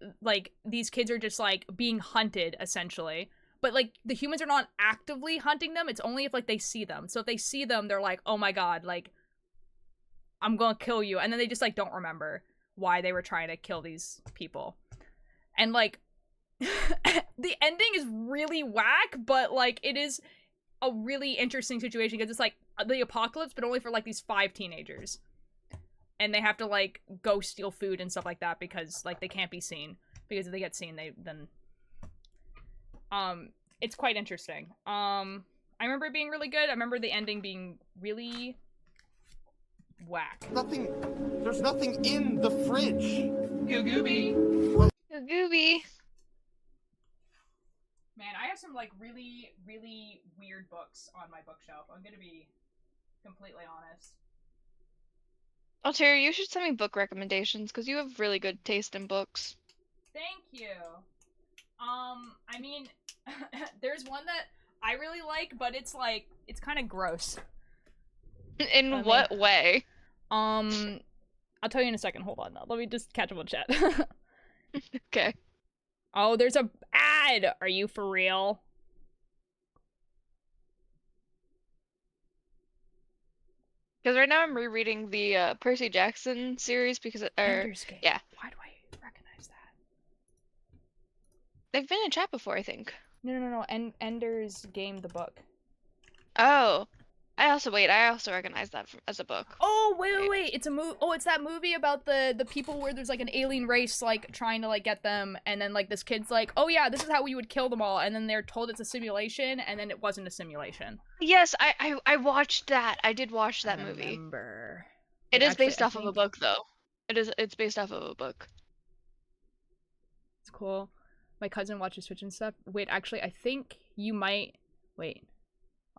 Speaker 1: these kids are just like being hunted essentially, but like the humans are not actively hunting them. It's only if like they see them. So if they see them, they're like, oh my god, like I'm gonna kill you, and then they just like don't remember why they were trying to kill these people. And like the ending is really whack, but like it is a really interesting situation because it's like the apocalypse, but only for like these 5 teenagers. and they have to like go steal food and stuff like that because like they can't be seen, because if they get seen it's quite interesting. I remember it being really good. I remember the ending being really whack.
Speaker 2: There's nothing in the fridge.
Speaker 1: Gooby.
Speaker 3: Gooby.
Speaker 1: Man, I have some like really, really weird books on my bookshelf. I'm gonna be completely honest.
Speaker 3: Oh, Terry, you should send me book recommendations because you have really good taste in books.
Speaker 1: Thank you. I mean, there's one that I really like, but it's like, it's kind of gross.
Speaker 3: In what way?
Speaker 1: I'll tell you in a second. Hold on. Let me just catch up on chat.
Speaker 3: Okay.
Speaker 1: Oh, there's a ad. Are you for real?
Speaker 3: Because right now I'm rereading the Percy Jackson series because
Speaker 1: Ender's Game.
Speaker 3: yeah,
Speaker 1: Why do I recognize that?
Speaker 3: they've been in chat before, I think.
Speaker 1: No. Ender's Game, the book.
Speaker 3: Oh, I also recognize that as a book.
Speaker 1: Oh, wait. It's a movie. Oh, it's that movie about the people where there's like an alien race like trying to like get them, and then like this kid's like, oh yeah, this is how we would kill them all, and then they're told it's a simulation, and then it wasn't a simulation.
Speaker 3: Yes, I watched that. I did watch that movie.
Speaker 1: Remember.
Speaker 3: It is
Speaker 1: Actually,
Speaker 3: based off of a book though. It's based off of a book.
Speaker 1: It's cool. My cousin watches Twitch and stuff. Wait, actually, I think you might. Wait.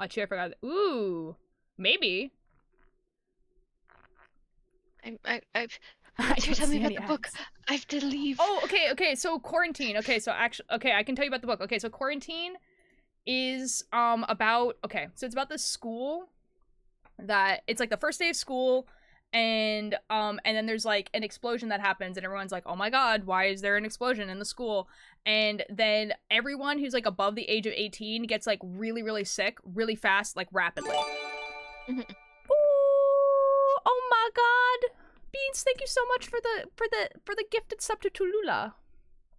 Speaker 1: Actually, I forgot. Ooh, maybe.
Speaker 3: Tell me about the book. I have to leave.
Speaker 1: Oh, okay. So Quarantine. Okay, so actually, okay, I can tell you about the book. Okay, so Quarantine is about. Okay, so it's about this school that it's like the first day of school, and then there's like an explosion that happens, and everyone's like, oh my god, why is there an explosion in the school? And then everyone who's like above the age of 18 gets like really, really sick really fast, like rapidly. Ooh, oh my god. Beans, thank you so much for the gifted sub to Tulula.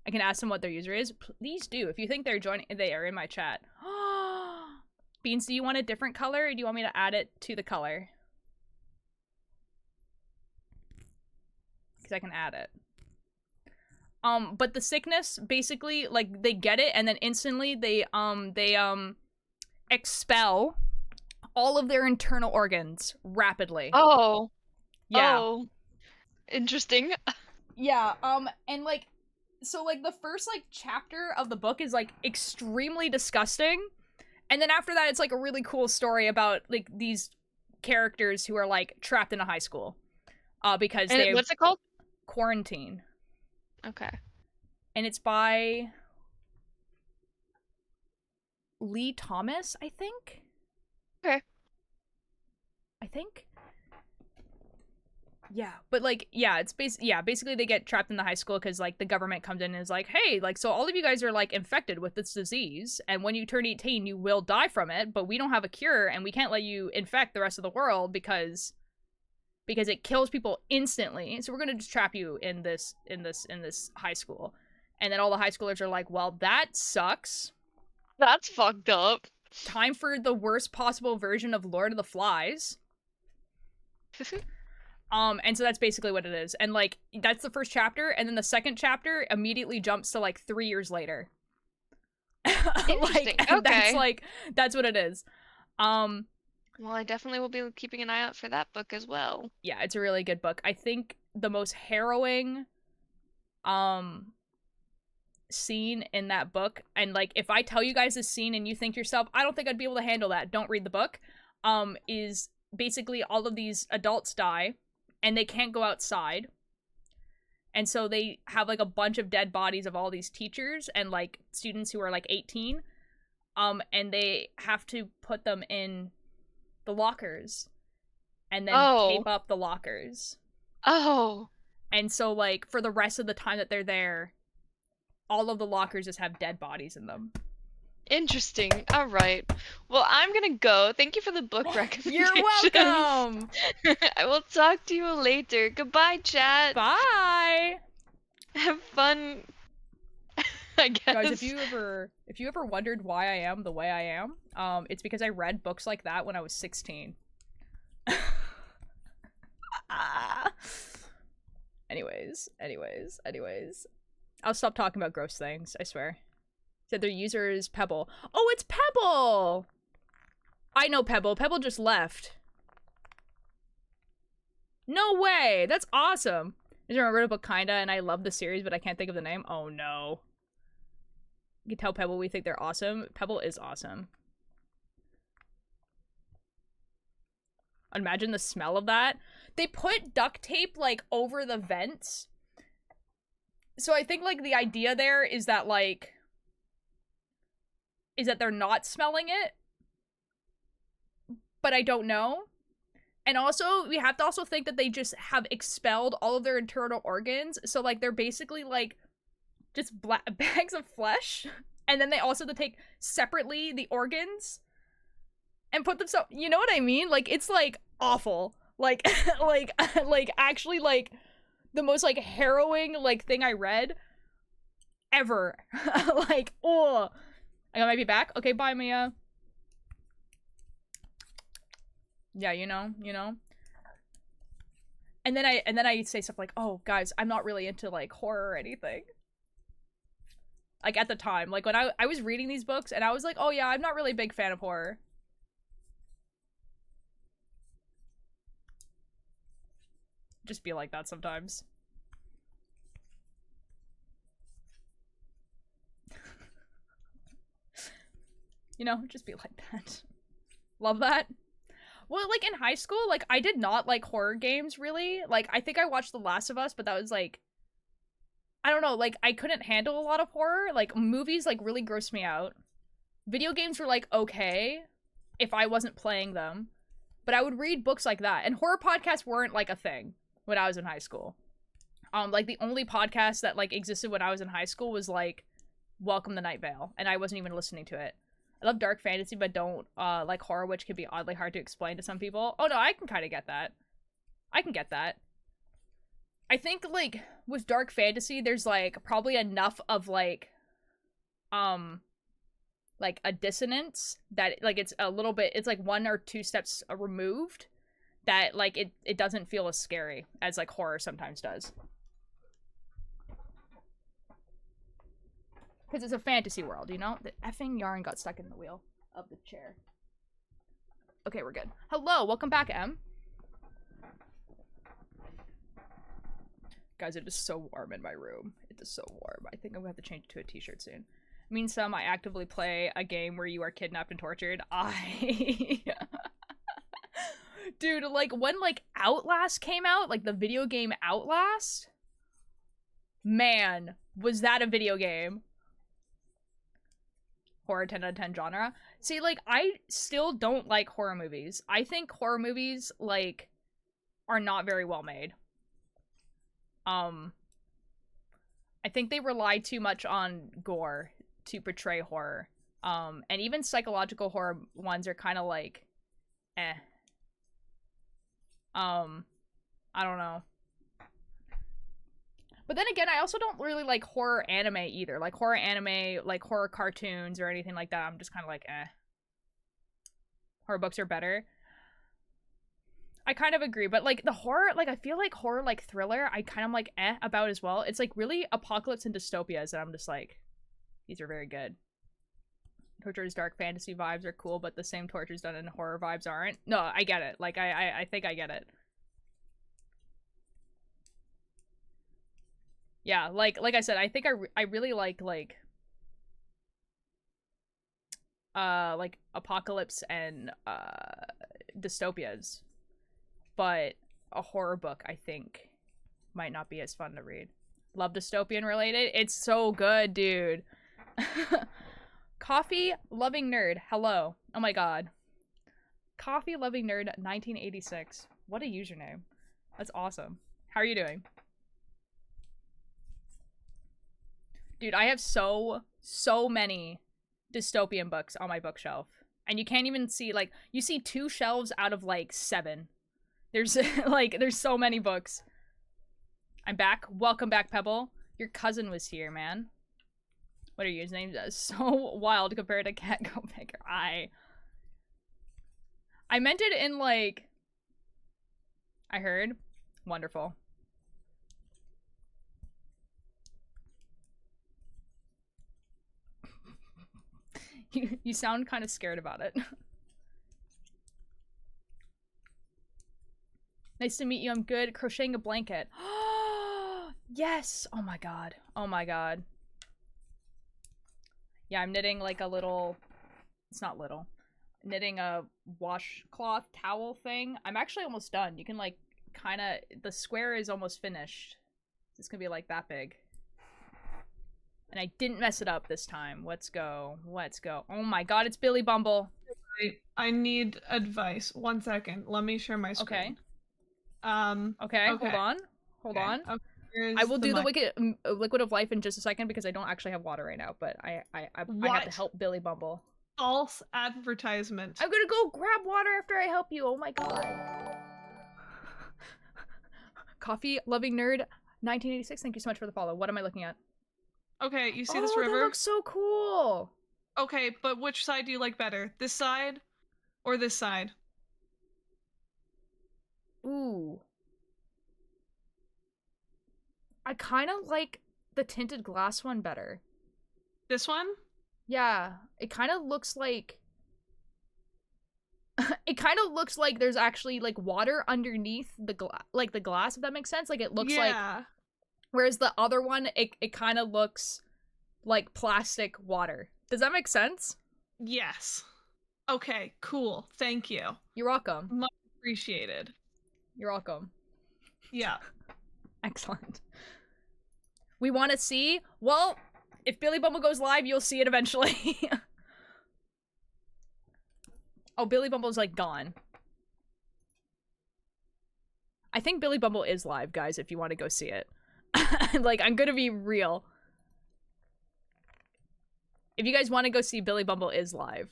Speaker 1: I can ask them what their user is. Please do. If you think they are in my chat. Beans, do you want a different color, or do you want me to add it to the color? Because I can add it. But the sickness, basically, like, they get it, and then instantly they expel all of their internal organs rapidly.
Speaker 3: Oh.
Speaker 1: Yeah.
Speaker 3: Oh. Interesting.
Speaker 1: Yeah, and, like, so, like, the first, like, chapter of the book is, like, extremely disgusting, and then after that, it's, like, a really cool story about, like, these characters who are, like, trapped in a high school. Because they-
Speaker 3: what's it called?
Speaker 1: Quarantine.
Speaker 3: Okay.
Speaker 1: And it's by Lee Thomas, I think?
Speaker 3: Okay.
Speaker 1: I think? Yeah, but like, yeah, it's basically they get trapped in the high school because like the government comes in and is like, hey, like, so all of you guys are like infected with this disease, and when you turn 18, you will die from it, but we don't have a cure, and we can't let you infect the rest of the world because it kills people instantly. So we're gonna just trap you in this high school. And then all the high schoolers are like, well, that sucks.
Speaker 3: That's fucked up.
Speaker 1: Time for the worst possible version of Lord of the Flies. And so that's basically what it is. And like, that's the first chapter, and then the second chapter immediately jumps to like 3 years later.
Speaker 3: Interesting.
Speaker 1: Like,
Speaker 3: Okay.
Speaker 1: that's what it is.
Speaker 3: Well, I definitely will be keeping an eye out for that book as well.
Speaker 1: Yeah, it's a really good book. I think the most harrowing scene in that book, and like, if I tell you guys this scene and you think to yourself, I don't think I'd be able to handle that, don't read the book, is basically all of these adults die and they can't go outside, and so they have like a bunch of dead bodies of all these teachers and like students who are like 18, and they have to put them in the lockers and then tape up the lockers.
Speaker 3: Oh.
Speaker 1: And so like, for the rest of the time that they're there, all of the lockers just have dead bodies in them.
Speaker 3: Interesting. All right. Well, I'm gonna go. Thank you for the book recommendations.
Speaker 1: You're welcome.
Speaker 3: I will talk to you later. Goodbye, chat.
Speaker 1: Bye.
Speaker 3: Have fun. I guess.
Speaker 1: Guys, if you ever wondered why I am the way I am, it's because I read books like that when I was 16. Anyways. I'll stop talking about gross things, I swear. Said their user is Pebble. Oh, it's Pebble! I know Pebble. Pebble just left. No way! That's awesome! I just remembered about Kinda, and I love the series, but I can't think of the name. Oh no. You can tell Pebble we think they're awesome. Pebble is awesome. Imagine the smell of that. They put duct tape, like, over the vents. So I think, like, the idea there is that, like, is that they're not smelling it. But I don't know. And also, we have to also think that they just have expelled all of their internal organs. So, like, they're basically, like, just bags of flesh. And then they also have to take separately the organs and put them so, you know what I mean? Like, it's, like, awful. Like, like actually, like, the most, like, harrowing, like, thing I read ever. Like, oh. I might be back. Okay, bye, Mia. Yeah, you know. And then I say stuff like, oh, guys, I'm not really into, like, horror or anything. Like, at the time. Like, when I was reading these books, and I was like, oh, yeah, I'm not really a big fan of horror. Just be like that sometimes. You know, just be like that. Love that. Well, like, in high school, like, I did not like horror games, really. Like, I think I watched The Last of Us, but that was, like, I don't know, like, I couldn't handle a lot of horror. Like, movies, like, really grossed me out. Video games were, like, okay if I wasn't playing them. But I would read books like that. And horror podcasts weren't, like, a thing when I was in high school. Like, the only podcast that, like, existed when I was in high school was, like, Welcome to Night Vale. And I wasn't even listening to it. I love dark fantasy, but don't like horror, which can be oddly hard to explain to some people. Oh no, I can kind of get that. I can get that. I think, like, with dark fantasy, there's, like, probably enough of, like a dissonance that, like, it's a little bit, it's, like, 1 or 2 steps removed that, like, it doesn't feel as scary as, like, horror sometimes does. Because it's a fantasy world, you know? The effing yarn got stuck in the wheel of the chair. Okay, we're good. Hello, welcome back, Em. Guys, it is so warm in my room. It is so warm. I think I'm gonna have to change it to a t-shirt soon. Means some, I actively play a game where you are kidnapped and tortured. Dude, like, when, like, Outlast came out, like, the video game Outlast? Man, was that a video game. Horror 10 out of 10 genre. See, like, I still don't like horror movies. I think horror movies, like, are not very well made. I think they rely too much on gore to portray horror. And even psychological horror ones are kind of like, eh. I don't know. But then again, I also don't really like horror anime either. Like, horror anime, like, horror cartoons or anything like that, I'm just kind of like, eh. Horror books are better. I kind of agree, but, like, the horror, like, I feel like horror, like, thriller, I kind of, like, eh about as well. It's, like, really apocalypse and dystopias that I'm just like, these are very good. Torture's dark fantasy vibes are cool, but the same tortures done in horror vibes aren't. No, I get it. Like, I think I get it. Yeah, like I said, I think I really like apocalypse and dystopias, but a horror book I think might not be as fun to read. Love dystopian related. It's so good, dude. Coffee loving nerd. Hello. Oh my god. Coffee loving nerd 1986. What a username. That's awesome. How are you doing? Dude, I have so many dystopian books on my bookshelf. And you can't even see, like, you see 2 shelves out of, like, 7. There's, like, there's so many books. I'm back. Welcome back, Pebble. Your cousin was here, man. What are your names? So wild compared to Cat Go Figure. I meant it in, like, I heard. Wonderful. You sound kind of scared about it. Nice to meet you. I'm good. Crocheting a blanket. Yes. Oh my god. Oh my god. Yeah, I'm knitting like a little... It's not little. Knitting a washcloth towel thing. I'm actually almost done. You can like kind of... The square is almost finished. It's gonna be like that big. And I didn't mess it up this time. Let's go. Let's go. Oh my god, it's Billy Bumble.
Speaker 5: I need advice. 1 second. Let me share my screen.
Speaker 1: Okay, hold on. Hold on.
Speaker 5: Okay,
Speaker 1: I will do the liquid of life in just a second because I don't actually have water right now, but I have to help Billy Bumble.
Speaker 5: False advertisement.
Speaker 1: I'm gonna go grab water after I help you. Oh my god. Coffee loving nerd 1986. Thank you so much for the follow. What am I looking at?
Speaker 5: Okay, you see this river?
Speaker 1: That looks so cool.
Speaker 5: Okay, but which side do you like better? This side or this side?
Speaker 1: Ooh. I kind of like the tinted glass one better.
Speaker 5: This one?
Speaker 1: Yeah, it kind of looks like... it kind of looks like there's actually, like, water underneath the glass, if that makes sense. Like, it looks like... Whereas the other one, it kind of looks like plastic water. Does that make sense?
Speaker 5: Yes. Okay, cool. Thank you.
Speaker 1: You're welcome.
Speaker 5: Much appreciated.
Speaker 1: You're welcome.
Speaker 5: Yeah.
Speaker 1: Excellent. We want to see? Well, if Billy Bumble goes live, you'll see it eventually. Oh, Billy Bumble's, like, gone. I think Billy Bumble is live, guys, if you want to go see it. Like, I'm gonna be real. If you guys want to go see Billy Bumble is live.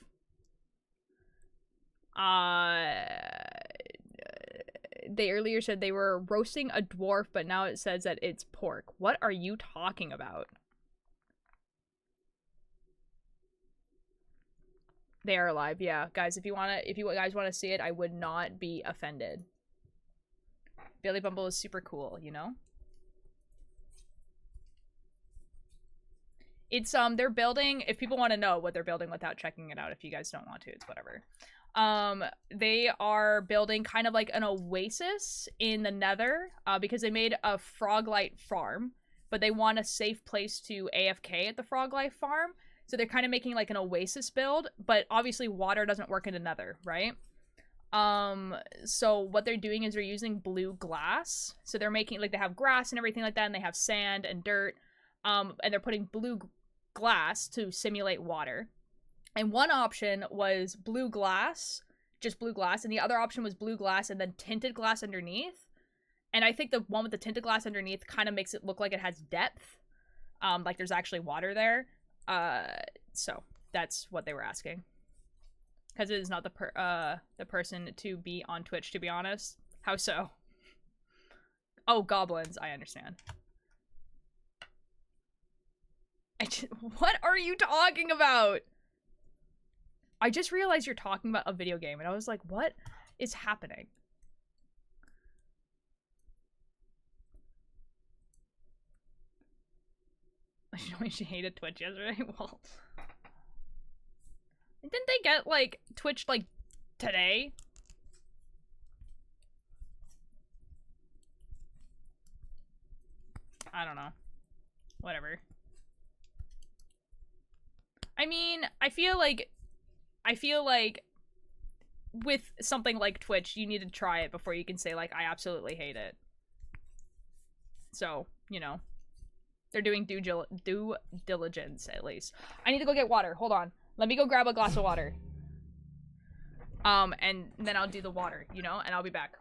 Speaker 1: They earlier said they were roasting a dwarf, but now it says that it's pork. What are you talking about? They are live, yeah. Guys, if you guys want to see it, I would not be offended. Billy Bumble is super cool, you know? It's, they're building, if people want to know what they're building without checking it out, if you guys don't want to, it's whatever. They are building kind of like an oasis in the nether, because they made a Froglight farm, but they want a safe place to AFK at the Froglight farm, so they're kind of making like an oasis build, but obviously water doesn't work in the nether, right? So what they're doing is they're using blue glass, so they're making, like, they have grass and everything like that, and they have sand and dirt, and they're putting blue glass to simulate water. And one option was blue glass, just blue glass, and the other option was blue glass and then tinted glass underneath. And I think the one with the tinted glass underneath kind of makes it look like it has depth, like there's actually water there. So that's what they were asking. Because it is not the person to be on Twitch, to be honest. How so? Oh, goblins. I understand. What are you talking about? I just realized you're talking about a video game, and I was like, what is happening? I know she hated Twitch yesterday. Well, didn't they get, like, Twitch, like, today? I don't know. Whatever. I mean, I feel like with something like Twitch, you need to try it before you can say, like, I absolutely hate it. So, you know. They're doing due diligence, at least. I need to go get water. Hold on. Let me go grab a glass of water. And then I'll do the water, you know? And I'll be back.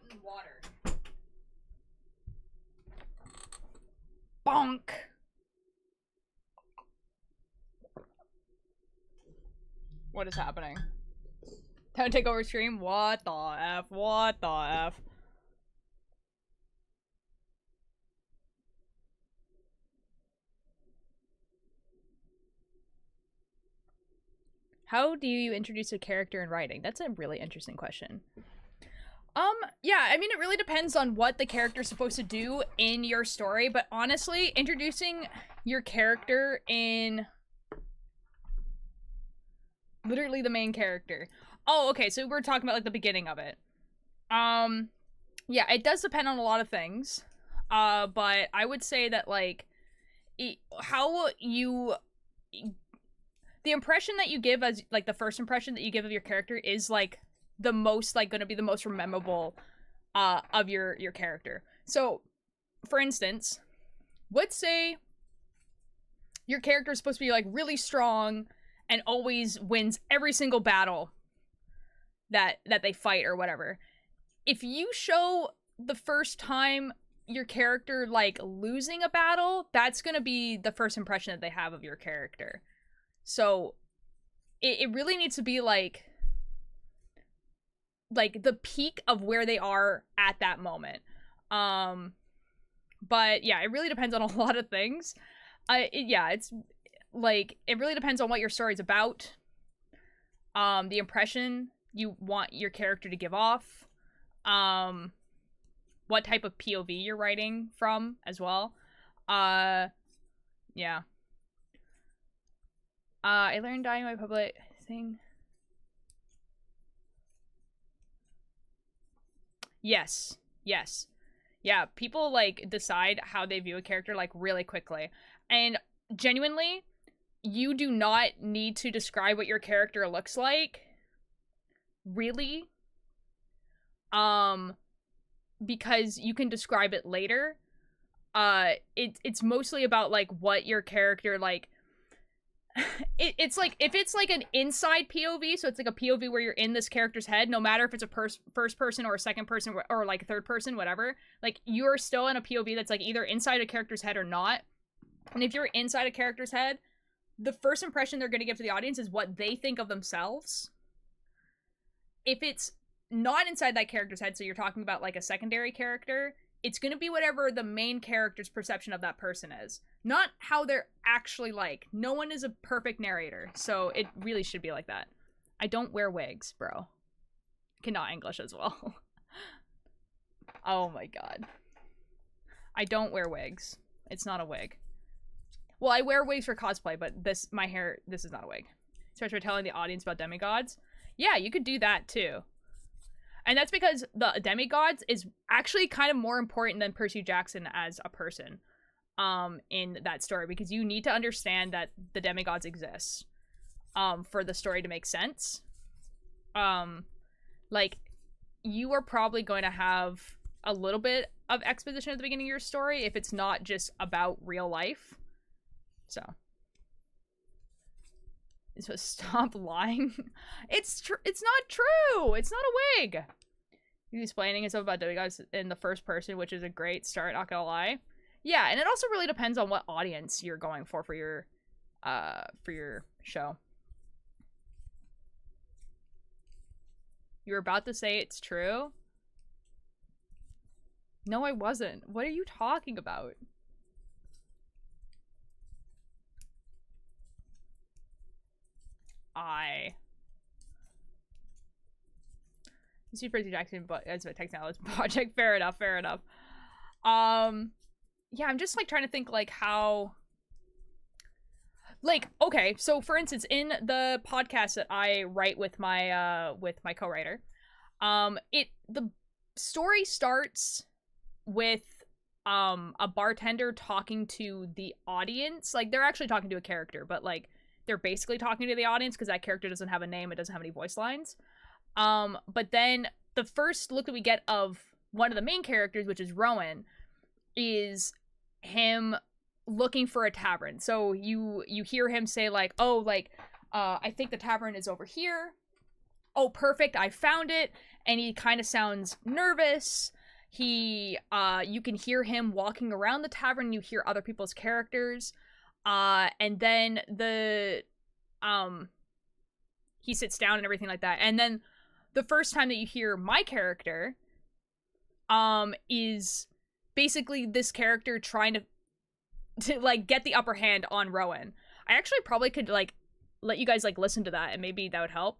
Speaker 1: gotten water. Bonk. What is happening? Time to take over stream? What the F? What the F? How do you introduce a character in writing? That's a really interesting question. Yeah, I mean, it really depends on what the character's supposed to do in your story, but honestly, introducing your character in literally the main character. Oh, okay, so we're talking about, like, the beginning of it. Yeah, it does depend on a lot of things, but I would say that, like, how you... The impression that you give as, like, the first impression that you give of your character is, like, the most, like, gonna be the most memorable, of your character. So, for instance, let's say your character is supposed to be, like, really strong and always wins every single battle that they fight or whatever. If you show the first time your character, like, losing a battle, that's gonna be the first impression that they have of your character. So, it really needs to be, like the peak of where they are at that moment. But yeah, it really depends on a lot of things. It's like, it really depends on what your story's about. The impression you want your character to give off. What type of POV you're writing from as well. Yeah. I learned dying my public thing. Yes. Yes. Yeah, people, like, decide how they view a character, like, really quickly. And genuinely, you do not need to describe what your character looks like. Really. Because you can describe it later. It's mostly about, like, what your character, like... It's like, if it's like an inside POV, so it's like a POV where you're in this character's head, no matter if it's a first person or a second person or like a third person, whatever, like, you're still in a POV that's like either inside a character's head or not. And if you're inside a character's head, the first impression they're going to give to the audience is what they think of themselves. If it's not inside that character's head, so you're talking about like a secondary character, it's going to be whatever the main character's perception of that person is. Not how they're actually like. No one is a perfect narrator, so it really should be like that. I don't wear wigs, bro. I cannot English as well. Oh my god. I don't wear wigs. It's not a wig. Well, I wear wigs for cosplay, but this is not a wig. Especially for telling the audience about demigods. Yeah, you could do that too. And that's because the demigods is actually kind of more important than Percy Jackson as a person in that story, because you need to understand that the demigods exist for the story to make sense. Like, you are probably going to have a little bit of exposition at the beginning of your story if it's not just about real life. So stop lying. It's not true. It's not a wig. He's explaining himself about demigods in the first person, which is a great start, not gonna lie. Yeah, and it also really depends on what audience you're going for your show. You were about to say it's true? No, I wasn't. What are you talking about? You see Percy Jackson, but as a technology project. Fair enough, fair enough. Yeah, I'm just, like, trying to think, like, how... Like, okay, so, for instance, in the podcast that I write with my co-writer, the story starts with, a bartender talking to the audience. Like, they're actually talking to a character, but, like, they're basically talking to the audience because that character doesn't have a name, it doesn't have any voice lines. But then the first look that we get of one of the main characters, which is Rowan, is him looking for a tavern. So you hear him say, like, oh, like, I think the tavern is over here. oh, perfect, I found it. And he kind of sounds nervous. You can hear him walking around the tavern. You hear other people's characters. And then he sits down and everything like that. And then the first time that you hear my character, is basically this character trying to like get the upper hand on Rowan. I actually probably could like let you guys like listen to that, and maybe that would help.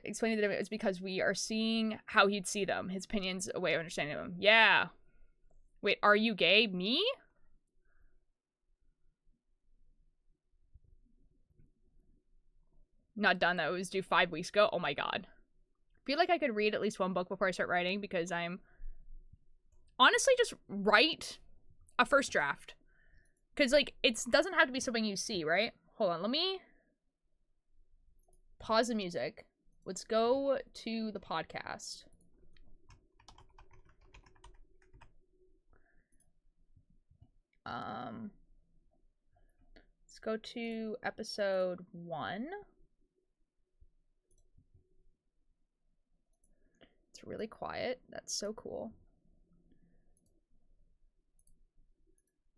Speaker 1: Explaining that it was because we are seeing how he'd see them. His opinions, a way of understanding them. Yeah. Wait, are you gay? Me? Not done. That was due 5 weeks ago. Oh my god. I feel like I could read at least one book before I start writing, because I'm honestly just write a first draft. Because like it doesn't have to be something you see, right? Hold on, let me pause the music. Let's go to the podcast. Let's go to episode 1. It's really quiet. That's so cool.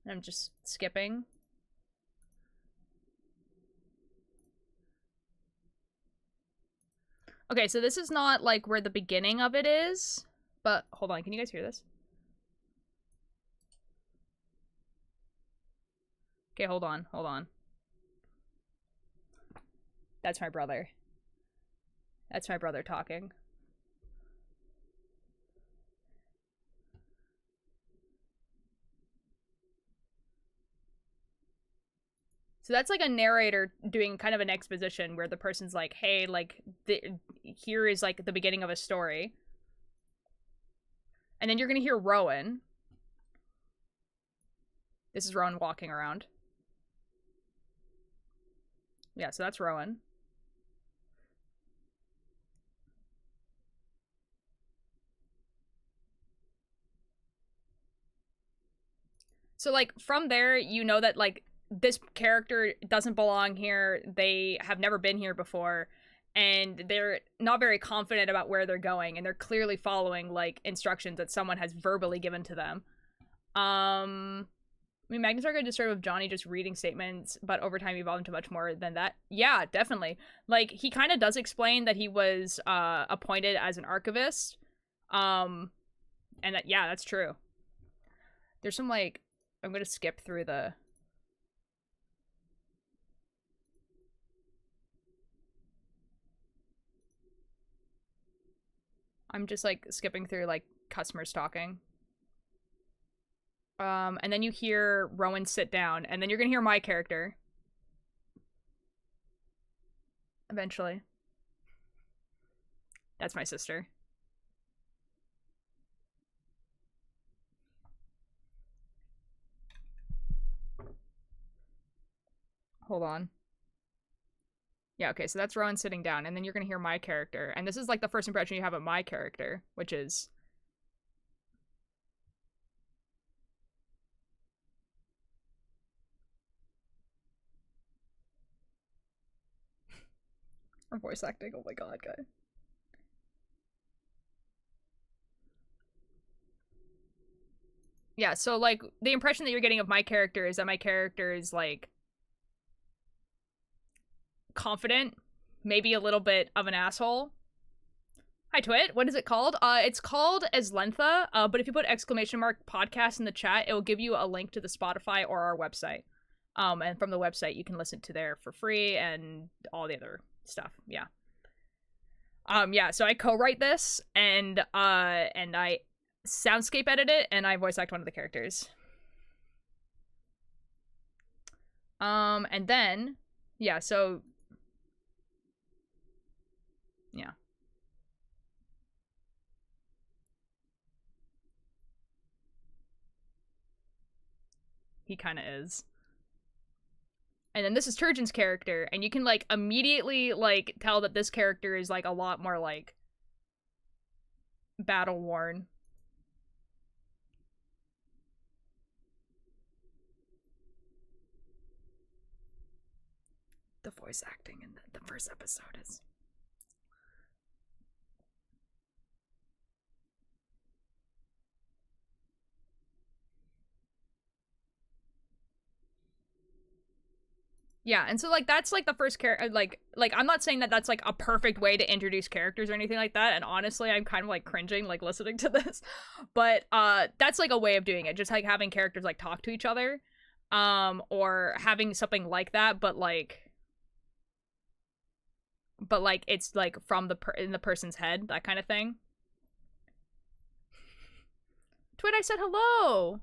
Speaker 1: And I'm just skipping. Okay, so this is not like where the beginning of it is, but hold on, can you guys hear this? Okay, hold on. That's my brother. That's my brother talking. So that's like a narrator doing kind of an exposition where the person's like, hey, like, here is like the beginning of a story. And then you're gonna hear Rowan. This is Rowan walking around. Yeah, so that's Rowan. So like from there, you know that like this character doesn't belong here. They have never been here before, and they're not very confident about where they're going, and they're clearly following like instructions that someone has verbally given to them. I mean, Magnus Argo just started with Johnny just reading statements, but over time evolved into much more than that. Yeah, definitely. Like, he kind of does explain that he was appointed as an archivist. And that, yeah, that's true. There's some, like, I'm gonna skip through the... I'm just, like, skipping through, like, customers talking. And then you hear Rowan sit down, and then you're gonna hear my character. Eventually. That's my sister. Hold on. Yeah, okay, so that's Rowan sitting down, and then you're gonna hear my character. And this is, like, the first impression you have of my character, which is... Her voice acting, oh my god, guy. Yeah, so, like, the impression that you're getting of my character is that my character is, like, confident, maybe a little bit of an asshole. Hi, Twit. What is it called? It's called Aslentha, but if you put !podcast in the chat, it will give you a link to the Spotify or our website. And from the website, you can listen to there for free and all the other stuff. Yeah. Yeah, so I co-write this, and I soundscape edit it, and I voice act one of the characters. And then, yeah, so... Yeah. He kind of is. And then this is Turgeon's character, and you can, like, immediately, like, tell that this character is, like, a lot more, like, battle-worn. The voice acting in the first episode is... Yeah, and so like that's like the first character. Like I'm not saying that that's like a perfect way to introduce characters or anything like that. And honestly, I'm kind of like cringing like listening to this, but that's like a way of doing it. Just like having characters like talk to each other, or having something like that, but like it's like from in the person's head, that kind of thing. Twit, I said hello.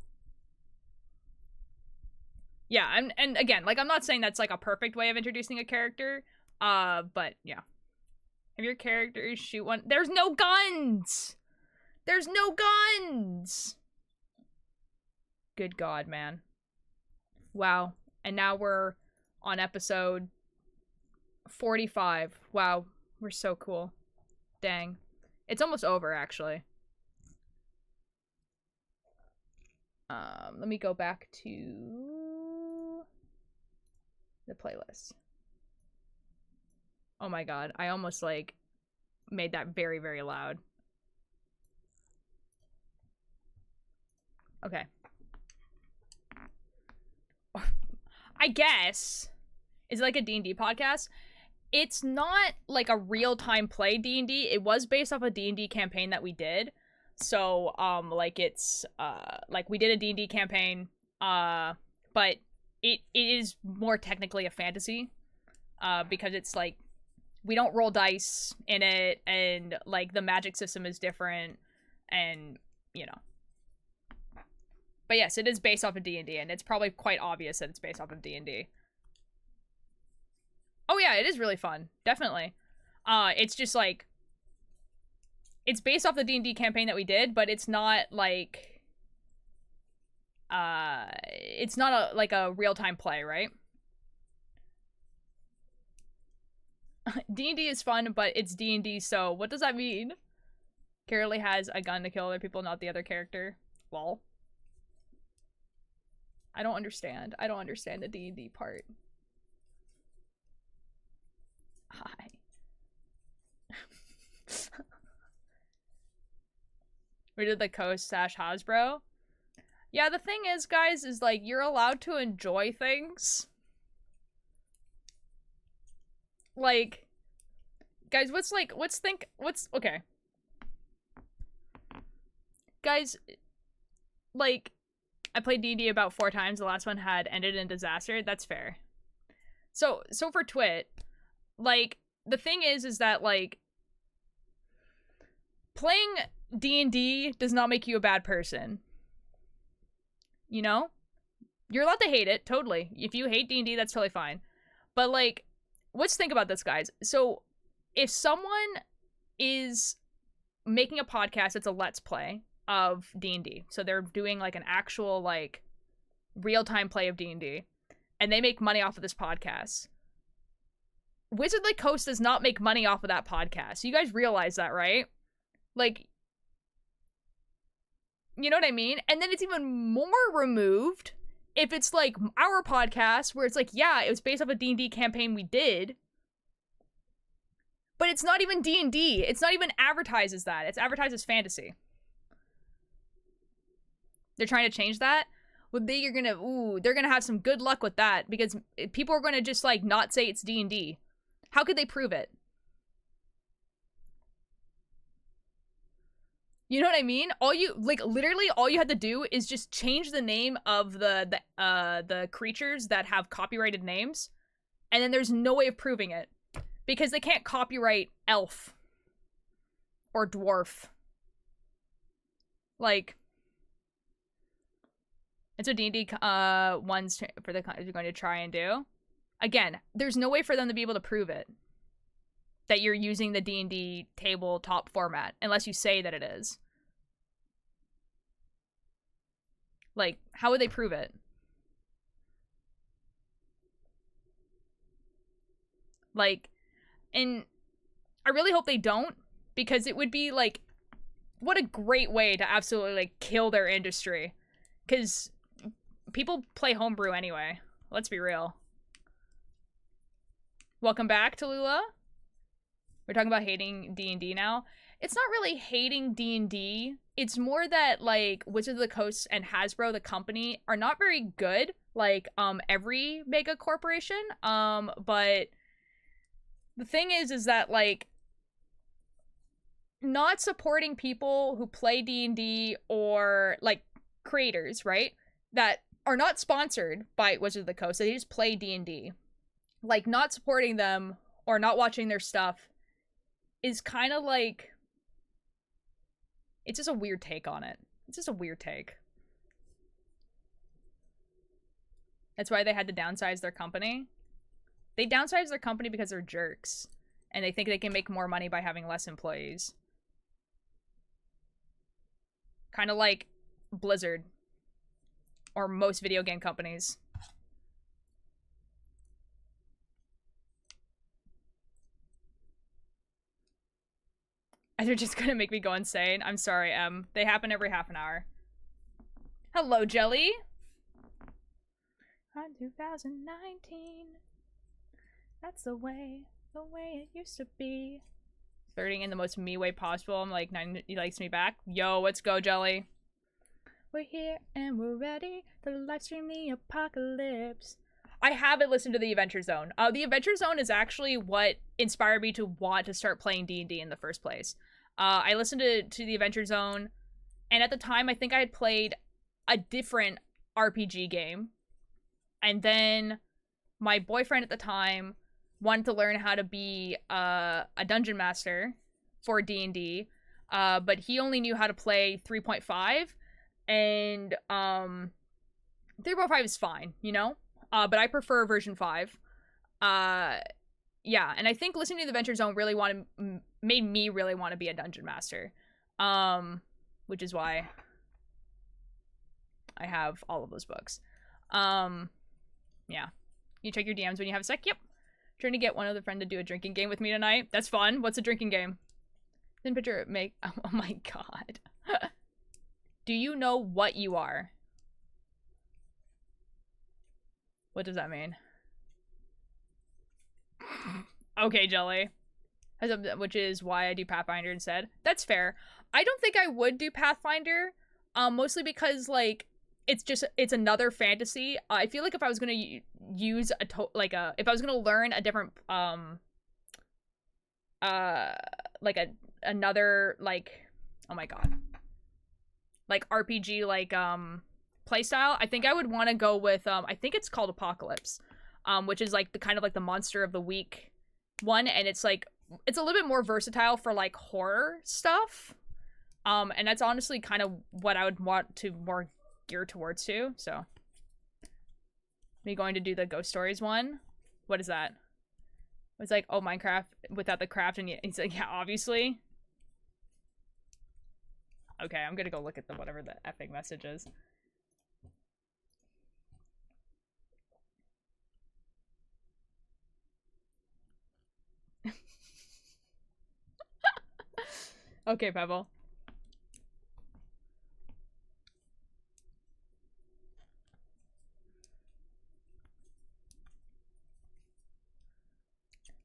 Speaker 1: Yeah, and again, like I'm not saying that's like a perfect way of introducing a character, but yeah. Have your characters shoot one. There's no guns. There's no guns. Good God, man. Wow. And now we're on episode 45. Wow, we're so cool. Dang. It's almost over, actually. Let me go back to the playlist. Oh my God, I almost like made that very, very loud. Okay. I guess is like a D&D podcast. It's not like a real-time play D&D. It was based off a D&D campaign that we did. So, like it's, like we did a D&D campaign, but it is more technically a fantasy, because it's like, we don't roll dice in it, and like the magic system is different, and, you know. But yes, it is based off of D&D, and it's probably quite obvious that it's based off of D&D. Oh yeah, it is really fun. Definitely. It's just like, it's based off the D&D campaign that we did, but it's not like, it's not like a real-time play, right? D&D is fun, but it's D&D, so what does that mean? Carolee has a gun to kill other people, not the other character. Lol. I don't understand. I don't understand the D&D part. Hi. We did the Coast / Hasbro. Yeah, the thing is, guys, is like you're allowed to enjoy things. Like, guys, okay. Guys, like, I played D&D about 4 times. The last one had ended in disaster. That's fair. So for Twit, like, the thing is that, like, playing D&D does not make you a bad person. You know? You're allowed to hate it, totally. If you hate D&D, that's totally fine. But, like, let's think about this, guys. So, if someone is making a podcast, it's a Let's Play of D&D. So they're doing, like, an actual, like, real-time play of D&D. And they make money off of this podcast. Wizard Lake Coast does not make money off of that podcast. You guys realize that, right? Like, you know what I mean? And then it's even more removed if it's like our podcast where it's like, yeah, it was based off a D&D campaign we did, but it's not even D&D. It's not even advertised as that. It's advertised as fantasy. They're trying to change that. Well, they're gonna have some good luck with that, because people are gonna just like not say it's D&D. How could they prove it? You know what I mean? Literally all you had to do is just change the name of the creatures that have copyrighted names, and then there's no way of proving it, because they can't copyright elf or dwarf. Like, and so D&D ones for the you're going to try and do. Again, there's no way for them to be able to prove it, that you're using the D&D tabletop format, unless you say that it is. Like, how would they prove it? Like, and I really hope they don't, because it would be, like, what a great way to absolutely, like, kill their industry. Because people play homebrew anyway. Let's be real. Welcome back, Tallulah. We're talking about hating D&D now. It's not really hating D&D. it's more that like Wizards of the Coast and Hasbro, the company, are not very good. Like every mega corporation. But the thing is that like not supporting people who play D&D or like creators, right? That are not sponsored by Wizards of the Coast. They just play D&D. Like not supporting them or not watching their stuff is kind of like, it's just a weird take on it. It's just a weird take. That's why they had to downsize their company. They downsized their company because they're jerks. And they think they can make more money by having less employees. Kind of like Blizzard. Or most video game companies. They're just gonna make me go insane. I'm sorry, Em. They happen every half an hour. Hello, Jelly. On 2019. That's the way it used to be. Flirting in the most me way possible. I'm like, he likes me back. Yo, let's go, Jelly. We're here and we're ready to live stream the apocalypse. I haven't listened to the Adventure Zone. The Adventure Zone is actually what inspired me to want to start playing D&D in the first place. I listened to the Adventure Zone, and at the time, I think I had played a different RPG game. And then my boyfriend at the time wanted to learn how to be a dungeon master for D&D, but he only knew how to play 3.5, and 3.5 is fine, you know? But I prefer version 5. Yeah, and I think listening to the Adventure Zone made me really want to be a dungeon master. Which is why I have all of those books. Yeah. You check your DMs when you have a sec? Yep. Trying to get one other friend to do a drinking game with me tonight. That's fun. What's a drinking game? Then picture make oh my god. Do you know what you are? What does that mean? Okay, Jelly. Which is why I do Pathfinder instead. That's fair. I don't think I would do Pathfinder, mostly because like it's another fantasy. I feel like if I was gonna use if I was gonna learn a different another like, oh my god, like RPG like playstyle, I think I would want to go with I think it's called Apocalypse, which is like the kind of like the monster of the week one, and it's like it's a little bit more versatile for like horror stuff, and that's honestly kind of what I would want to more gear towards too. So me going to do the ghost stories one. What is that? It's like, oh, Minecraft without the craft, and he's like, yeah, obviously. Okay, I'm gonna go look at whatever the effing message is. Okay, Pebble.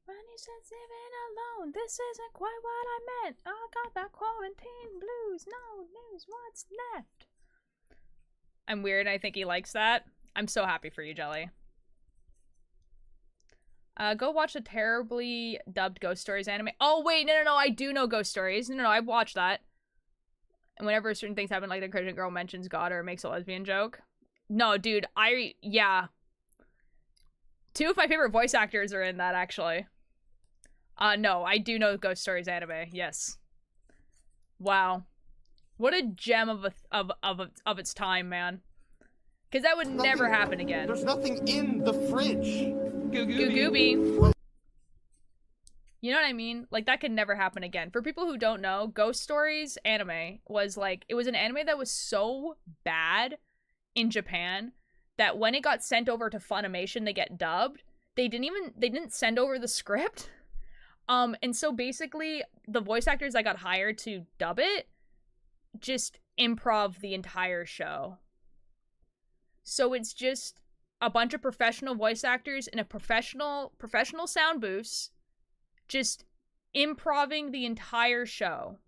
Speaker 1: When you said living alone, this isn't quite what I meant. I got that quarantine blues. No news, what's left? I'm weird, I think he likes that. I'm so happy for you, Jelly. Go watch the terribly dubbed Ghost Stories anime. Oh, wait, no, I do know Ghost Stories. No, I've watched that. And whenever certain things happen, like the Christian girl mentions God or makes a lesbian joke. No, dude, yeah. 2 of my favorite voice actors are in that, actually. No, I do know Ghost Stories anime, yes. Wow. What a gem of its time, man. Because that would never happen again.
Speaker 2: There's nothing in the fridge.
Speaker 1: Goo-gooby. You know what I mean? Like, that could never happen again. For people who don't know, Ghost Stories anime was like, it was an anime that was so bad in Japan that when it got sent over to Funimation to get dubbed, they didn't send over the script. And so basically, the voice actors that got hired to dub it just improv the entire show. So it's just a bunch of professional voice actors in a professional sound booths just improving the entire show.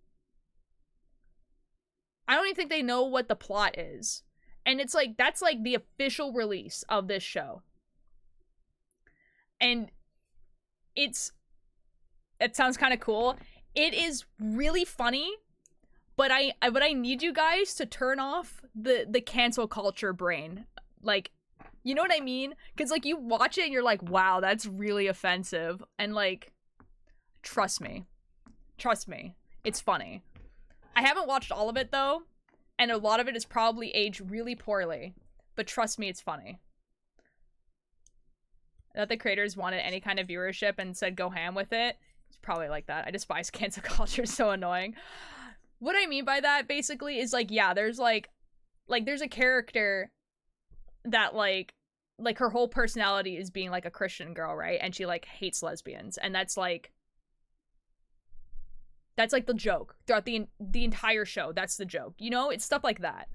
Speaker 1: I don't even think they know what the plot is. And it's like, that's like the official release of this show. And it sounds kind of cool. It is really funny, but I need you guys to turn off the cancel culture brain. Like, you know what I mean? Because, like, you watch it and you're like, wow, that's really offensive. And, like, trust me. Trust me. It's funny. I haven't watched all of it, though. And a lot of it is probably aged really poorly. But trust me, it's funny. That the creators wanted any kind of viewership and said go ham with it. It's probably like that. I despise cancel culture. It's so annoying. What I mean by that, basically, is, like, yeah, there's, like, there's a character that, like, her whole personality is being, like, a Christian girl, right? And she, like, hates lesbians. And that's, like, the joke. Throughout the entire show, that's the joke. You know? It's stuff like that.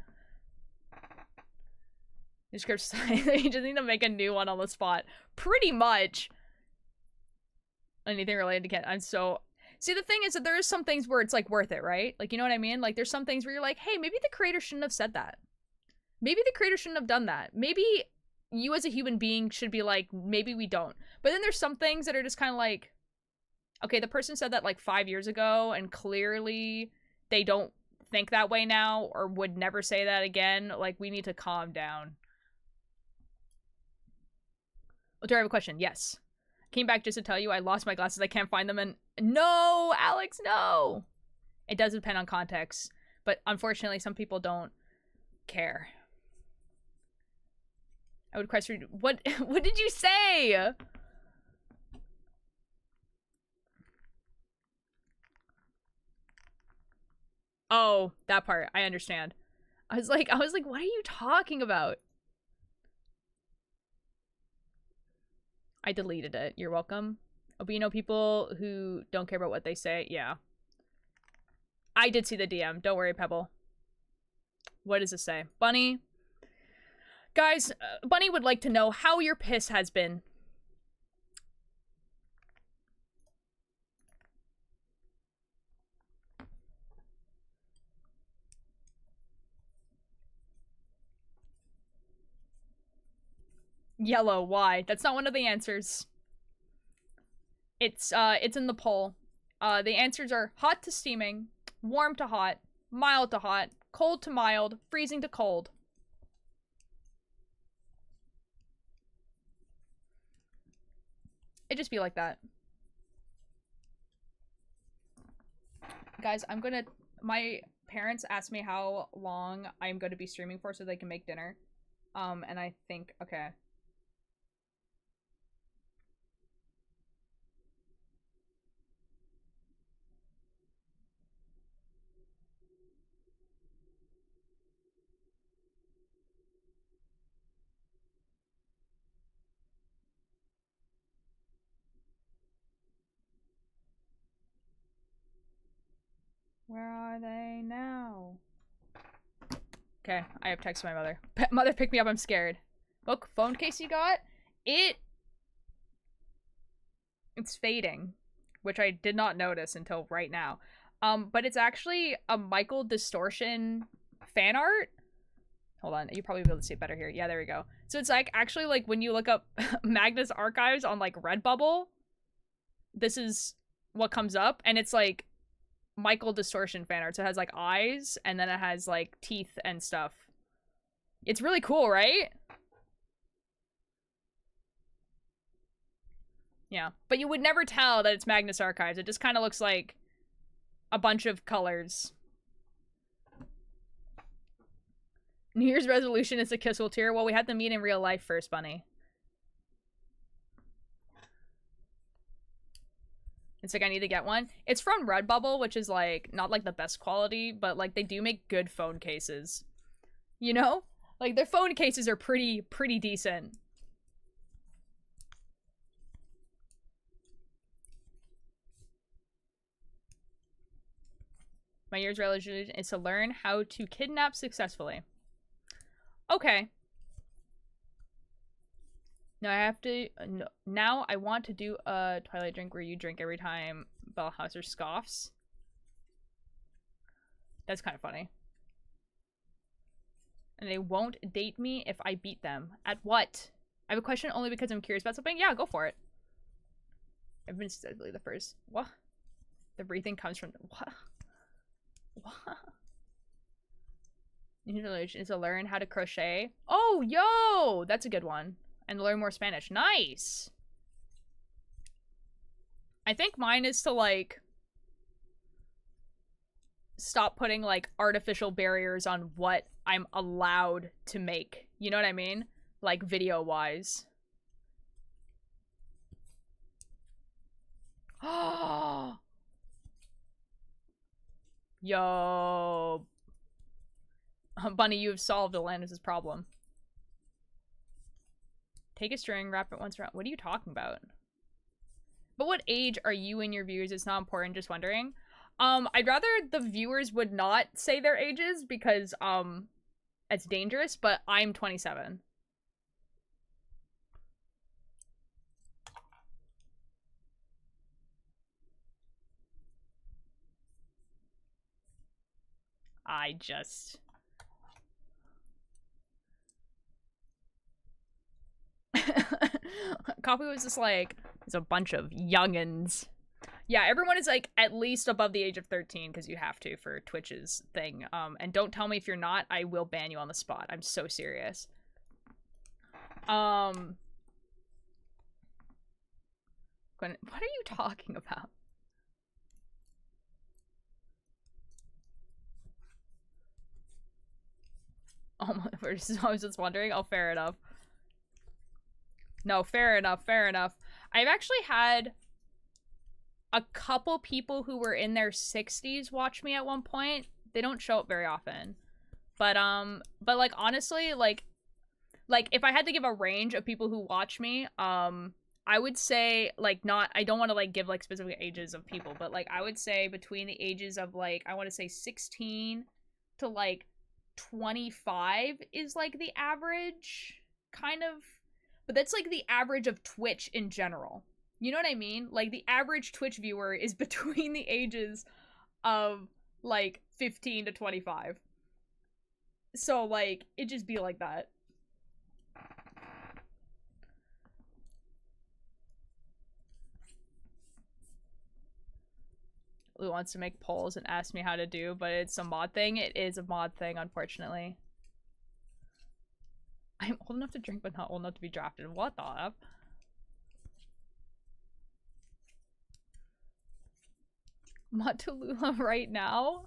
Speaker 1: Description, you just need to make a new one on the spot. Pretty much. Anything related to Ken. I'm so... See, the thing is that there is some things where it's, like, worth it, right? Like, you know what I mean? Like, there's some things where you're like, hey, maybe the creator shouldn't have said that. Maybe the creator shouldn't have done that. Maybe you as a human being should be like, maybe we don't. But then there's some things that are just kind of like, okay, the person said that, like, 5 years ago, and clearly they don't think that way now, or would never say that again. Like, we need to calm down. Oh, do I have a question? Yes. Came back just to tell you I lost my glasses. I can't find them. And no, Alex, no. It does depend on context. But unfortunately, some people don't care. I would question... What did you say? Oh, that part. I understand. I was like, what are you talking about? I deleted it. You're welcome. Oh, but you know, people who don't care about what they say, yeah. I did see the DM. Don't worry, Pebble. What does it say? Bunny? Guys, Bunny would like to know how your piss has been. Yellow, why? That's not one of the answers. It's in the poll. The answers are hot to steaming, warm to hot, mild to hot, cold to mild, freezing to cold. It just be like that. Guys, my parents asked me how long I'm going to be streaming for so they can make dinner. And I think, okay. Where are they now? Okay, I have texted my mother. Mother, pick me up, I'm scared. Look, phone case you got? It's fading, which I did not notice until right now. But it's actually a Michael Distortion fan art. Hold on, you probably be able to see it better here. Yeah, there we go. So it's like, actually, like, when you look up Magnus Archives on, like, Redbubble, this is what comes up, and it's, like, Michael Distortion fan art. So it has, like, eyes, and then it has, like, teeth and stuff. It's really cool, right? Yeah. But you would never tell that it's Magnus Archives. It just kind of looks like a bunch of colors. New Year's resolution is to kiss Walter. Well, we had to meet in real life first, Bunny. It's like, I need to get one. It's from Redbubble, which is, like, not, like, the best quality, but, like, they do make good phone cases. You know? Like, their phone cases are pretty decent. My year's resolution is to learn how to kidnap successfully. Okay. Now I want to do a Twilight drink where you drink every time Bellhauser scoffs. That's kind of funny. And they won't date me if I beat them. At what? I have a question only because I'm curious about something. Yeah, go for it. I've been steadily the first. What? The breathing comes from the what? What? New solution is to learn how to crochet. Oh, yo! That's a good one. And learn more Spanish. Nice! I think mine is to, like, stop putting, like, artificial barriers on what I'm allowed to make. You know what I mean? Like, video-wise. Oh! Yo! Bunny, you have solved Alanis' problem. Take a string, wrap it once around. What are you talking about? But what age are you and your viewers? It's not important, just wondering. I'd rather the viewers would not say their ages because, it's dangerous, but I'm 27. I just... Coffee was just like, there's a bunch of youngins. Yeah, everyone is like at least above the age of 13 because you have to for Twitch's thing. And don't tell me if you're not, I will ban you on the spot. I'm so serious. Gwen, what are you talking about? Oh my, I was just wondering. Oh, fair enough. No, fair enough, fair enough. I've actually had a couple people who were in their 60s watch me at one point. They don't show up very often. But like honestly, like if I had to give a range of people who watch me, I would say like I don't want to like give like specific ages of people, but like I would say between the ages of like I want to say 16 to like 25 is like the average kind of, but that's like the average of Twitch in general. You know what I mean? Like the average Twitch viewer is between the ages of like 15 to 25. So like it just be like that. Lou wants to make polls and ask me how to do, but it's a mod thing. It is a mod thing, unfortunately. I'm old enough to drink, but not old enough to be drafted. What the F? Mod to Lula right now?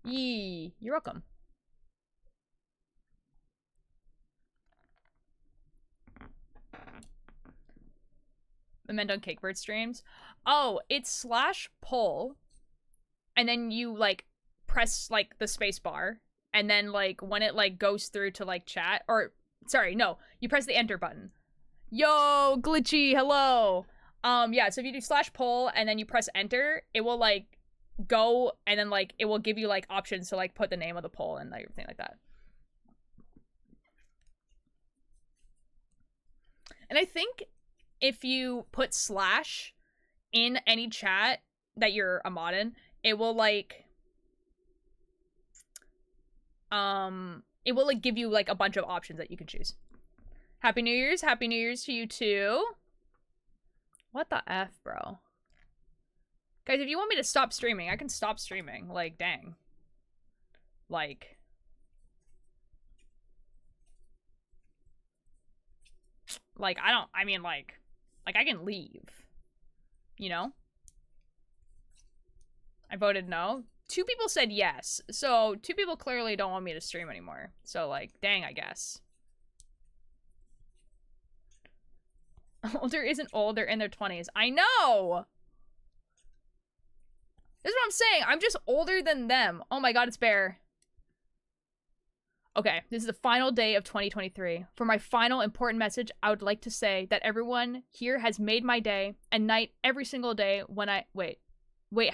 Speaker 1: Yee, you're welcome. The Men Done Cakebird streams. Oh, it's /poll, and then you like press like the space bar, and then like when it like goes through to like chat, or sorry, no, you press the enter button. Yo, glitchy, hello. Yeah, so if you do /poll and then you press enter, it will like go, and then like it will give you like options to like put the name of the poll and like, everything like that. And I think if you put / in any chat that you're a mod in, it will like give you like a bunch of options that you can choose. Happy New Year's to you too. What the F, bro? Guys, if you want me to stop streaming, I can stop streaming. Like, dang. Like I mean, like I can leave. You know? I voted no. 2 people said yes. So 2 people clearly don't want me to stream anymore. So like, dang, I guess. Older isn't old, they're in their 20s. I know! This is what I'm saying. I'm just older than them. Oh my god, it's Bear. Okay, this is the final day of 2023. For my final important message, I would like to say that everyone here has made my day and night every single day when I...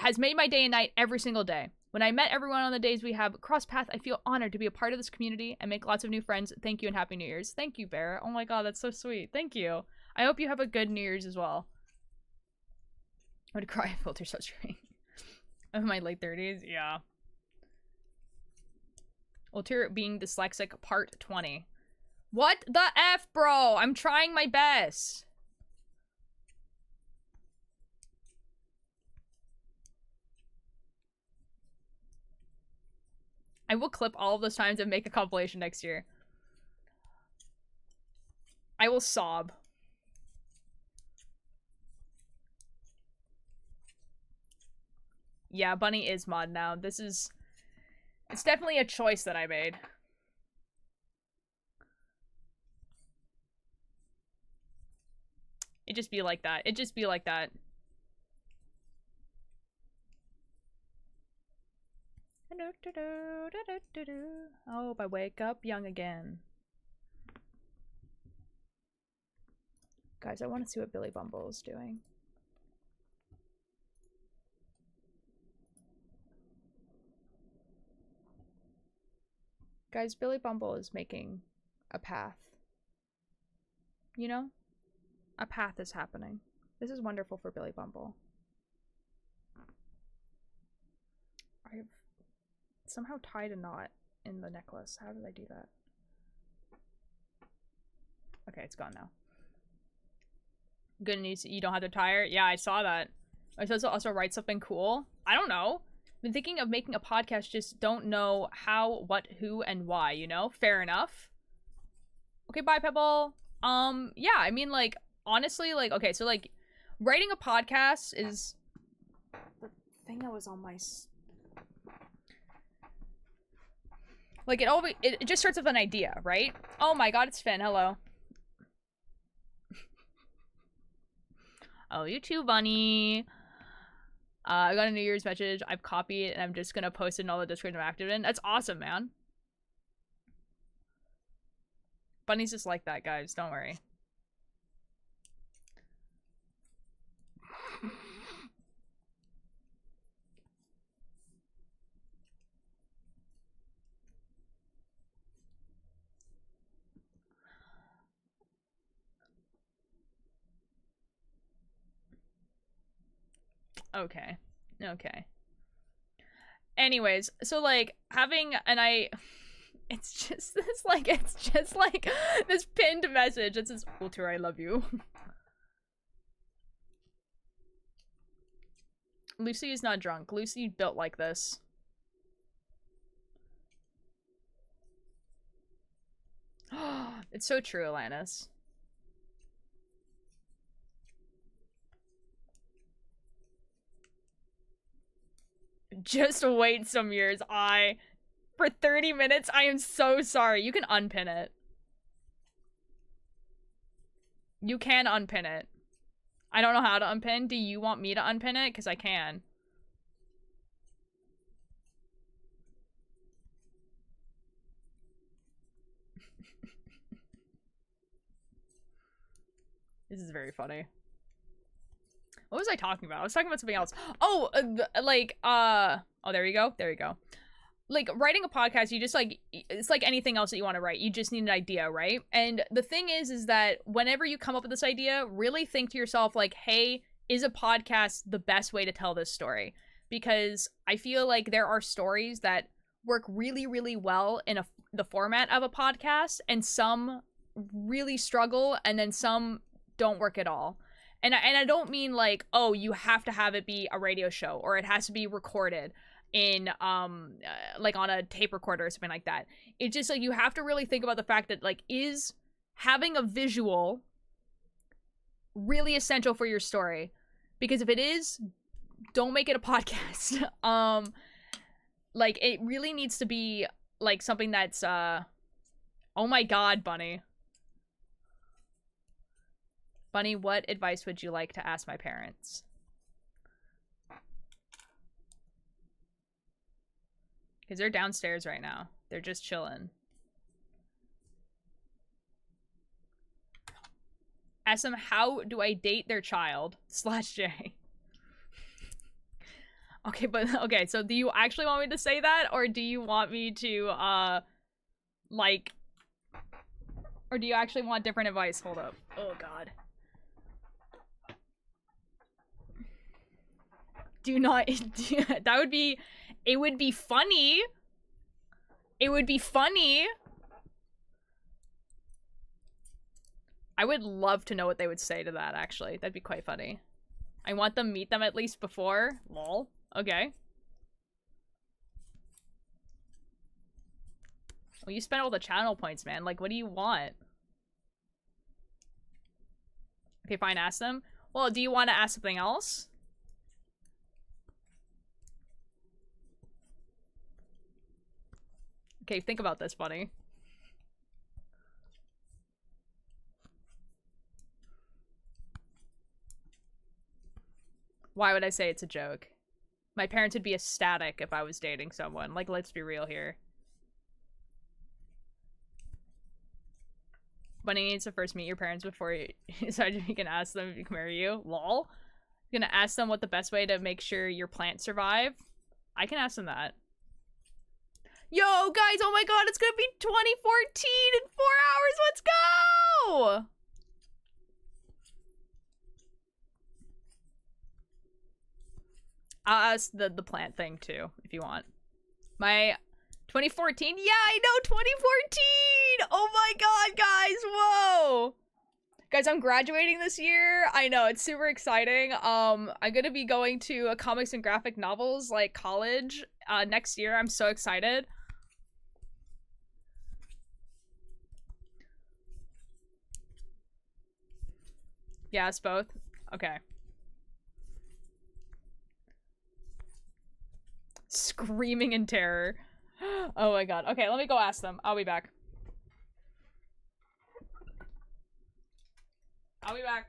Speaker 1: has made my day and night every single day. When I met everyone on the days we have crossed paths, I feel honored to be a part of this community and make lots of new friends. Thank you and Happy New Year's. Thank you, Bear. Oh my god, that's so sweet. Thank you. I hope you have a good New Year's as well. I would cry if Filter stopped streaming. In my late 30s, yeah. Ulterior being dyslexic, part 20. What the F, bro? I'm trying my best. I will clip all of those times and make a compilation next year. I will sob. Yeah, Bunny is mod now. This is... It's definitely a choice that I made. It just be like that. It just be like that. I hope I wake up young again. Guys, I want to see what Billy Bumble is doing. Guys, Billy Bumble is making a path. You know? A path is happening. This is wonderful for Billy Bumble. I've somehow tied a knot in the necklace. How did I do that? Okay, it's gone now. Good news, you don't have to tire. Yeah, I saw that. I was supposed to also write something cool. I don't know. Been thinking of making a podcast, just don't know how, what, who, and why, you know? Fair enough. Okay, bye, Pebble. Yeah, I mean, like, honestly, like, okay, so, like, writing a podcast is the thing that was on my... Like, it just starts with an idea, right? Oh my god, it's Finn. Hello. Oh, you too, Bunny. I got a New Year's message. I've copied it, and I'm just gonna post it in all the Discord I'm active in. That's awesome, man. Bunny's just like that, guys. Don't worry. Okay. Okay. Anyways, so like having it's just this pinned message that says, Walter, I love you. Lucy is not drunk. Lucy built like this. It's so true, Alanis. Just wait some years. For 30 minutes, I am so sorry. You can unpin it. You can unpin it. I don't know how to unpin. Do you want me to unpin it? Because I can. This is very funny. What was I talking about? I was talking about something else. Oh, oh, there you go. There you go. Like, writing a podcast, you just, like, it's like anything else that you want to write. You just need an idea, right? And the thing is that whenever you come up with this idea, really think to yourself, like, hey, is a podcast the best way to tell this story? Because I feel like there are stories that work really, really well in the format of a podcast, and some really struggle, and then some don't work at all. And I don't mean like, oh, you have to have it be a radio show or it has to be recorded in like on a tape recorder or something like that. It's just like you have to really think about the fact that like, is having a visual really essential for your story? Because if it is, don't make it a podcast. Like it really needs to be like something that's oh my god, Bunny. Bunny, what advice would you like to ask my parents? Because they're downstairs right now. They're just chilling. Ask them, how do I date their child? /J. Okay, but, okay, so do you actually want me to say that? Or do you want me to, like... Or do you actually want different advice? Hold up. Oh, God. Do not. That would be. It would be funny. It would be funny. I would love to know what they would say to that, actually. That'd be quite funny. I want them meet them at least before. Lol. Okay. Well, you spent all the channel points, man. Like, what do you want? Okay, fine, ask them. Well, do you want to ask something else? Okay, think about this, buddy. Why would I say it's a joke? My parents would be ecstatic if I was dating someone. Like, let's be real here. Bunny needs to first meet your parents before you can ask them if you can marry you. Lol. You're gonna ask them what the best way to make sure your plants survive. I can ask them that. Yo, guys, oh my god, it's gonna be 2014 in 4 hours. Let's go! I'll ask the plant thing too, if you want. My 2014? Yeah, I know, 2014! Oh my god, guys, whoa! Guys, I'm graduating this year. I know, it's super exciting. I'm gonna be going to a comics and graphic novels, like, college next year. I'm so excited. Yes, both? Okay. Screaming in terror. Oh my god. Okay, let me go ask them. I'll be back. I'll be back.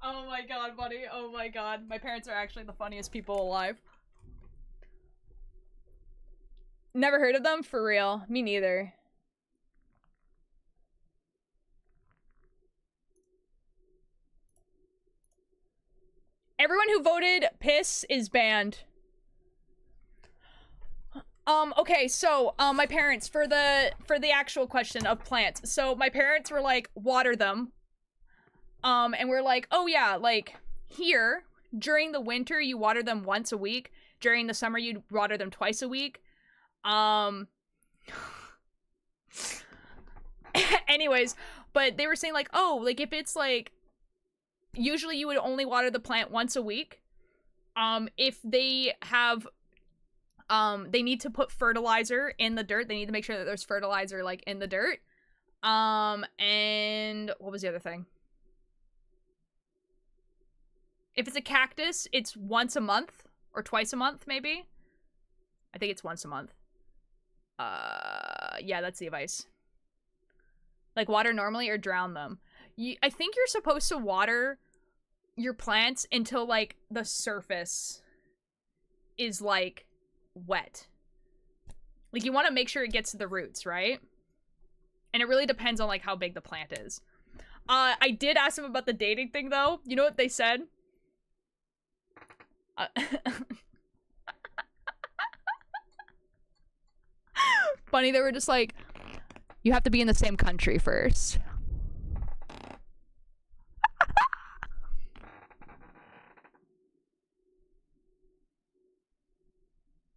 Speaker 1: Oh my god, buddy. Oh my god. My parents are actually the funniest people alive. Never heard of them? For real. Me neither. Everyone who voted piss is banned. Okay, so, my parents, for the actual question of plants. So, my parents were like, water them. And we're like, oh yeah, like, here, during the winter, you water them once a week. During the summer, you water them twice a week. Anyways, but they were saying, like, oh, like, if it's, like, usually you would only water the plant once a week. If they have, they need to put fertilizer in the dirt. They need to make sure that there's fertilizer, like, in the dirt. And what was the other thing? If it's a cactus, it's once a month or twice a month, maybe. I think it's once a month. Yeah, that's the advice. Like, water normally or drown them. I think you're supposed to water your plants until, like, the surface. is like wet. Like you want to make sure it gets to the roots, right? And it really depends on like how big the plant is. I did ask them about the dating thing though. You know what they said? Funny, they were just like, you have to be in the same country first.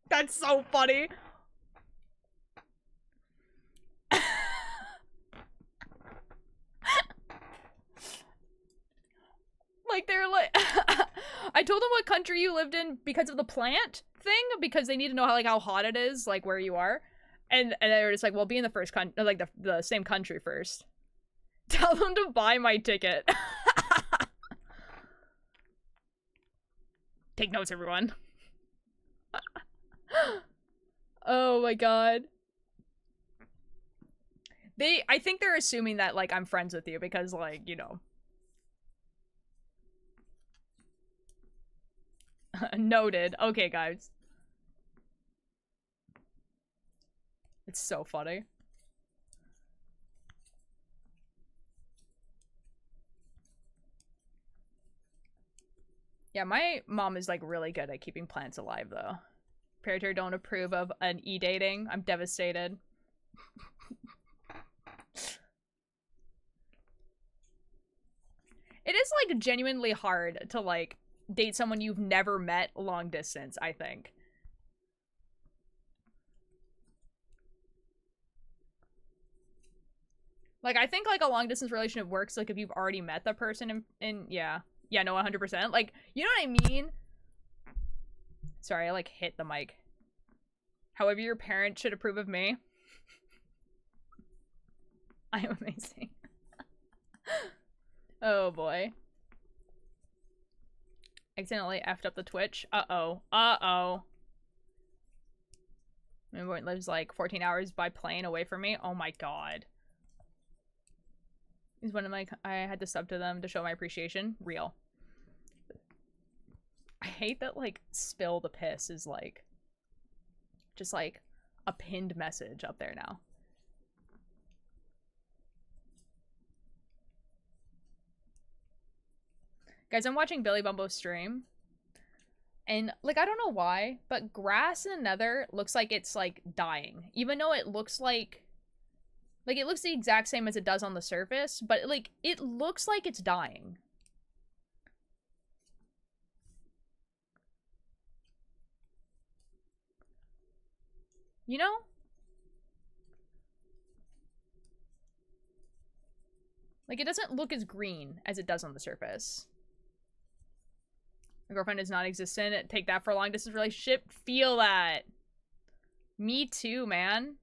Speaker 1: That's so funny. Like, they're like, I told them what country you lived in because of the plant thing, because they need to know how hot it is, like where you are. And they were just like, well, be in the first country, like the same country first. Tell them to buy my ticket. Take notes, everyone. Oh my god. I think they're assuming that, like, I'm friends with you because, like, you know. Noted. Okay, guys. It's so funny. Yeah, my mom is, like, really good at keeping plants alive, though. Parator don't approve of an e-dating. I'm devastated. It is, like, genuinely hard to, like, date someone you've never met long distance, I think. Like, I think, like, a long distance relationship works, like, if you've already met the person in yeah. Yeah, no, 100%. Like, you know what I mean? Sorry, I, like, hit the mic. However, your parents should approve of me. I am amazing. Oh, boy. Accidentally effed up the Twitch. Uh-oh. Uh-oh. My boy lives, like, 14 hours by plane away from me. Oh, my God. Is one of my... I had to sub to them to show my appreciation. Real. I hate that, like, spill the piss is, like... just, like, a pinned message up there now. Guys, I'm watching Billy Bumbo's stream. And, like, I don't know why, but grass in the nether looks like it's, like, dying. Even though it looks like... Like, it looks the exact same as it does on the surface, but, like, it looks like it's dying. You know? Like, it doesn't look as green as it does on the surface. My girlfriend is non-existent. Take that for a long-distance relationship. Feel that. Me too, man.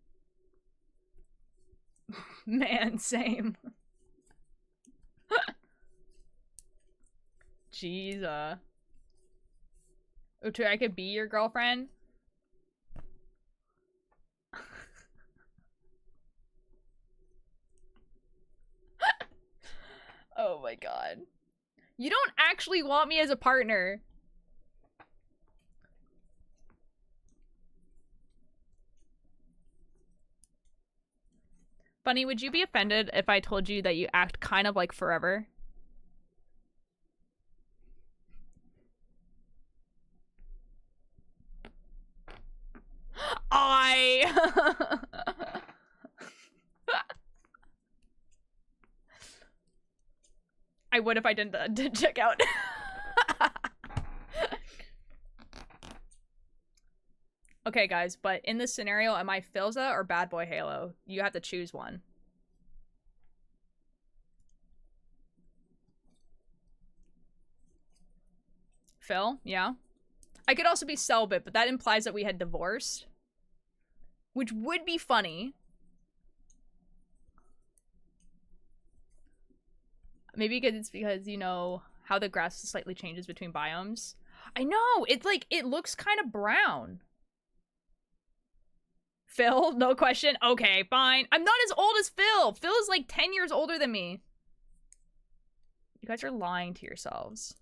Speaker 1: Man, same. Jeez, Utu, I could be your girlfriend? Oh my god. You don't actually want me as a partner. Bunny, would you be offended if I told you that you act kind of like Forever? I would if I didn't check out. Okay, guys, but in this scenario, am I Philza or Bad Boy Halo? You have to choose one. Phil? Yeah. I could also be celibate, but that implies that we had divorced. Which would be funny. Maybe because it's because, you know, how the grass slightly changes between biomes. I know! It's like, it looks kind of brown. Phil? No question? Okay, fine. I'm not as old as Phil! Phil is like 10 years older than me. You guys are lying to yourselves.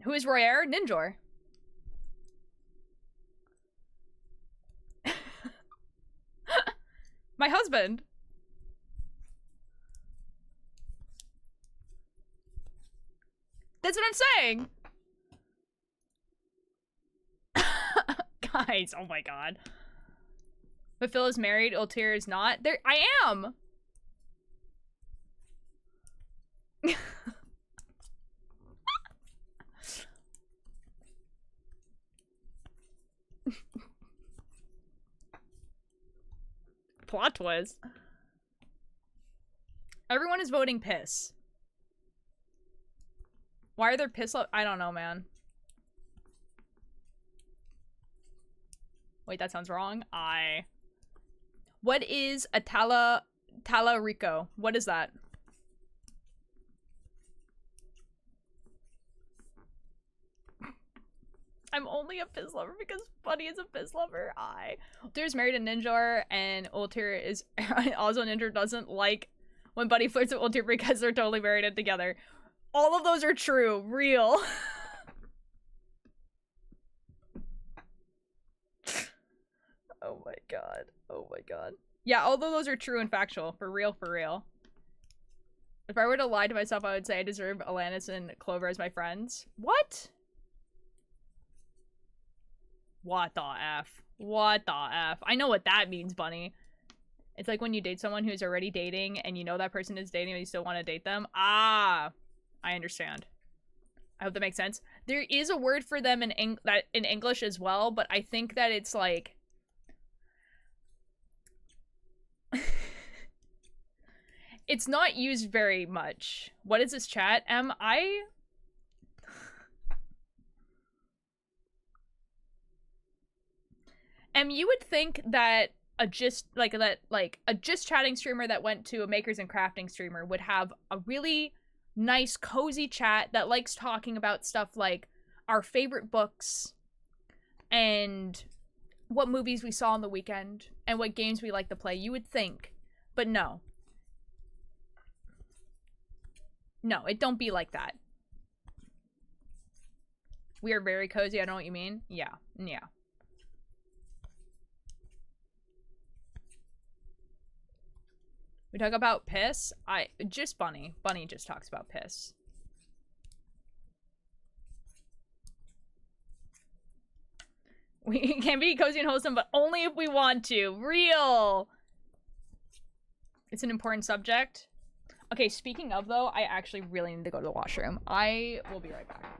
Speaker 1: Who is Royer? Ninjor. My husband. That's what I'm saying. Guys, oh my god. But Phil is married, Ultir is not. There, I am. Plot twist. Everyone is voting piss. Why are there piss? I don't know, man. Wait, that sounds wrong. What is a talarico? What is that? I'm only a piss lover because Buddy is a piss lover. Ultir's married to Ninjor, and Ultir is also Ninjor doesn't like when Buddy flirts with Ultir because they're totally married and together. All of those are true. Real. Oh my god. Oh my god. Yeah, all of those are true and factual. For real, for real. If I were to lie to myself, I would say I deserve Alanis and Clover as my friends. What? What the F? What the F? I know what that means, Bunny. It's like when you date someone who's already dating and you know that person is dating but you still want to date them. Ah, I understand. I hope that makes sense. There is a word for them in English as well, but I think that it's like... it's not used very much. What is this chat? You would think that a just chatting streamer that went to a makers and crafting streamer would have a really nice cozy chat that likes talking about stuff like our favorite books and what movies we saw on the weekend and what games we like to play. You would think, but no. No, it don't be like that. We are very cozy. I know what you mean. Yeah. Yeah. We talk about piss. Just Bunny. Bunny just talks about piss. We can be cozy and wholesome, but only if we want to. Real. It's an important subject. Okay, speaking of though, I actually really need to go to the washroom. I will be right back.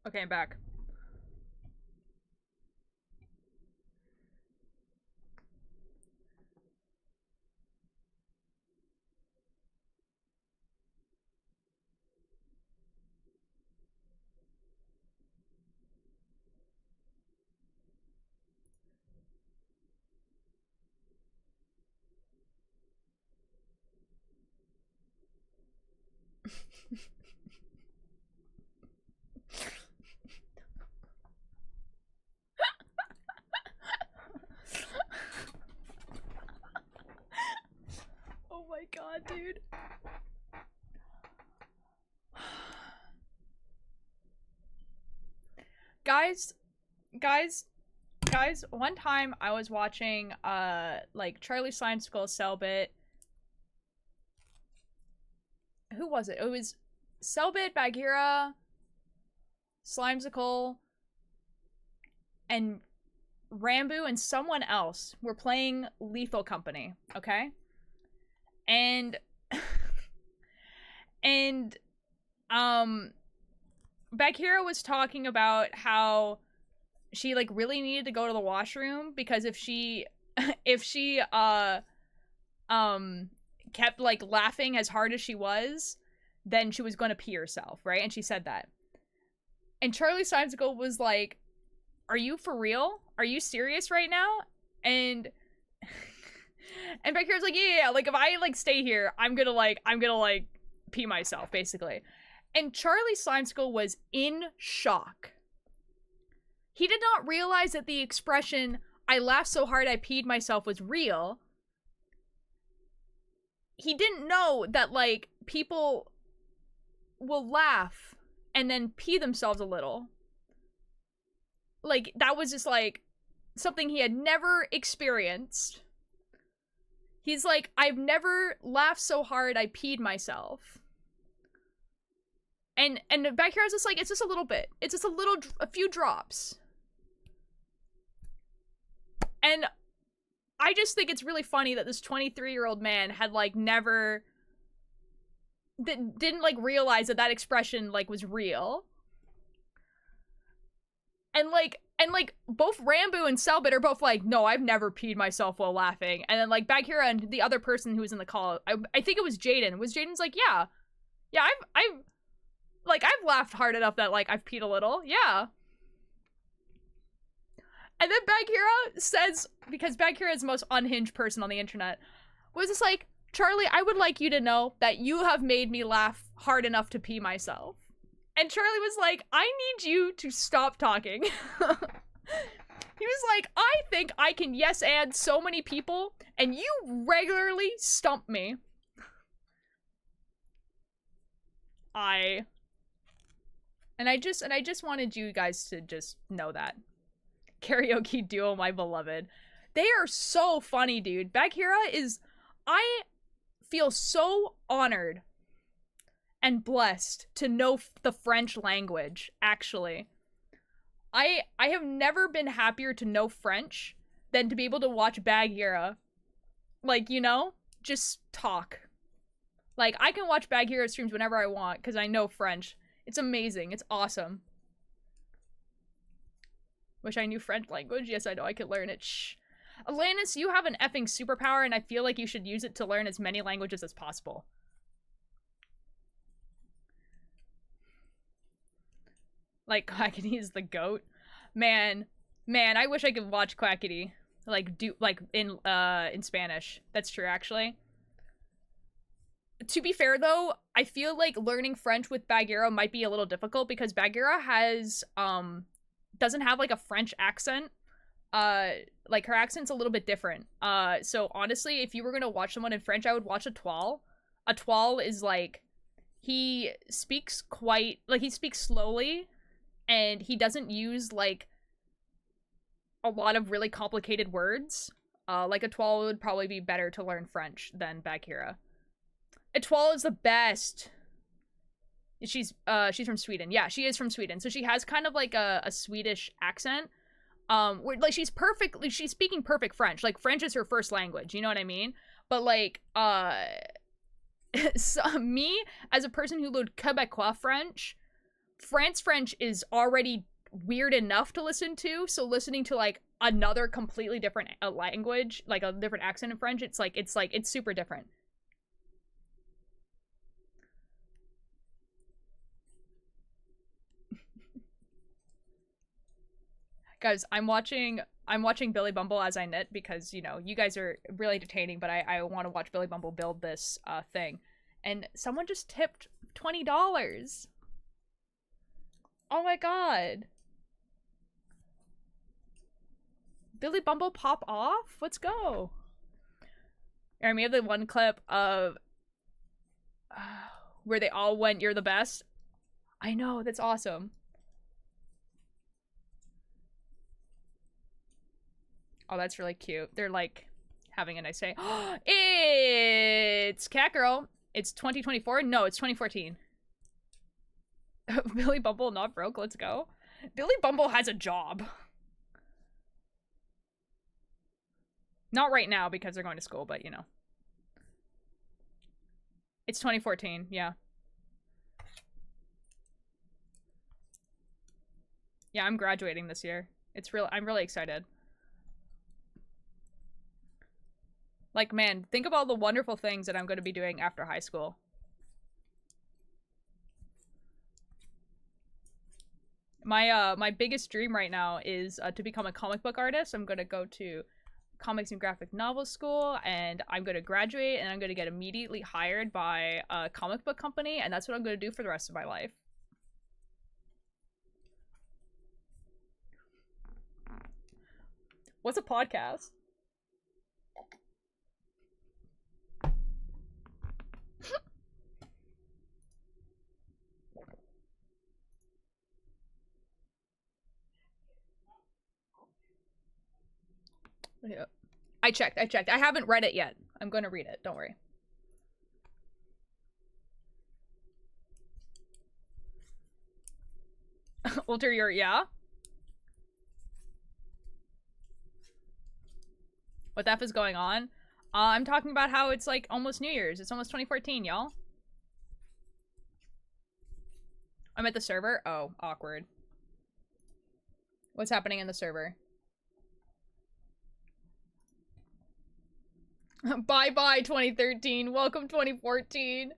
Speaker 1: Okay, I'm back. Oh my god, dude. Guys, one time I was watching like Charlie Slime Skull Cellbit. Who was it? It was Cellbit, Bagheera, Slimesicle, and Rambo and someone else were playing Lethal Company, okay? And and Bagheera was talking about how she like really needed to go to the washroom because if she kept like laughing as hard as she was, then she was going to pee herself, right? And she said that. And Charlie Slimesicle was like, "Are you for real? Are you serious right now?" And Bagheera's like, yeah, like if I like stay here, I'm gonna like pee myself, basically. And Charlie Slimesicle was in shock. He did not realize that the expression, "I laughed so hard I peed myself," was real. He didn't know that, like, people will laugh and then pee themselves a little. Like, that was just, like, something he had never experienced. He's like, "I've never laughed so hard I peed myself." And Bagheera's just like, "It's just a little bit. It's just a few drops." And I just think it's really funny that this 23-year-old man had, like, never... didn't, like, realize that that expression, like, was real. And, like, both Rambo and Cellbit are both like, "No, I've never peed myself while laughing." And then, like, Bagheera and the other person who was in the call, I think it was Jaden. Jaden's like, yeah, I've laughed hard enough that, like, I've peed a little. Yeah. And then Bagheera says, because Bagheera is the most unhinged person on the internet, was just like, "Charlie, I would like you to know that you have made me laugh hard enough to pee myself." And Charlie was like, "I need you to stop talking." He was like, "I think I can yes and so many people, and you regularly stump me." And I just wanted you guys to just know that. Karaoke duo, my beloved. They are so funny, dude. Bagheera is... I feel so honored and blessed to know the French language, actually. I have never been happier to know French than to be able to watch Bagheera. Like, you know? Just talk. Like, I can watch Bagheera streams whenever I want because I know French. It's amazing. It's awesome. Wish I knew French language. Yes, I know. I could learn it. Shh. Alanis, you have an effing superpower, and I feel like you should use it to learn as many languages as possible. Like, Quackity is the goat. Man, I wish I could watch Quackity. Like, in Spanish. That's true, actually. To be fair, though, I feel like learning French with Bagheera might be a little difficult because Bagheera has, doesn't have, like, a French accent. Like, her accent's a little bit different. So, honestly, if you were gonna watch someone in French, I would watch Etoile. Etoile is, like, he speaks he speaks slowly, and he doesn't use, like, a lot of really complicated words. Like, Etoile would probably be better to learn French than Bagheera. Etoile is the best. She's from Sweden. Yeah, she is from Sweden. So she has kind of like a Swedish accent. Where, like, she's speaking perfect French. Like, French is her first language, you know what I mean? But, like, so me, as a person who learned Quebecois French, France French is already weird enough to listen to, so listening to, like, another completely different language, like, a different accent in French, it's super different. Guys, I'm watching Billy Bumble as I knit because, you know, you guys are really entertaining, but I want to watch Billy Bumble build this thing. And someone just tipped $20. Oh my god. Billy Bumble pop off? Let's go. Aaron, we have the one clip of where they all went, "You're the best." I know, that's awesome. Oh, that's really cute. They're like having a nice day. It's Cat Girl. It's 2024? No, it's 2014. Billy Bumble not broke. Let's go. Billy Bumble has a job. Not right now because they're going to school, but you know. It's 2014, yeah. Yeah, I'm graduating this year. I'm really excited. Like, man, think of all the wonderful things that I'm going to be doing after high school. My biggest dream right now is to become a comic book artist. I'm going to go to comics and graphic novel school, and I'm going to graduate, and I'm going to get immediately hired by a comic book company, and that's what I'm going to do for the rest of my life. What's a podcast? Yeah. I checked. I haven't read it yet. I'm going to read it. Don't worry. Ulterior, yeah? What the F is going on? I'm talking about how it's like almost New Year's. It's almost 2014, y'all. I'm at the server? Oh, awkward. What's happening in the server? Bye-bye 2013. Welcome 2014.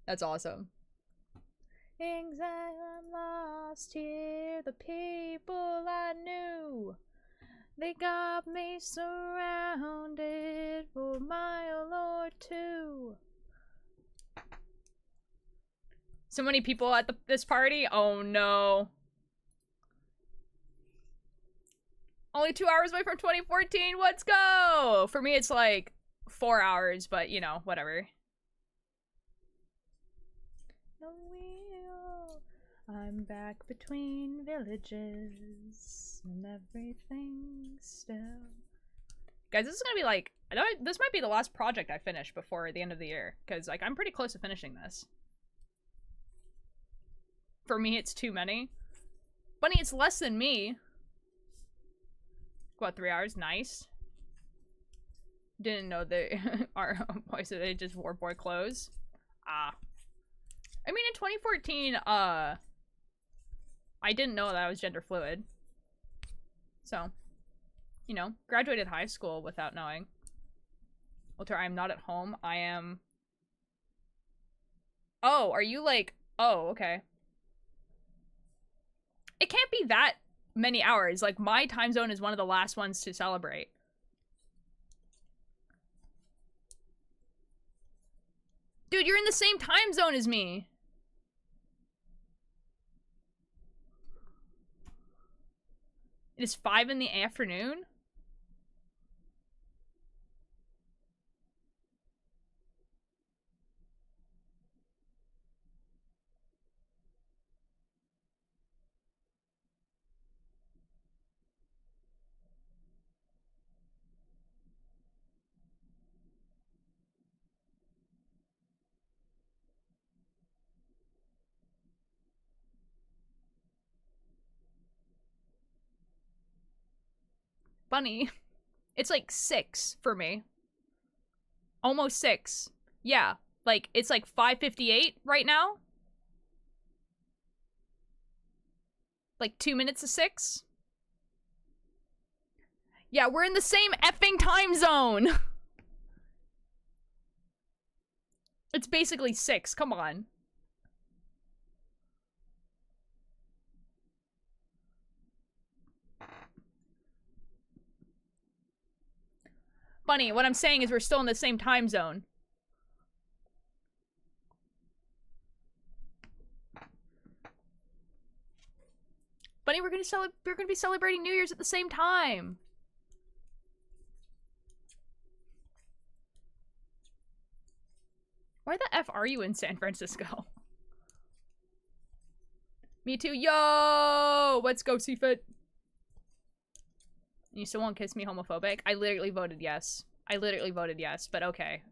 Speaker 1: That's awesome. Things I'm lost here, the people I knew. They got me surrounded for a mile or two. So many people at this party? Oh no. Only 2 hours away from 2014. Let's go! For me, it's like 4 hours, but you know, whatever. I'm back between villages and everything still. Guys, this is gonna be like, this might be the last project I finish before the end of the year, because like I'm pretty close to finishing this. For me, it's too many. Bunny, it's less than me. What, 3 hours? Nice. Didn't know they are boys, so they just wore boy clothes. Ah. I mean, in 2014, I didn't know that I was gender fluid. So, you know, graduated high school without knowing. Walter, I'm not at home. I am... Oh, are you like... Oh, okay. It can't be that many hours. Like, my time zone is one of the last ones to celebrate. Dude, you're in the same time zone as me. It is 5 in the afternoon? Bunny. It's like 6 for me. Almost 6. Yeah. Like, it's like 5:58 right now. Like 2 minutes to 6. Yeah, we're in the same effing time zone. It's basically 6. Come on. Bunny, what I'm saying is we're still in the same time zone. Bunny, we're gonna be celebrating New Year's at the same time. Why the F are you in San Francisco? Me too. Yo! Let's go, Seafit. You still won't kiss me, homophobic? I literally voted yes. I literally voted yes, but okay.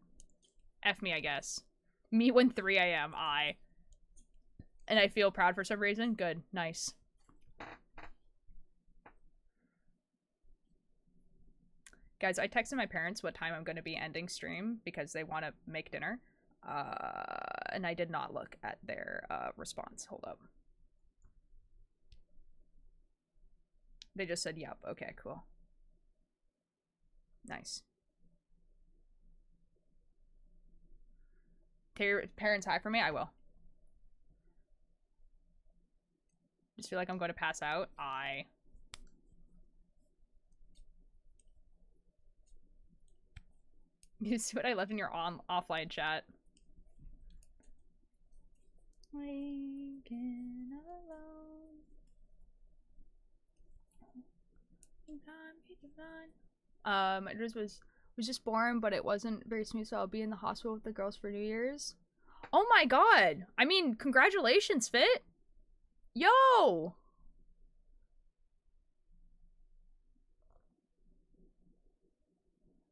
Speaker 1: F me, I guess. Me when 3 a.m. And I feel proud for some reason. Good. Nice. Guys, I texted my parents what time I'm going to be ending stream because they want to make dinner. And I did not look at their response. Hold up. They just said, yep. Okay, cool. Nice. Tell your parents hi for me? I will. Just feel like I'm going to pass out. You see what I left in your offline chat? Waking alone. It was just boring, but it wasn't very smooth, so I'll be in the hospital with the girls for New Year's. Oh my god! I mean, congratulations, Fit! Yo!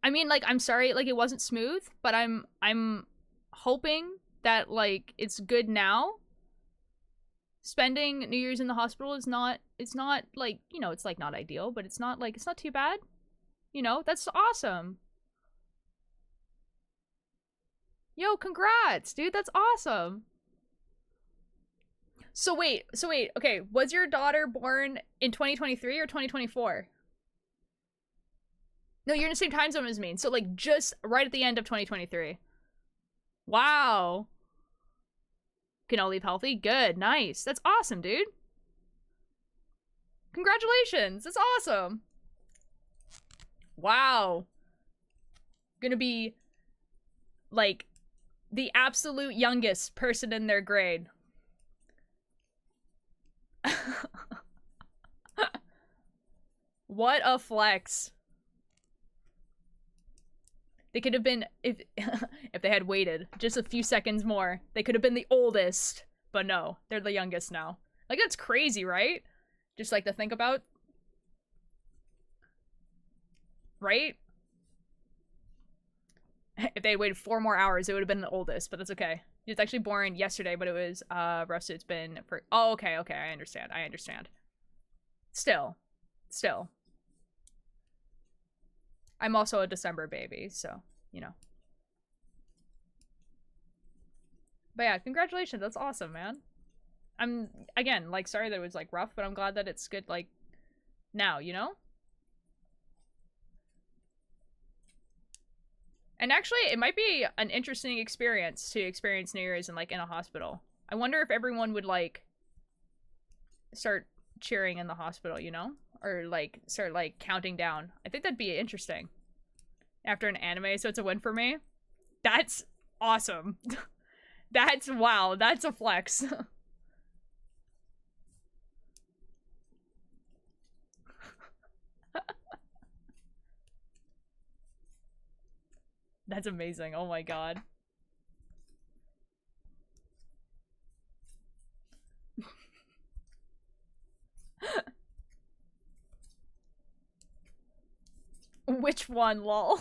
Speaker 1: I mean, like, I'm sorry, like, it wasn't smooth, but I'm hoping that, like, it's good now. Spending New Year's in the hospital is not, it's not, like, you know, it's, like, not ideal, but it's not, like, it's not too bad. You know, that's awesome. Yo, congrats, dude, that's awesome. So wait, okay, was your daughter born in 2023 or 2024? No, you're in the same time zone as me, so, like, just right at the end of 2023. Wow. Can all leave healthy? Good, nice. That's awesome, dude. Congratulations, that's awesome. Wow. Gonna be, like, the absolute youngest person in their grade. What a flex. They could have been, if they had waited just a few seconds more, they could have been the oldest. But no, they're the youngest now. Like, that's crazy, right? Just, like, to think about. Right? If they had waited 4 more hours, it would have been the oldest, but that's okay. He was actually born yesterday, but it was, rough, it's been for, oh, okay, I understand. Still. I'm also a December baby, so, you know. But yeah, congratulations, that's awesome, man. I'm, again, like, sorry that it was, like, rough, but I'm glad that it's good, like, now, you know? And actually, it might be an interesting experience to experience New Year's in, like, in a hospital. I wonder if everyone would, like, start cheering in the hospital, you know? Or, like, start, like, counting down. I think that'd be interesting. After an anime, so it's a win for me. That's awesome. Wow, that's a flex. That's amazing, oh my god. Which one, lol?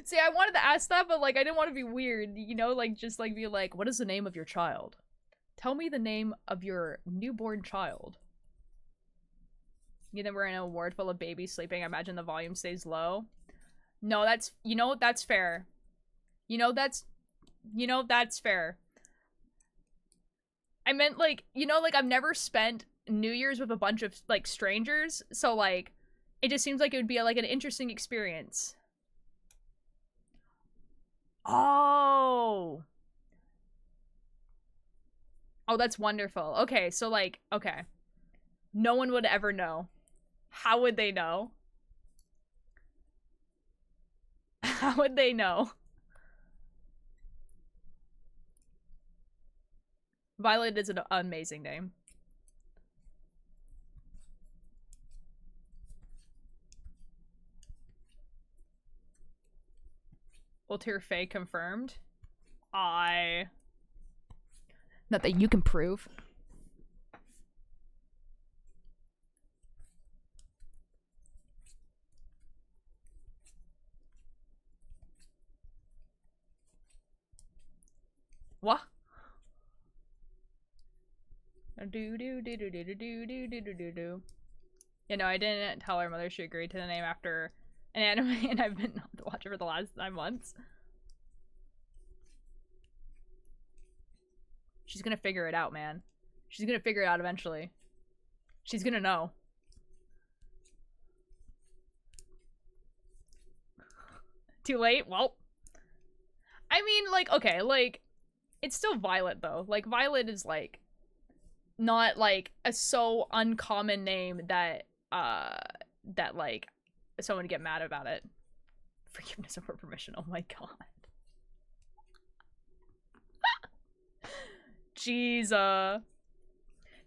Speaker 1: See, I wanted to ask that, but, like, I didn't want to be weird, you know? Like, just, like, be like, what is the name of your child? Tell me the name of your newborn child. You know, we're in a ward full of babies sleeping. I imagine the volume stays low. No, that's, you know, that's fair. That's fair. I meant, like, you know, like, I've never spent New Year's with a bunch of, like, strangers, so, like, it just seems like it would be, like, an interesting experience. Oh, that's wonderful. Okay, so, like, okay. No one would ever know. How would they know? How would they know? Violet is an amazing name. Ulterior Fae confirmed. Not that you can prove. What? Do do do do do do do do do do do do. You know, I didn't tell her mother she agreed to the name after an anime, and I've been watching for the last 9 months. She's gonna figure it out, man. She's gonna figure it out eventually. She's gonna know. Too late? Well. I mean, like, okay, like, it's still Violet, though. Like, Violet is, like, not, like, a so uncommon name that, like, someone would get mad about it. Forgiveness over permission, oh my god. Jeez,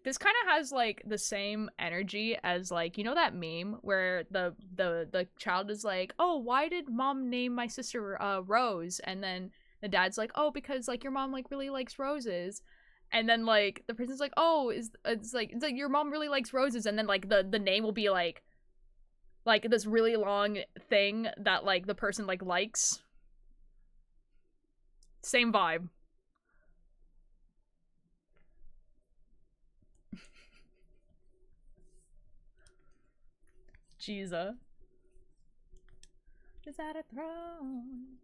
Speaker 1: this kind of has like the same energy as like, you know that meme where the child is like, oh, why did mom name my sister Rose? And then the dad's like, oh, because like your mom like really likes roses. And then like the person's like, oh, it's like your mom really likes roses. And then like the name will be like this really long thing that like the person like likes. Same vibe. Jesus. Is that a throne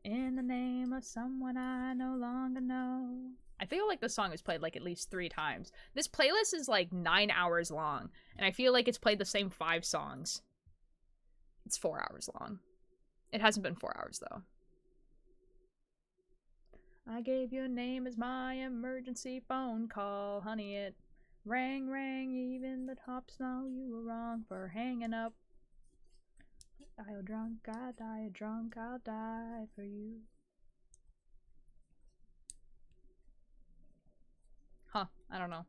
Speaker 1: in the name of someone I no longer know? I feel like the song is played like at least 3 times. This playlist is like 9 hours long, and I feel like it's played the same 5 songs. It's 4 hours long. It hasn't been 4 hours though. I gave your name as my emergency phone call, honey. It rang, rang, even the tops know you were wrong for hanging up. I'll drunk, I'll die, drunk, I'll die for you. Huh, I don't know.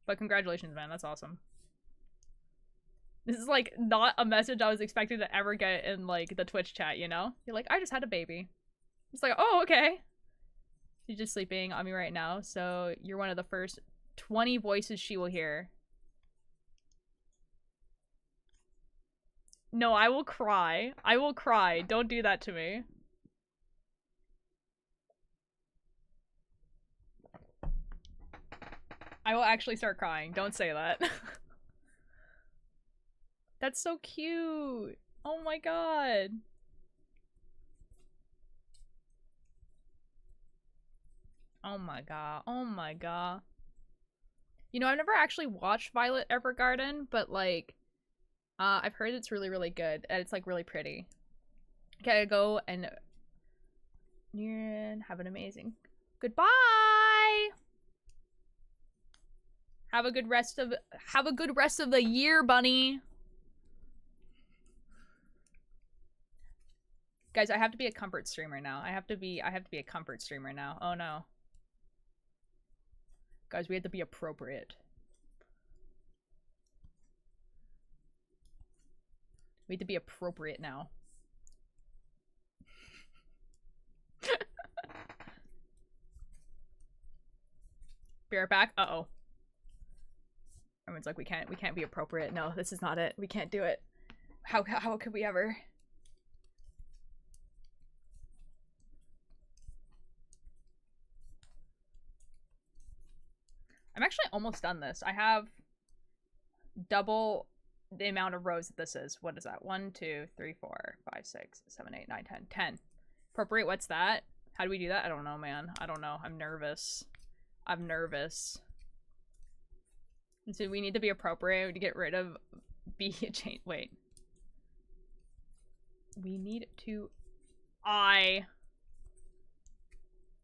Speaker 1: But congratulations, man, that's awesome. This is like not a message I was expecting to ever get in like the Twitch chat, you know? You're like, I just had a baby. It's like, oh, okay. She's just sleeping on me right now, so you're one of the first 20 voices she will hear. No, I will cry. I will cry. Don't do that to me. I will actually start crying. Don't say that. That's so cute. Oh my god. Oh my god. Oh my god. You know, I've never actually watched Violet Evergarden, but like, I've heard it's really, really good, and it's like really pretty. Okay, go and have an amazing goodbye. Have a good rest of the year, bunny. Guys, I have to be a comfort streamer now. I have to be a comfort streamer now. Oh no. Guys, we have to be appropriate. We have to be appropriate now. Be right back. Uh-oh. Everyone's like, we can't be appropriate. No, this is not it. We can't do it. How could we ever? I'm actually almost done this. I have double the amount of rows that this is. What is that? 1, 2, 3, 4, 5, 6, 7, 8, 9, 10. 10. Appropriate, what's that? How do we do that? I don't know, man. I don't know. I'm nervous. I'm nervous. So we need to be appropriate to get rid of be a chain. Wait. We need to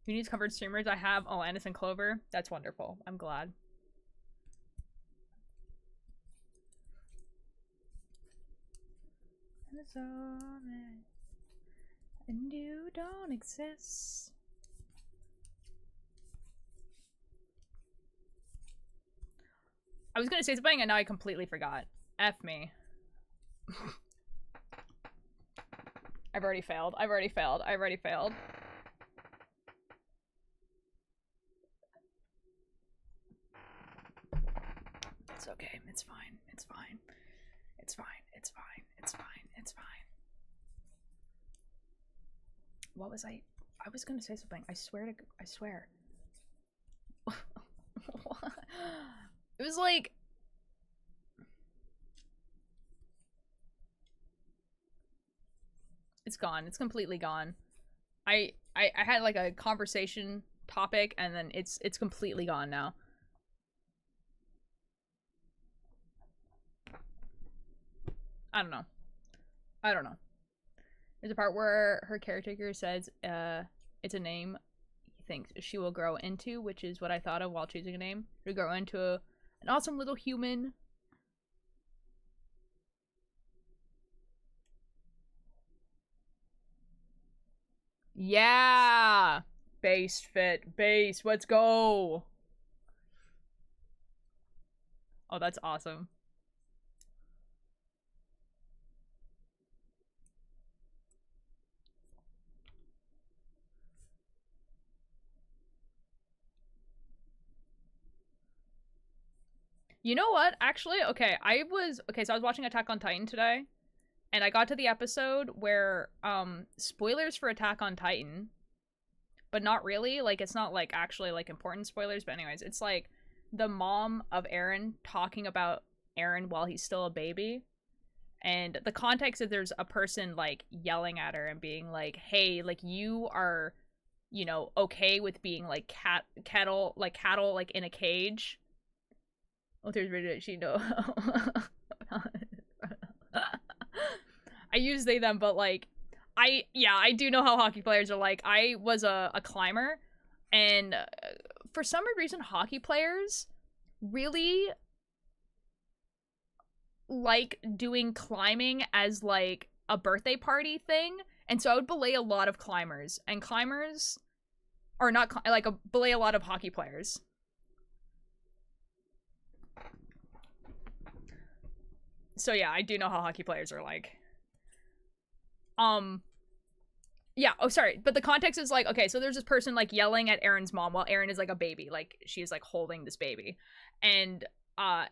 Speaker 1: who needs comfort streamers? I have Alanis and Clover. That's wonderful. I'm glad. And you don't exist. I was gonna say something and now I completely forgot. F me. I've already failed. I've already failed. I've already failed. It's okay. It's fine. It's fine. It's fine. It's fine. It's fine. It's fine. What was I was gonna say something. I swear. It was like... It's gone. It's completely gone. I had like a conversation topic and then it's completely gone now. I don't know. I don't know. There's a part where her caretaker says it's a name he thinks she will grow into, which is what I thought of while choosing a name. To grow into an awesome little human. Yeah! Based fit. Base. Let's go! Oh, that's awesome. You know what? Actually, okay, so I was watching Attack on Titan today, and I got to the episode where, spoilers for Attack on Titan, but not really, like, it's not, like, actually, like, important spoilers, but anyways, it's, like, the mom of Eren talking about Eren while he's still a baby, and the context is there's a person, like, yelling at her and being like, hey, like, you are, you know, okay with being, like, cattle, like, in a cage. Oh, there's really she know. I use they them, but like I do know how hockey players are like. I was a climber, and for some reason hockey players really like doing climbing as like a birthday party thing, and so I would belay a lot of climbers, and climbers are not like belay a lot of hockey players. So yeah, I do know how hockey players are like. Yeah, oh sorry, but the context is like, okay, so there's this person like yelling at Eren's mom while Eren is like a baby, like she's like holding this baby. And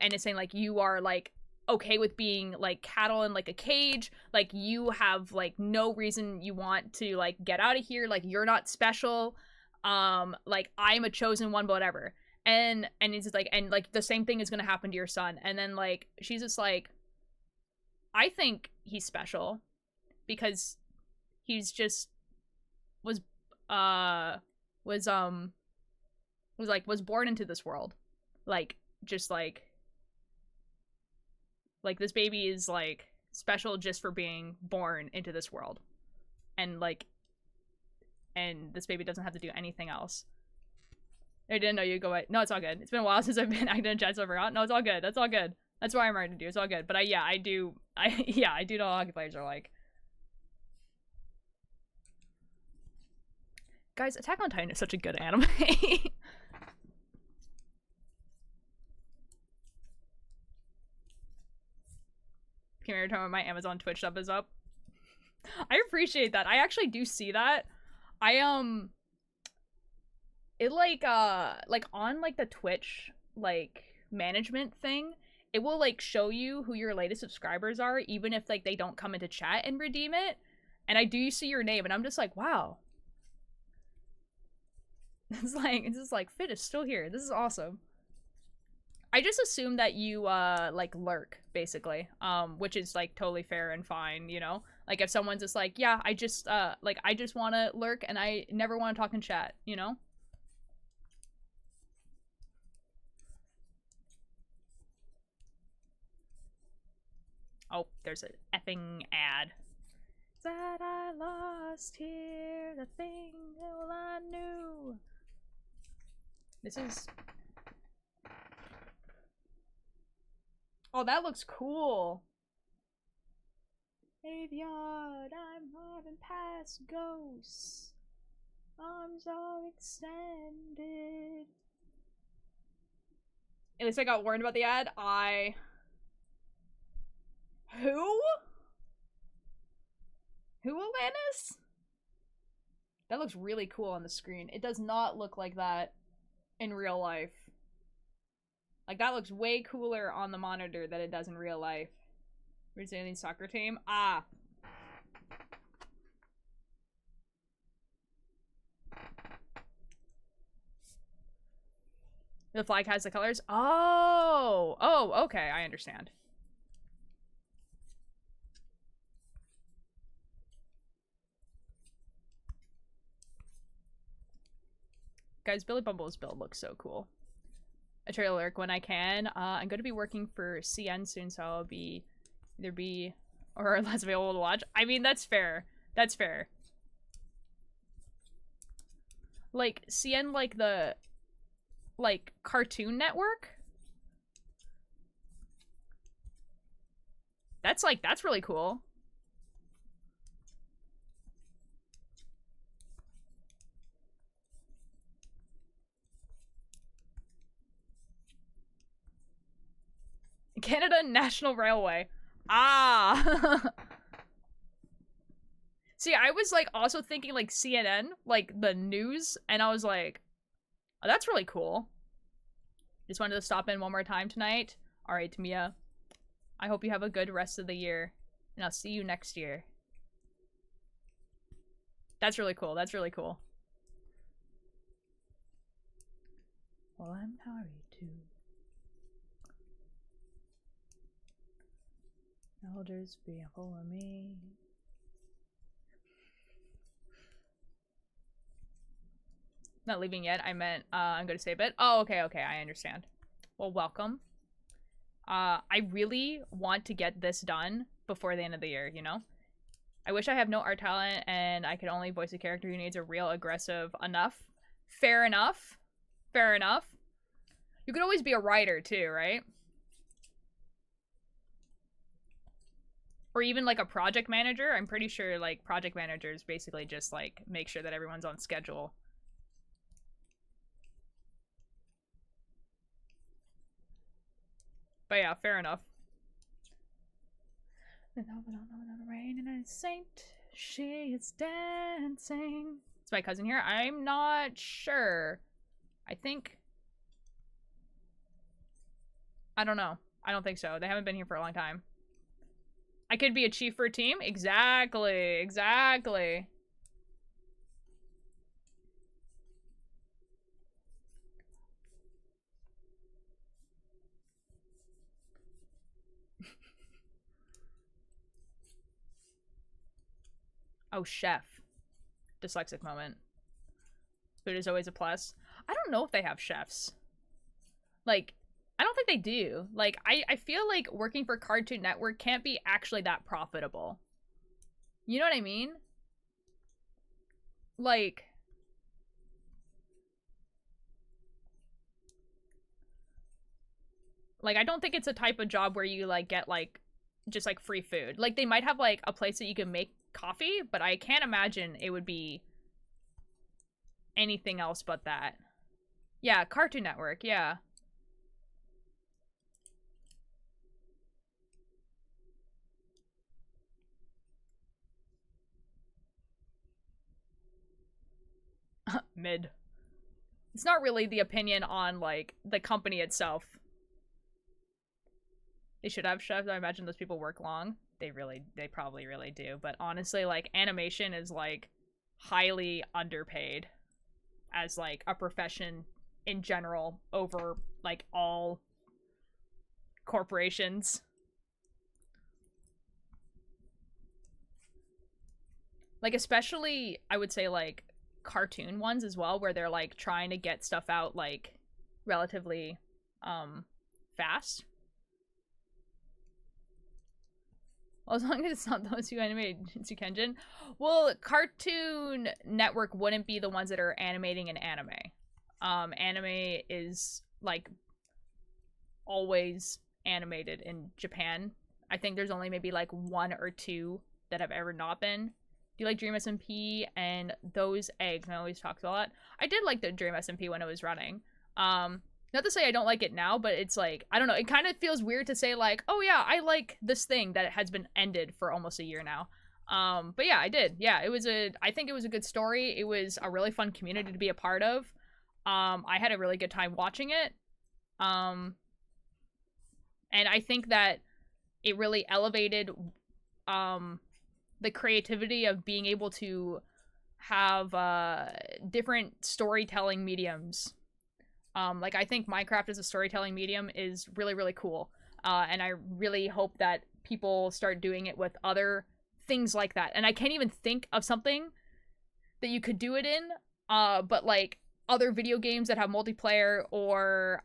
Speaker 1: it's saying like you are like okay with being like cattle in like a cage, like you have like no reason you want to like get out of here, like you're not special. Like I'm a chosen one, but whatever. And it's just like, and like the same thing is gonna happen to your son. And then like she's just like, I think he's special because he's just was born into this world. Like just like this baby is like special just for being born into this world. And like and this baby doesn't have to do anything else. I didn't know you'd go away. No, it's all good. It's been a while since I've been acting in chat, so I forgot. No, it's all good. That's all good. That's what I'm ready to do. It's all good. But I do know how hockey players are like. Guys, Attack on Titan is such a good anime. Came here talking about my Amazon Twitch sub is up. I appreciate that. I actually do see that. It like on like the Twitch like management thing, it will like show you who your latest subscribers are, even if like they don't come into chat and redeem it. And I do see your name, and I'm just like, wow. It's just like Fit is still here. This is awesome. I just assume that you like lurk basically, which is like totally fair and fine, you know. Like if someone's just like, yeah, I just want to lurk and I never want to talk in chat, you know. Oh, there's an effing ad. That I lost here, the thing all I knew. This is... Oh, that looks cool. Graveyard, I'm having past ghosts. Arms are extended. At least I got warned about the ad. Who? Atlantis? That looks really cool on the screen. It does not look like that in real life. Like, that looks way cooler on the monitor than it does in real life. Brazilian soccer team? Ah. The flag has the colors? Oh! Oh, okay, I understand. Guys, Billy Bumble's build looks so cool. A trailer lurk when I can. I'm going to be working for CN soon, so I'll be either be or less available to watch. I mean, that's fair. That's fair. Like, CN, like the like Cartoon Network? That's like, that's really cool. Canada National Railway. Ah. See, I was like also thinking like CNN, like the news, and I was like, oh, that's really cool. Just wanted to stop in one more time tonight. All right, Mia. I hope you have a good rest of the year, and I'll see you next year. That's really cool. That's really cool. Well, I'm sorry too. Elders be for me. Not leaving yet. I meant I'm gonna stay a bit. Oh, okay, okay, I understand. Well, welcome. I really want to get this done before the end of the year, you know? I wish I have no art talent and I could only voice a character who needs a real aggressive enough. Fair enough. Fair enough. You could always be a writer too, right? Or even like a project manager. I'm pretty sure like project managers basically just like make sure that everyone's on schedule. But yeah, fair enough. Rain and a saint, she is dancing. It's my cousin here. I'm not sure. I think. I don't know. I don't think so. They haven't been here for a long time. I could be a chief for a team? Exactly. Exactly. Oh, chef. Dyslexic moment. Food is always a plus. I don't know if they have chefs. Like, I don't think they do. Like, I feel like working for Cartoon Network can't be actually that profitable. You know what I mean? Like... Like, I don't think it's a type of job where you, like, get, like, just, like, free food. Like, they might have, like, a place that you can make coffee, but I can't imagine it would be anything else but that. Yeah, Cartoon Network, yeah. Mid. It's not really the opinion on, like, the company itself. They should have chefs. I imagine those people work long. They probably really do. But honestly, like, animation is, like, highly underpaid as, like, a profession in general over, like, all corporations. Like, especially, I would say, like, cartoon ones as well, where they're, like, trying to get stuff out, like, relatively, fast. Well, as long as it's not those who animated Jinsu Kenjin. Well, Cartoon Network wouldn't be the ones that are animating an anime. Anime is, like, always animated in Japan. I think there's only maybe, like, 1 or 2 that have ever not been. Do you like Dream SMP and those eggs? I always talk a lot. I did like the Dream SMP when it was running. Not to say I don't like it now, but it's like, I don't know, it kind of feels weird to say like, oh yeah, I like this thing that has been ended for almost a year now. But yeah, I did. Yeah, I think it was a good story. It was a really fun community to be a part of. I had a really good time watching it. And I think that it really elevated the creativity of being able to have different storytelling mediums. Like, I think Minecraft as a storytelling medium is really, really cool. And I really hope that people start doing it with other things like that. And I can't even think of something that you could do it in, but like other video games that have multiplayer or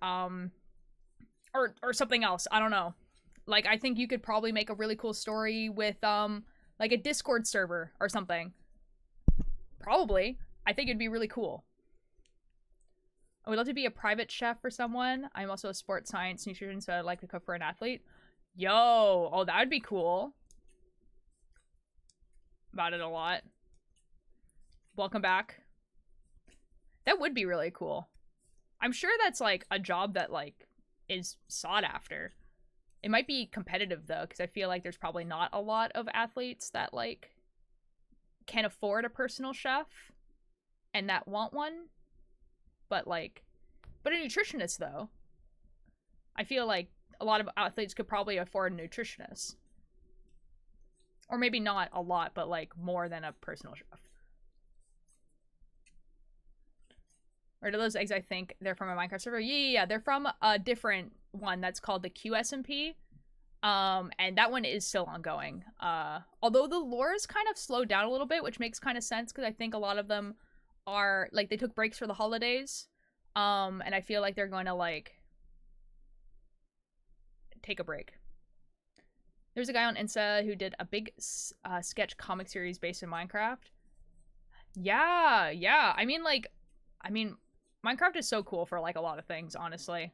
Speaker 1: something else. I don't know. Like, I think you could probably make a really cool story with like a Discord server or something. Probably. I think it'd be really cool. I would love to be a private chef for someone. I'm also a sports science nutrition, so I'd like to cook for an athlete. Yo, oh, that would be cool. About it a lot. Welcome back. That would be really cool. I'm sure that's like a job that like is sought after. It might be competitive though, because I feel like there's probably not a lot of athletes that like can afford a personal chef and that want one. But a nutritionist though, I feel like a lot of athletes could probably afford a nutritionist. Or maybe not a lot, but like more than a personal chef. Or do those eggs, I think they're from a Minecraft server? Yeah. They're from a different one that's called the QSMP. And that one is still ongoing. Although the lore is kind of slowed down a little bit, which makes kind of sense because I think a lot of them are like they took breaks for the holidays. And I feel like they're going to like take a break. There's a guy on Insta who did a big sketch comic series based in Minecraft. Yeah. I mean, Minecraft is so cool for like a lot of things, honestly.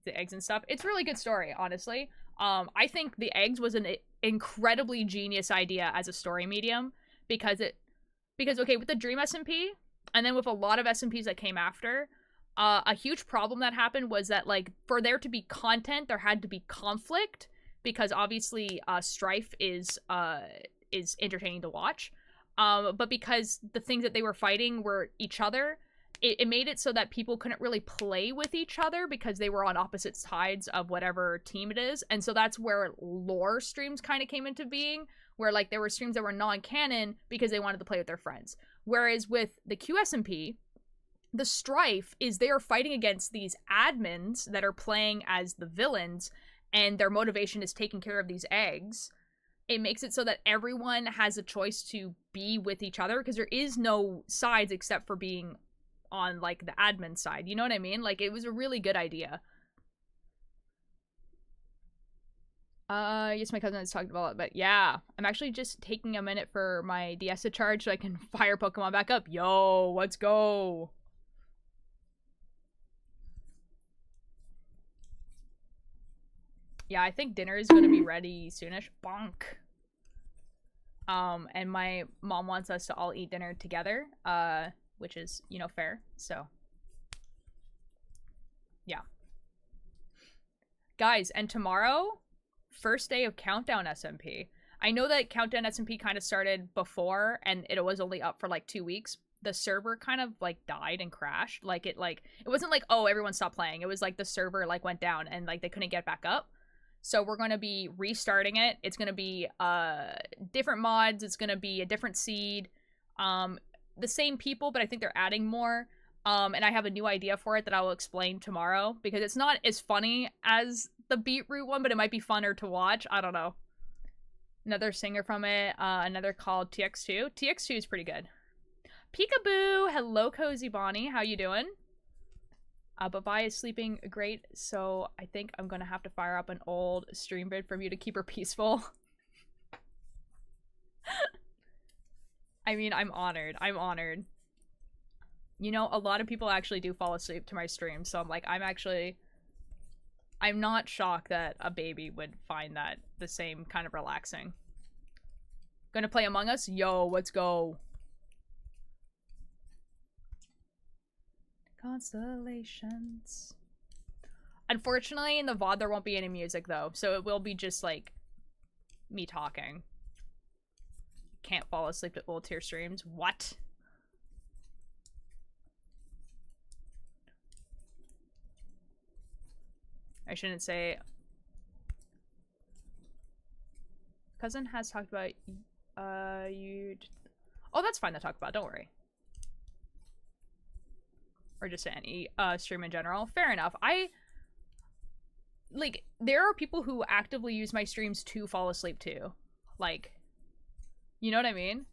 Speaker 1: The eggs and stuff. It's a really good story, honestly. I think the eggs was an incredibly genius idea as a story medium because okay, with the Dream SMP and then with a lot of SMPs that came after, a huge problem that happened was that like for there to be content, there had to be conflict because obviously Strife is entertaining to watch. But because the things that they were fighting were each other, it made it so that people couldn't really play with each other because they were on opposite sides of whatever team it is. And so that's where lore streams kind of came into being, where like there were streams that were non-canon because they wanted to play with their friends. Whereas with the QSMP, the strife is they are fighting against these admins that are playing as the villains, and their motivation is taking care of these eggs. It makes it so that everyone has a choice to be with each other because there is no sides except for being on like the admin side. You know what I mean? Like it was a really good idea. Yes, my cousin has talked about it, but yeah, I'm actually just taking a minute for my DS to charge so I can fire Pokemon back up. Yo, let's go. Yeah, I think dinner is going to be ready soonish. Bonk. And my mom wants us to all eat dinner together, which is, you know, fair. So, yeah. Guys, and tomorrow, first day of Countdown SMP. I know that Countdown SMP kind of started before, and it was only up for like 2 weeks. The server kind of like died and crashed. It wasn't like, oh, everyone stopped playing. It was like the server like went down and like they couldn't get back up. So we're going to be restarting it. It's going to be different mods. It's going to be a different seed. The same people, but I think they're adding more. And I have a new idea for it that I will explain tomorrow because it's not as funny as the Beetroot one, but it might be funner to watch. I don't know. Another singer from it. Another called TX2. TX2 is pretty good. Peekaboo! Hello, Cozy Bonnie. How you doing? But Vi is sleeping great, so I think I'm gonna have to fire up an old stream vid for you to keep her peaceful. I mean, I'm honored. I'm honored. You know, a lot of people actually do fall asleep to my stream, so I'm like, I'm not shocked that a baby would find that the same kind of relaxing. Gonna play Among Us? Yo, let's go. Constellations. Unfortunately, in the VOD, there won't be any music, though. So it will be just, like, me talking. can't fall asleep to old tier streams. What? I shouldn't say. Cousin has talked about you. Oh, that's fine to talk about. Don't worry. Or just any stream in general. Fair enough. Like, there are people who actively use my streams to fall asleep too. Like, you know what I mean?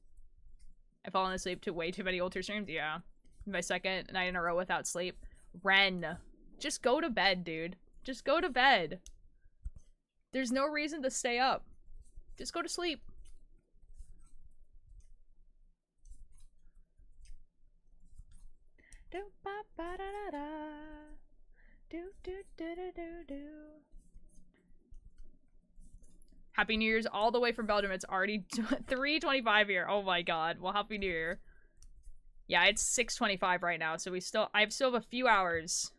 Speaker 1: I've fallen asleep to way too many old tier streams. Yeah. My second night in a row without sleep. Ren, just go to bed, dude. Just go to bed. There's no reason to stay up. Just go to sleep. Do ba ba da da da. Do do do do do do. Happy New Year's all the way from Belgium. It's already 3:25 here. Oh my god. Well, Happy New Year. Yeah, it's 6:25 right now, so I still have a few hours.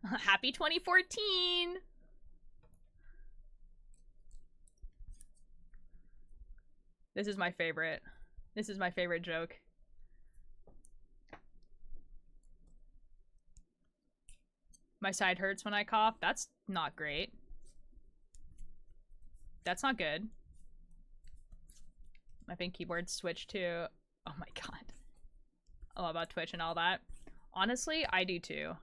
Speaker 1: Happy 2014. This is my favorite. This is my favorite joke. My side hurts when I cough. That's not great. That's not good. I think keyboard switch to... Oh my god. I love about Twitch and all that. Honestly, I do too.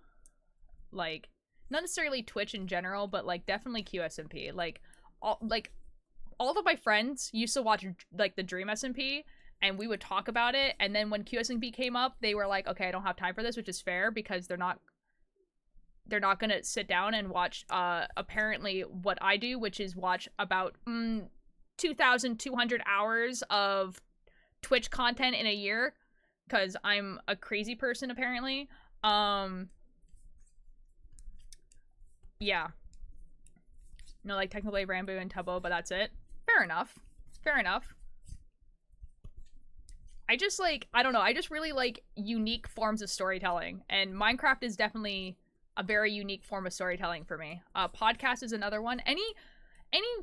Speaker 1: Like, not necessarily Twitch in general, but like definitely QSMP. Like all of my friends used to watch like the Dream SMP, and we would talk about it, and then when QSMP came up, they were like, okay, I don't have time for this, which is fair because they're not gonna sit down and watch apparently what I do, which is watch about 2,200 hours of Twitch content in a year, because I'm a crazy person apparently. Yeah. No, like technically Rambo and Tubbo, but that's it. Fair enough. Fair enough. I just like, I don't know, I just really like unique forms of storytelling, and Minecraft is definitely a very unique form of storytelling for me. Podcast is another one. Any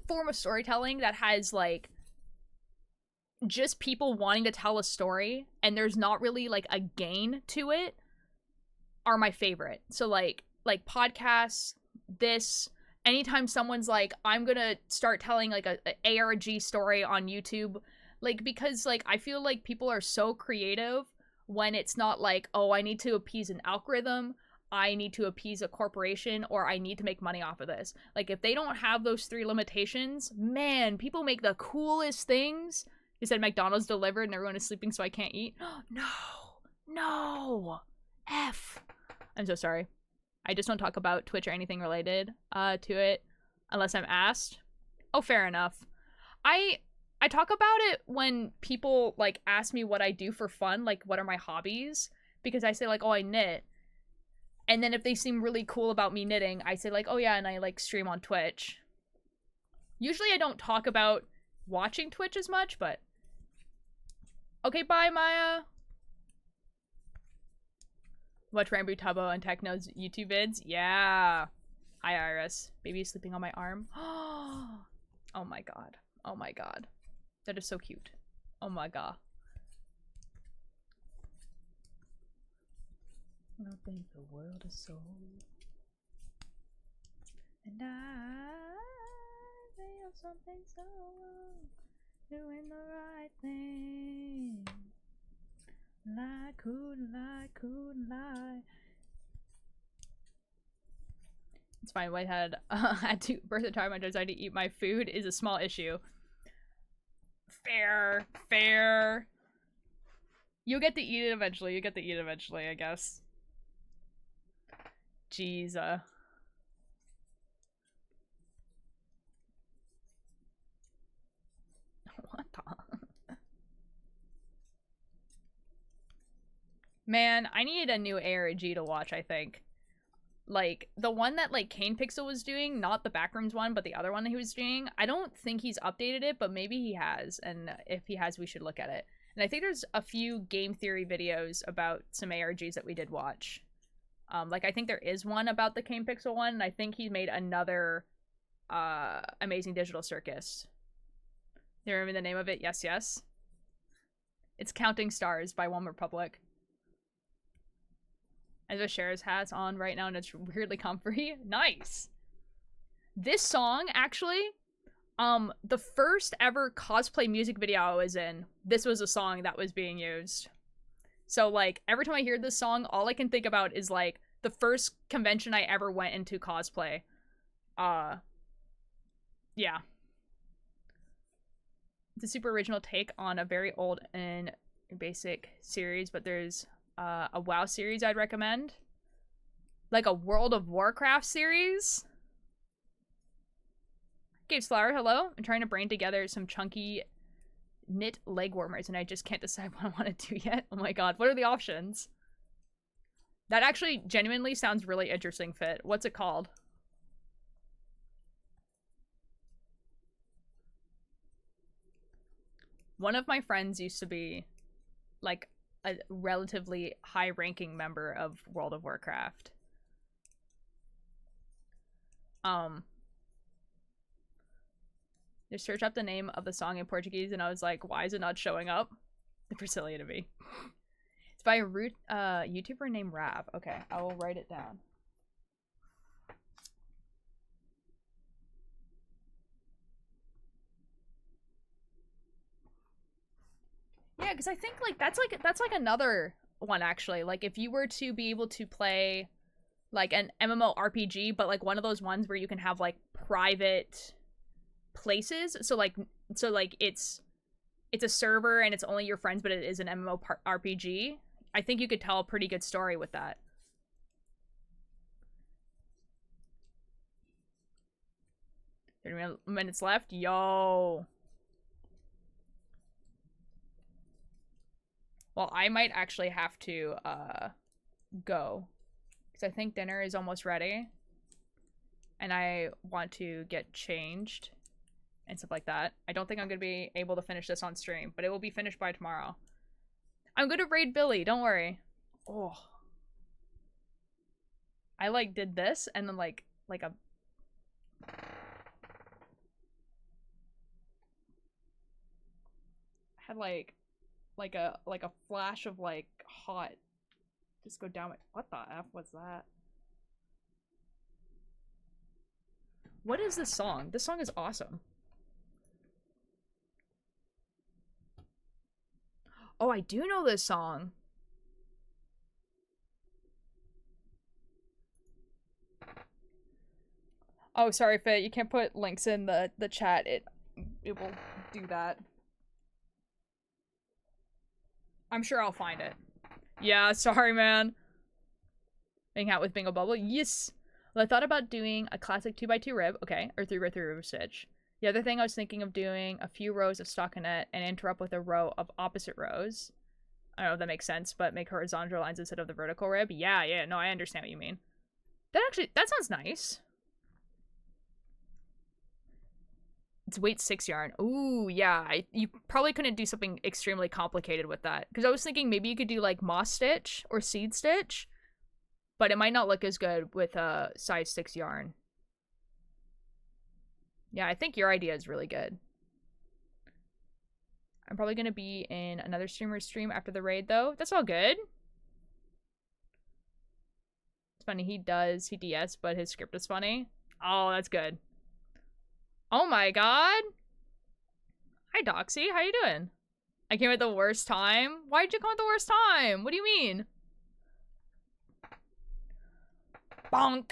Speaker 1: form of storytelling that has like just people wanting to tell a story and there's not really like a gain to it are my favorite. So like podcasts, this, anytime someone's like, I'm gonna start telling like a ARG story on YouTube, like, because like I feel like people are so creative when it's not like, oh, I need to appease an algorithm, I need to appease a corporation, or I need to make money off of this. Like, if they don't have those three limitations, man, people make the coolest things. He said McDonald's delivered and everyone is sleeping so I can't eat. No. F. I'm so sorry. I just don't talk about Twitch or anything related to it unless I'm asked. Oh, fair enough. I talk about it when people like ask me what I do for fun, like what are my hobbies, because I say like, oh, I knit. And then if they seem really cool about me knitting, I say like, oh yeah, and I like stream on Twitch. Usually I don't talk about watching Twitch as much, but okay, bye Maya. Watch Rambo, Tubbo, and Techno's YouTube vids. Yeah. Hi, Iris. Baby sleeping on my arm. Oh my god. Oh my god. That is so cute. Oh my god. I don't think the world is so. And I feel something so wrong. Doing the right thing. Lie, couldn't lie. It's fine, Whitehead. At birth at time I decided to eat my food is a small issue. Fair. You'll get to eat it eventually. I guess. Jeez. What the? Man, I need a new ARG to watch, I think. Like, the one that, like, Kane Pixel was doing, not the Backrooms one, but the other one that he was doing, I don't think he's updated it, but maybe he has, and if he has, we should look at it. And I think there's a few game theory videos about some ARGs that we did watch. Like, I think there is one about the Kane Pixel one, and I think he made another Amazing Digital Circus. You remember the name of it? Yes, yes. It's Counting Stars by One Republic. Ezra Shares has on right now, and it's weirdly comfy. Nice. This song, actually, the first ever cosplay music video I was in, this was a song that was being used. So, like, every time I hear this song, all I can think about is, like, the first convention I ever went into cosplay. Yeah. It's a super original take on a very old and basic series, but there's a WoW series I'd recommend. Like a World of Warcraft series. Gabe's Flower, hello. I'm trying to brain together some chunky knit leg warmers, and I just can't decide what I want to do yet. Oh my god, what are the options? That actually genuinely sounds really interesting, Fit. What's it called? One of my friends used to be, like, a relatively high-ranking member of World of Warcraft. Just search up the name of the song in Portuguese, and I was like, why is it not showing up? For silly to me. It's by a YouTuber named Rab. Okay, I will write it down. Yeah, because I think that's like another one actually. Like if you were to be able to play like an MMORPG, but like one of those ones where you can have like private places. So it's a server and it's only your friends, but it is an MMORPG. I think you could tell a pretty good story with that. Minutes left. Yo. Well, I might actually have to go, because I think dinner is almost ready, and I want to get changed and stuff like that. I don't think I'm gonna be able to finish this on stream, but it will be finished by tomorrow. I'm gonna raid Billy, don't worry. Oh, I like did this and then like a had like a flash of like hot just go down my, what the F was that? What is this song? This song is awesome. Oh, I do know this song. Oh, sorry, Fit. You can't put links in the chat. It will do that. I'm sure I'll find it. Yeah, sorry, man. Hang out with Bingo Bubble. Yes. Well, I thought about doing a classic 2x2 rib. Okay. Or 3x3 rib stitch. The other thing I was thinking of doing a few rows of stockinette and interrupt with a row of opposite rows. I don't know if that makes sense, but make horizontal lines instead of the vertical rib. Yeah, no, I understand what you mean. That sounds nice. It's weight 6 yarn. Ooh, yeah. You probably couldn't do something extremely complicated with that. Because I was thinking maybe you could do like moss stitch or seed stitch. But it might not look as good with a size 6 yarn. Yeah, I think your idea is really good. I'm probably going to be in another streamer's stream after the raid, though. That's all good. It's funny, he DS, but his script is funny. Oh, that's good. Oh my god! Hi, Doxy. How you doing? I came at the worst time? Why'd you come at the worst time? What do you mean? Bonk!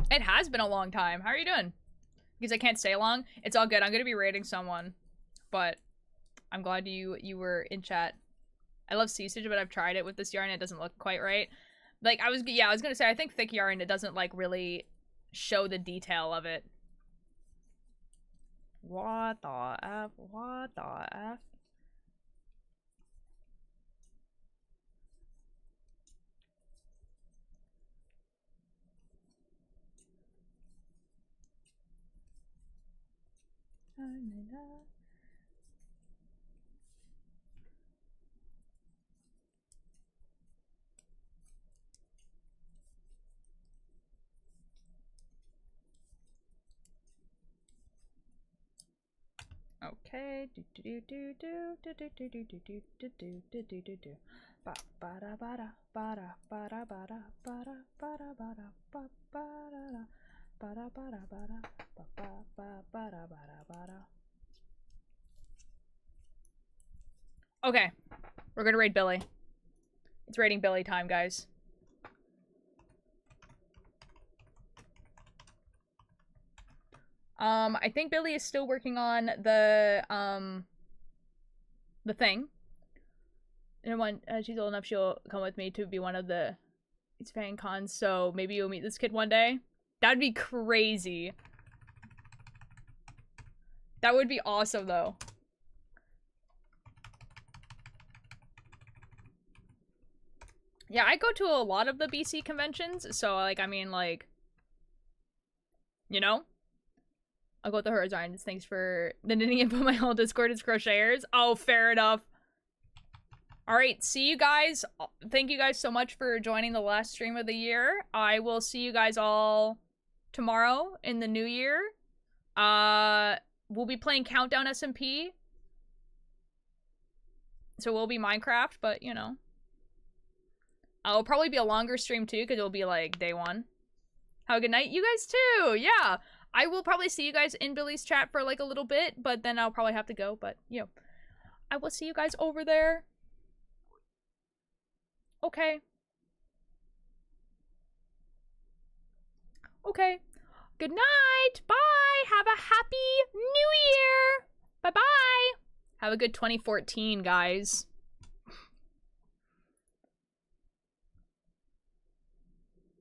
Speaker 1: It has been a long time. How are you doing? Because I can't stay long. It's all good. I'm gonna be raiding someone. But I'm glad you were in chat. I love C-stitch, but I've tried it with this yarn. It doesn't look quite right. Like, I was gonna say, I think thick yarn, it doesn't, like, really show the detail of it. What the F? What the F? Okay. Do do do do do do do do do do do do do do do do. Ba ba da ba da ba da ba da ba da ba da ba da ba da ba ba da da ba da ba da ba da ba ba ba ba da ba da ba da. Okay, we're gonna raid Billy. It's raiding Billy time, guys. I think Billy is still working on the thing. And when she's old enough, she'll come with me to be one of the fan cons. So maybe you'll meet this kid one day. That'd be crazy. That would be awesome, though. Yeah, I go to a lot of the BC conventions, so, like, I mean, like, you know? I'll go with the Horizons. Thanks for the knitting info. My whole Discord is crocheters. Oh, fair enough. Alright, see you guys. Thank you guys so much for joining the last stream of the year. I will see you guys all tomorrow in the new year. We'll be playing Countdown SMP. So we'll be Minecraft, but, you know. It'll probably be a longer stream, too, because it'll be, like, day one. Have a good night. You guys, too! Yeah! I will probably see you guys in Billy's chat for, like, a little bit, but then I'll probably have to go, but, you know. I will see you guys over there. Okay. Okay. Good night! Bye! Have a happy new year! Bye-bye! Have a good 2014, guys.